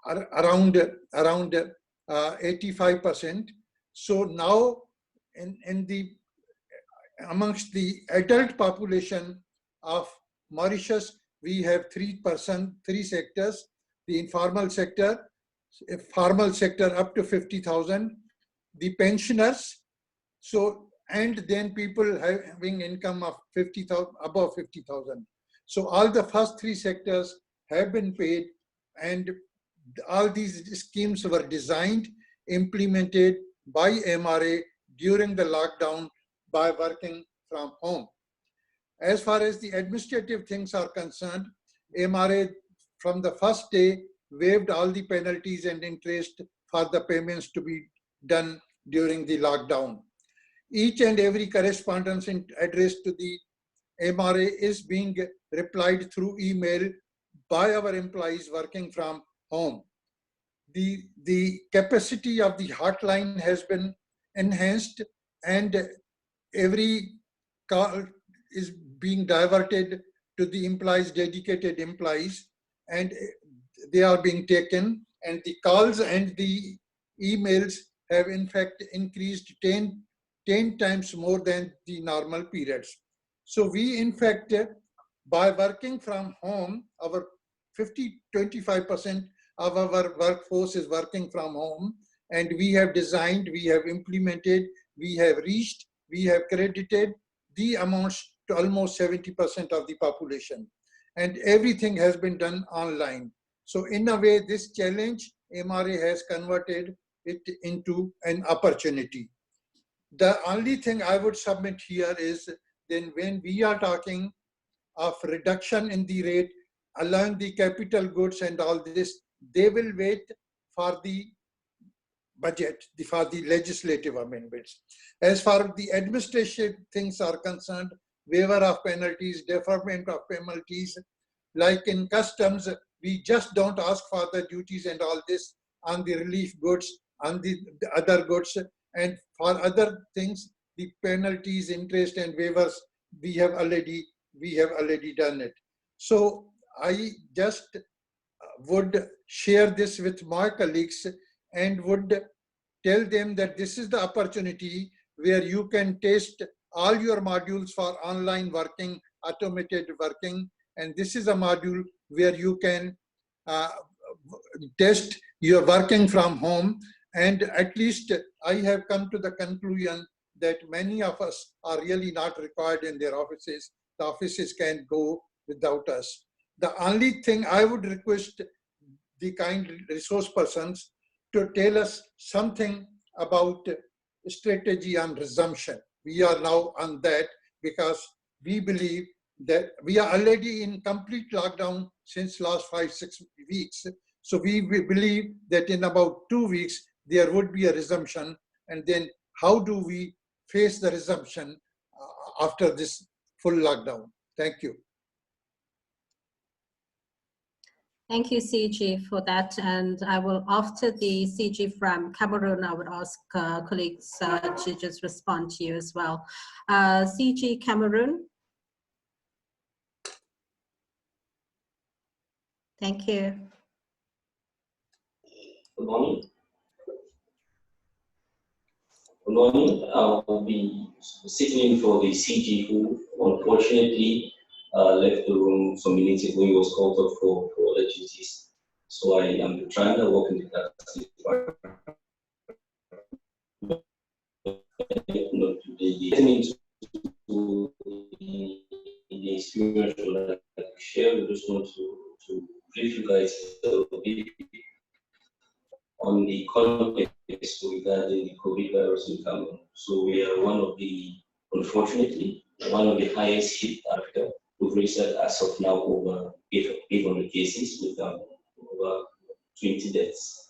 around 85%. So now, amongst the adult population of Mauritius, we have three sectors: the informal sector, formal sector up to 50,000, the pensioners, so, and then people having income of 50,000, above 50,000. So all the first three sectors have been paid, and all these schemes were designed, implemented by MRA during the lockdown by working from home. As far as the administrative things are concerned, MRA from the first day waived all the penalties and interest for the payments to be done during the lockdown. Each and every correspondence addressed to the MRA is being replied through email by our employees working from home. The capacity of the hotline has been enhanced, and every call is being diverted to the employees, dedicated employees, and they are being taken, and the calls and the emails have in fact increased 10 times more than the normal periods. So we in fact, by working from home, our 25% of our workforce is working from home, and we have designed, we have implemented, we have reached, we have credited the amounts to almost 70% of the population, and everything has been done online. So in a way, this challenge, MRA has converted it into an opportunity. The only thing I would submit here is, then when we are talking of reduction in the rate, allowing the capital goods and all this, they will wait for the budget, for the legislative amendments. As far as the administrative things are concerned, waiver of penalties, deferment of penalties, like in customs, we just don't ask for the duties and all this on the relief goods, on the other goods, and for other things, the penalties, interest, and waivers, we have already done it. So I just would share this with my colleagues and would tell them that this is the opportunity where you can test all your modules for online working, automated working, and this is a module where you can test your working from home. And at least I have come to the conclusion that many of us are really not required in their offices. The offices can go without us. The only thing I would request the kind resource persons to tell us something about strategy on resumption. We are now on that because we believe that we are already in complete lockdown since last 5-6 weeks. So we believe that in about 2 weeks, there would be a resumption. And then how do we face the resumption after this full lockdown? Thank you. Thank you, CG, for that. And I will, after the CG from Cameroon, I would ask colleagues to just respond to you as well. CG Cameroon. Thank you. Good morning. Good morning. I will be sitting in for the CG who unfortunately left the room some minutes ago. He was called up for other duties. So I am trying to work in the tax department. Getting into the experience I would like to share, we just want to brief you guys a bit on the context regarding the COVID virus in Cameroon. So we are unfortunately, one of the highest hit Africa. We've registered as of now over 800 cases with over 20 deaths.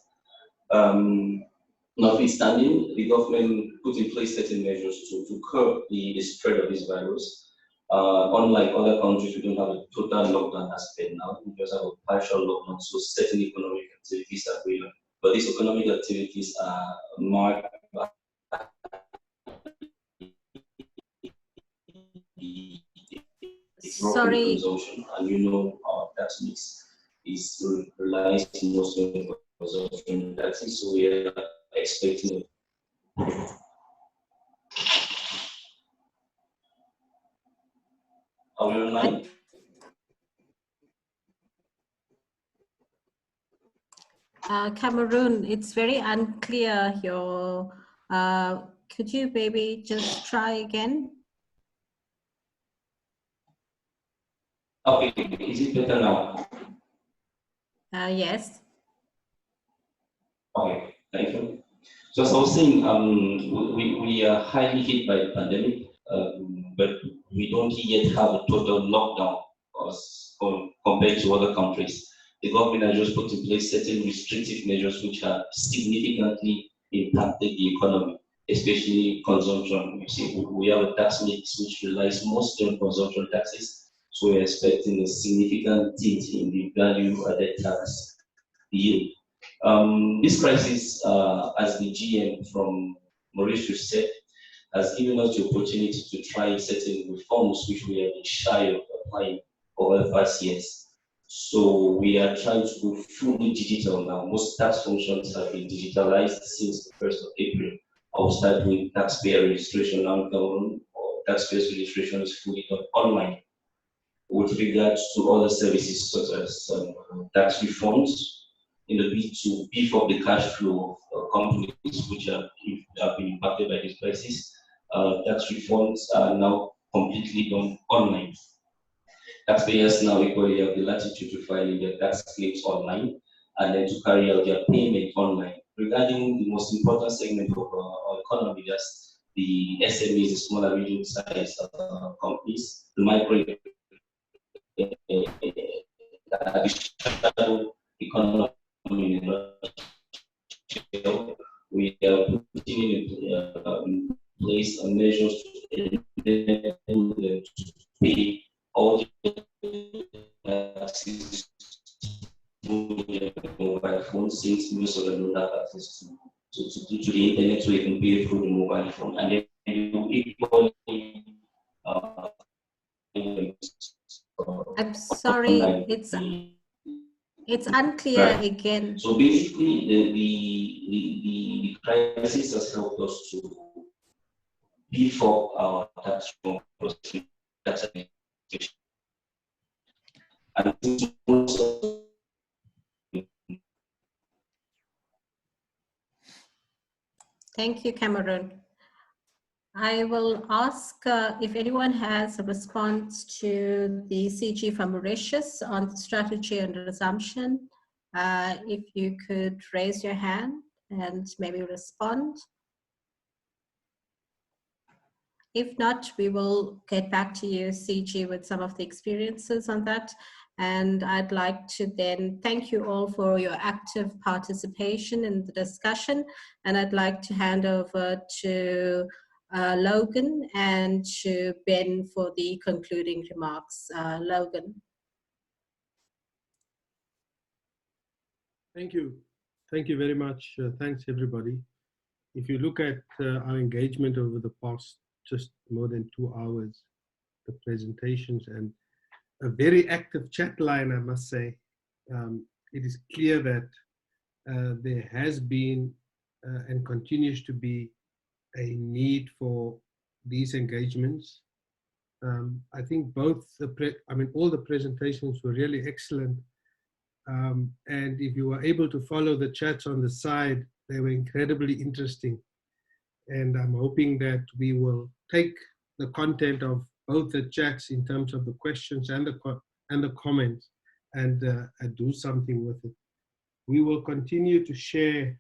Notwithstanding, the government put in place certain measures to curb the spread of this virus. Unlike other countries, we don't have a total lockdown aspect now. We just have a partial lockdown, so certain economic activities are going on. But these economic activities are marked by Sorry. Consumption, and you know our tax mix is relies mostly on consumption taxes, so we are expecting. Are we online? Cameroon, it's very unclear. Could you maybe just try again? Okay, is it better now? Yes. Okay, thank you. So as I was saying, we are highly hit by the pandemic, but we don't yet have a total lockdown compared to other countries. the government has just put in place certain restrictive measures which have significantly impacted the economy, especially consumption. You see, we have a tax mix which relies mostly on consumption taxes, so we're expecting a significant dip in the value-added tax yield. This crisis, as the GM from Mauritius said, has given us the opportunity to try certain reforms which we have been shy of applying over the past years. So we are trying to go fully digital now. Most tax functions have been digitalized since the 1st of April. I'll start doing taxpayer registration now, or taxpayer registration is fully done online. With regards to other services such as tax refunds, in the bid to beef up the cash flow of companies which have been impacted by this crisis, tax refunds are now completely done online. Taxpayers now equally have the latitude to file their tax claims online and then to carry out their payment online. Regarding the most important segment of our economy, that's the SMEs, the smaller medium-sized companies, the micro economy. We are putting in place measures to enable them to pay all the taxes through their mobile phone, since most of them don't have access to the internet, so they can pay through the mobile phone. And then equally, I'm sorry, it's unclear right. again. So basically, the crisis has helped us to beef up our tax reform, tax administration. And Thank you, Cameron. I will ask if anyone has a response to the CG from Mauritius on the strategy and resumption. If you could raise your hand and maybe respond. If not, we will get back to you, CG, with some of the experiences on that. And I'd like to then thank you all for your active participation in the discussion. And I'd like to hand over to Logan and to Ben for the concluding remarks. Logan. Thank you. Thank you very much. Thanks, everybody. If you look at our engagement over the past just more than 2 hours, the presentations and a very active chat line, I must say, it is clear that there has been and continues to be a need for these engagements. I think both all the presentations were really excellent. And if you were able to follow the chats on the side, they were incredibly interesting. And I'm hoping that we will take the content of both the chats in terms of the questions and the comments and do something with it. We will continue to share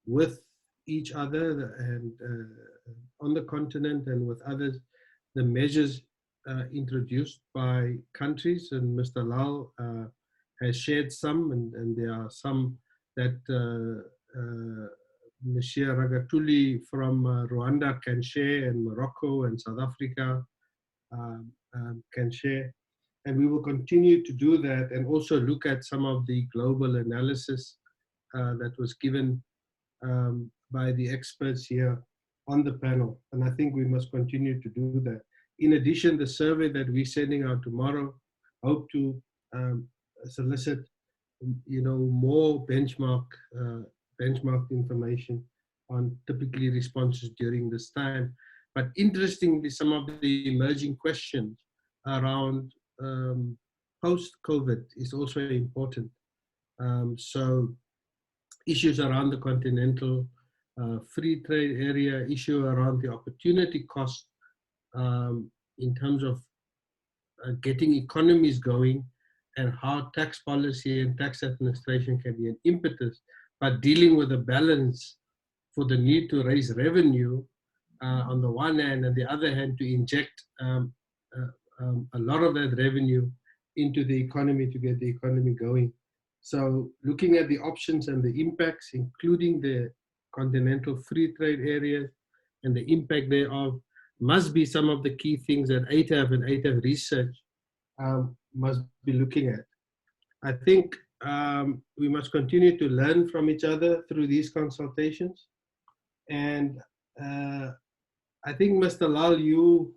with each other and on the continent and with others the measures introduced by countries, and Mr. Lal has shared some, and there are some that Monsieur Ragatuli from Rwanda can share, and Morocco and South Africa can share. And we will continue to do that and also look at some of the global analysis that was given by the experts here on the panel. And I think we must continue to do that. In addition, the survey that we're sending out tomorrow, hope to solicit, more benchmarked information on typically responses during this time. But interestingly, some of the emerging questions around post-COVID is also important. So issues around the continental free trade area, issue around the opportunity cost in terms of getting economies going, and how tax policy and tax administration can be an impetus, but dealing with a balance for the need to raise revenue on the one hand, and the other hand to inject a lot of that revenue into the economy to get the economy going. So looking at the options and the impacts, including the continental free trade areas and the impact thereof, must be some of the key things that ATAF and ATAF research must be looking at. I think we must continue to learn from each other through these consultations. And I think, Mr. Lal, you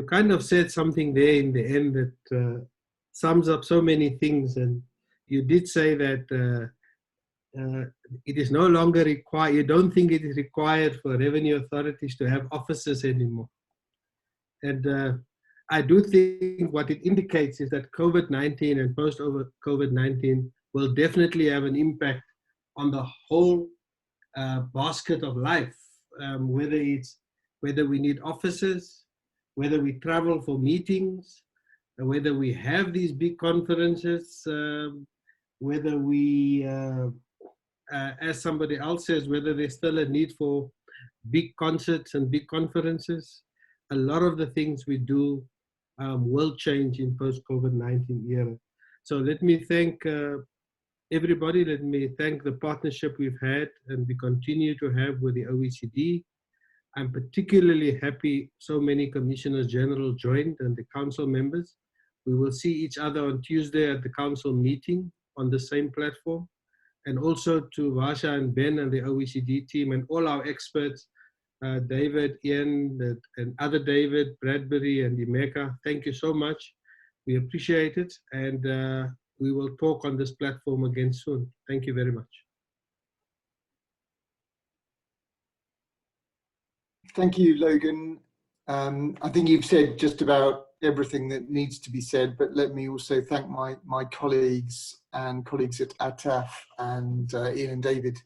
kind of said something there in the end that sums up so many things. And you did say that it is no longer required, you don't think it is required for revenue authorities to have offices anymore. And I do think what it indicates is that COVID-19 and post-COVID-19 will definitely have an impact on the whole basket of life, whether we need offices, whether we travel for meetings, whether we have these big conferences, whether we, as somebody else says, whether there's still a need for big concerts and big conferences. A lot of the things we do will change in post-COVID-19 era. So let me thank everybody. Let me thank the partnership we've had and we continue to have with the OECD. I'm particularly happy so many Commissioners General joined and the Council members. We will see each other on Tuesday at the Council meeting on the same platform. And also to Vasha and Ben and the OECD team and all our experts, David, Ian, and other David, Bradbury, and Emeka. Thank you so much. We appreciate it. And we will talk on this platform again soon. Thank you very much. Thank you, Logan. I think you've said just about everything that needs to be said, but let me also thank my colleagues and colleagues at ATAF and Ian and David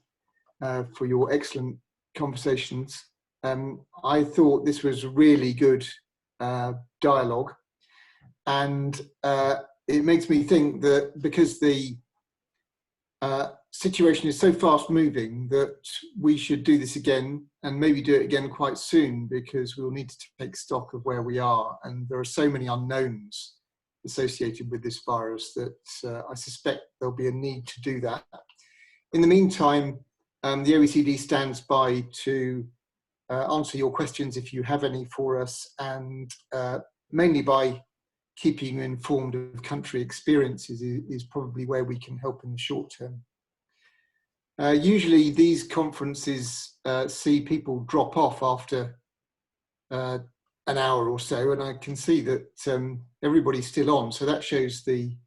for your excellent conversations. I thought this was really good dialogue, and it makes me think that because the situation is so fast moving that we should do this again and maybe do it again quite soon, because we'll need to take stock of where we are, and there are so many unknowns associated with this virus that I suspect there'll be a need to do that. In the meantime, the OECD stands by to answer your questions if you have any for us, and mainly by keeping you informed of country experiences is probably where we can help in the short term. Usually these conferences see people drop off after an hour or so, and I can see that everybody's still on, so that shows the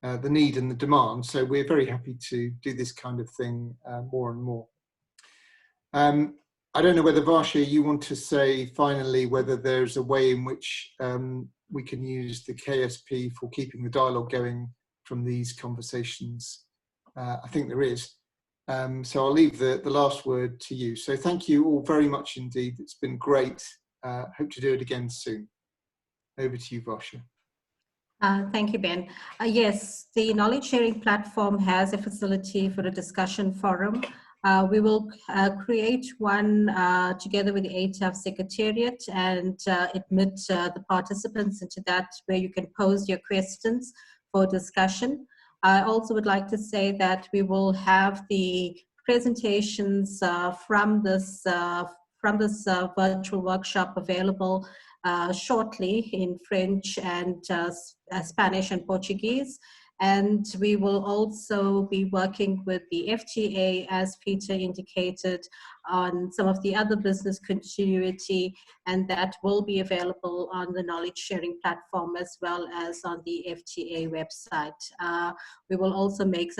need and the demand. So we're very happy to do this kind of thing more and more. I don't know whether, Varsha, you want to say finally whether there's a way in which we can use the KSP for keeping the dialogue going from these conversations. I think there is. So I'll leave the last word to you. So thank you all very much indeed. It's been great. Hope to do it again soon. Over to you, Varsha. Thank you, Ben. Yes, the knowledge sharing platform has a facility for a discussion forum. We will create one together with the ATAF Secretariat and admit the participants into that, where you can pose your questions for discussion. I also would like to say that we will have the presentations from this virtual workshop available shortly in French and Spanish and Portuguese. And we will also be working with the FTA, as Peter indicated, on some of the other business continuity, and that will be available on the knowledge sharing platform as well as on the FTA website. We will also make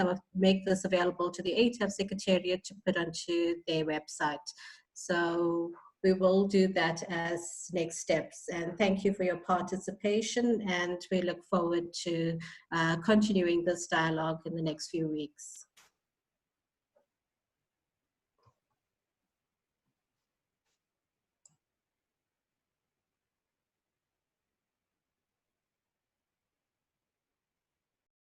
this available to the ATAF Secretariat to put onto their website. So we will do that as next steps. And thank you for your participation, and we look forward to continuing this dialogue in the next few weeks.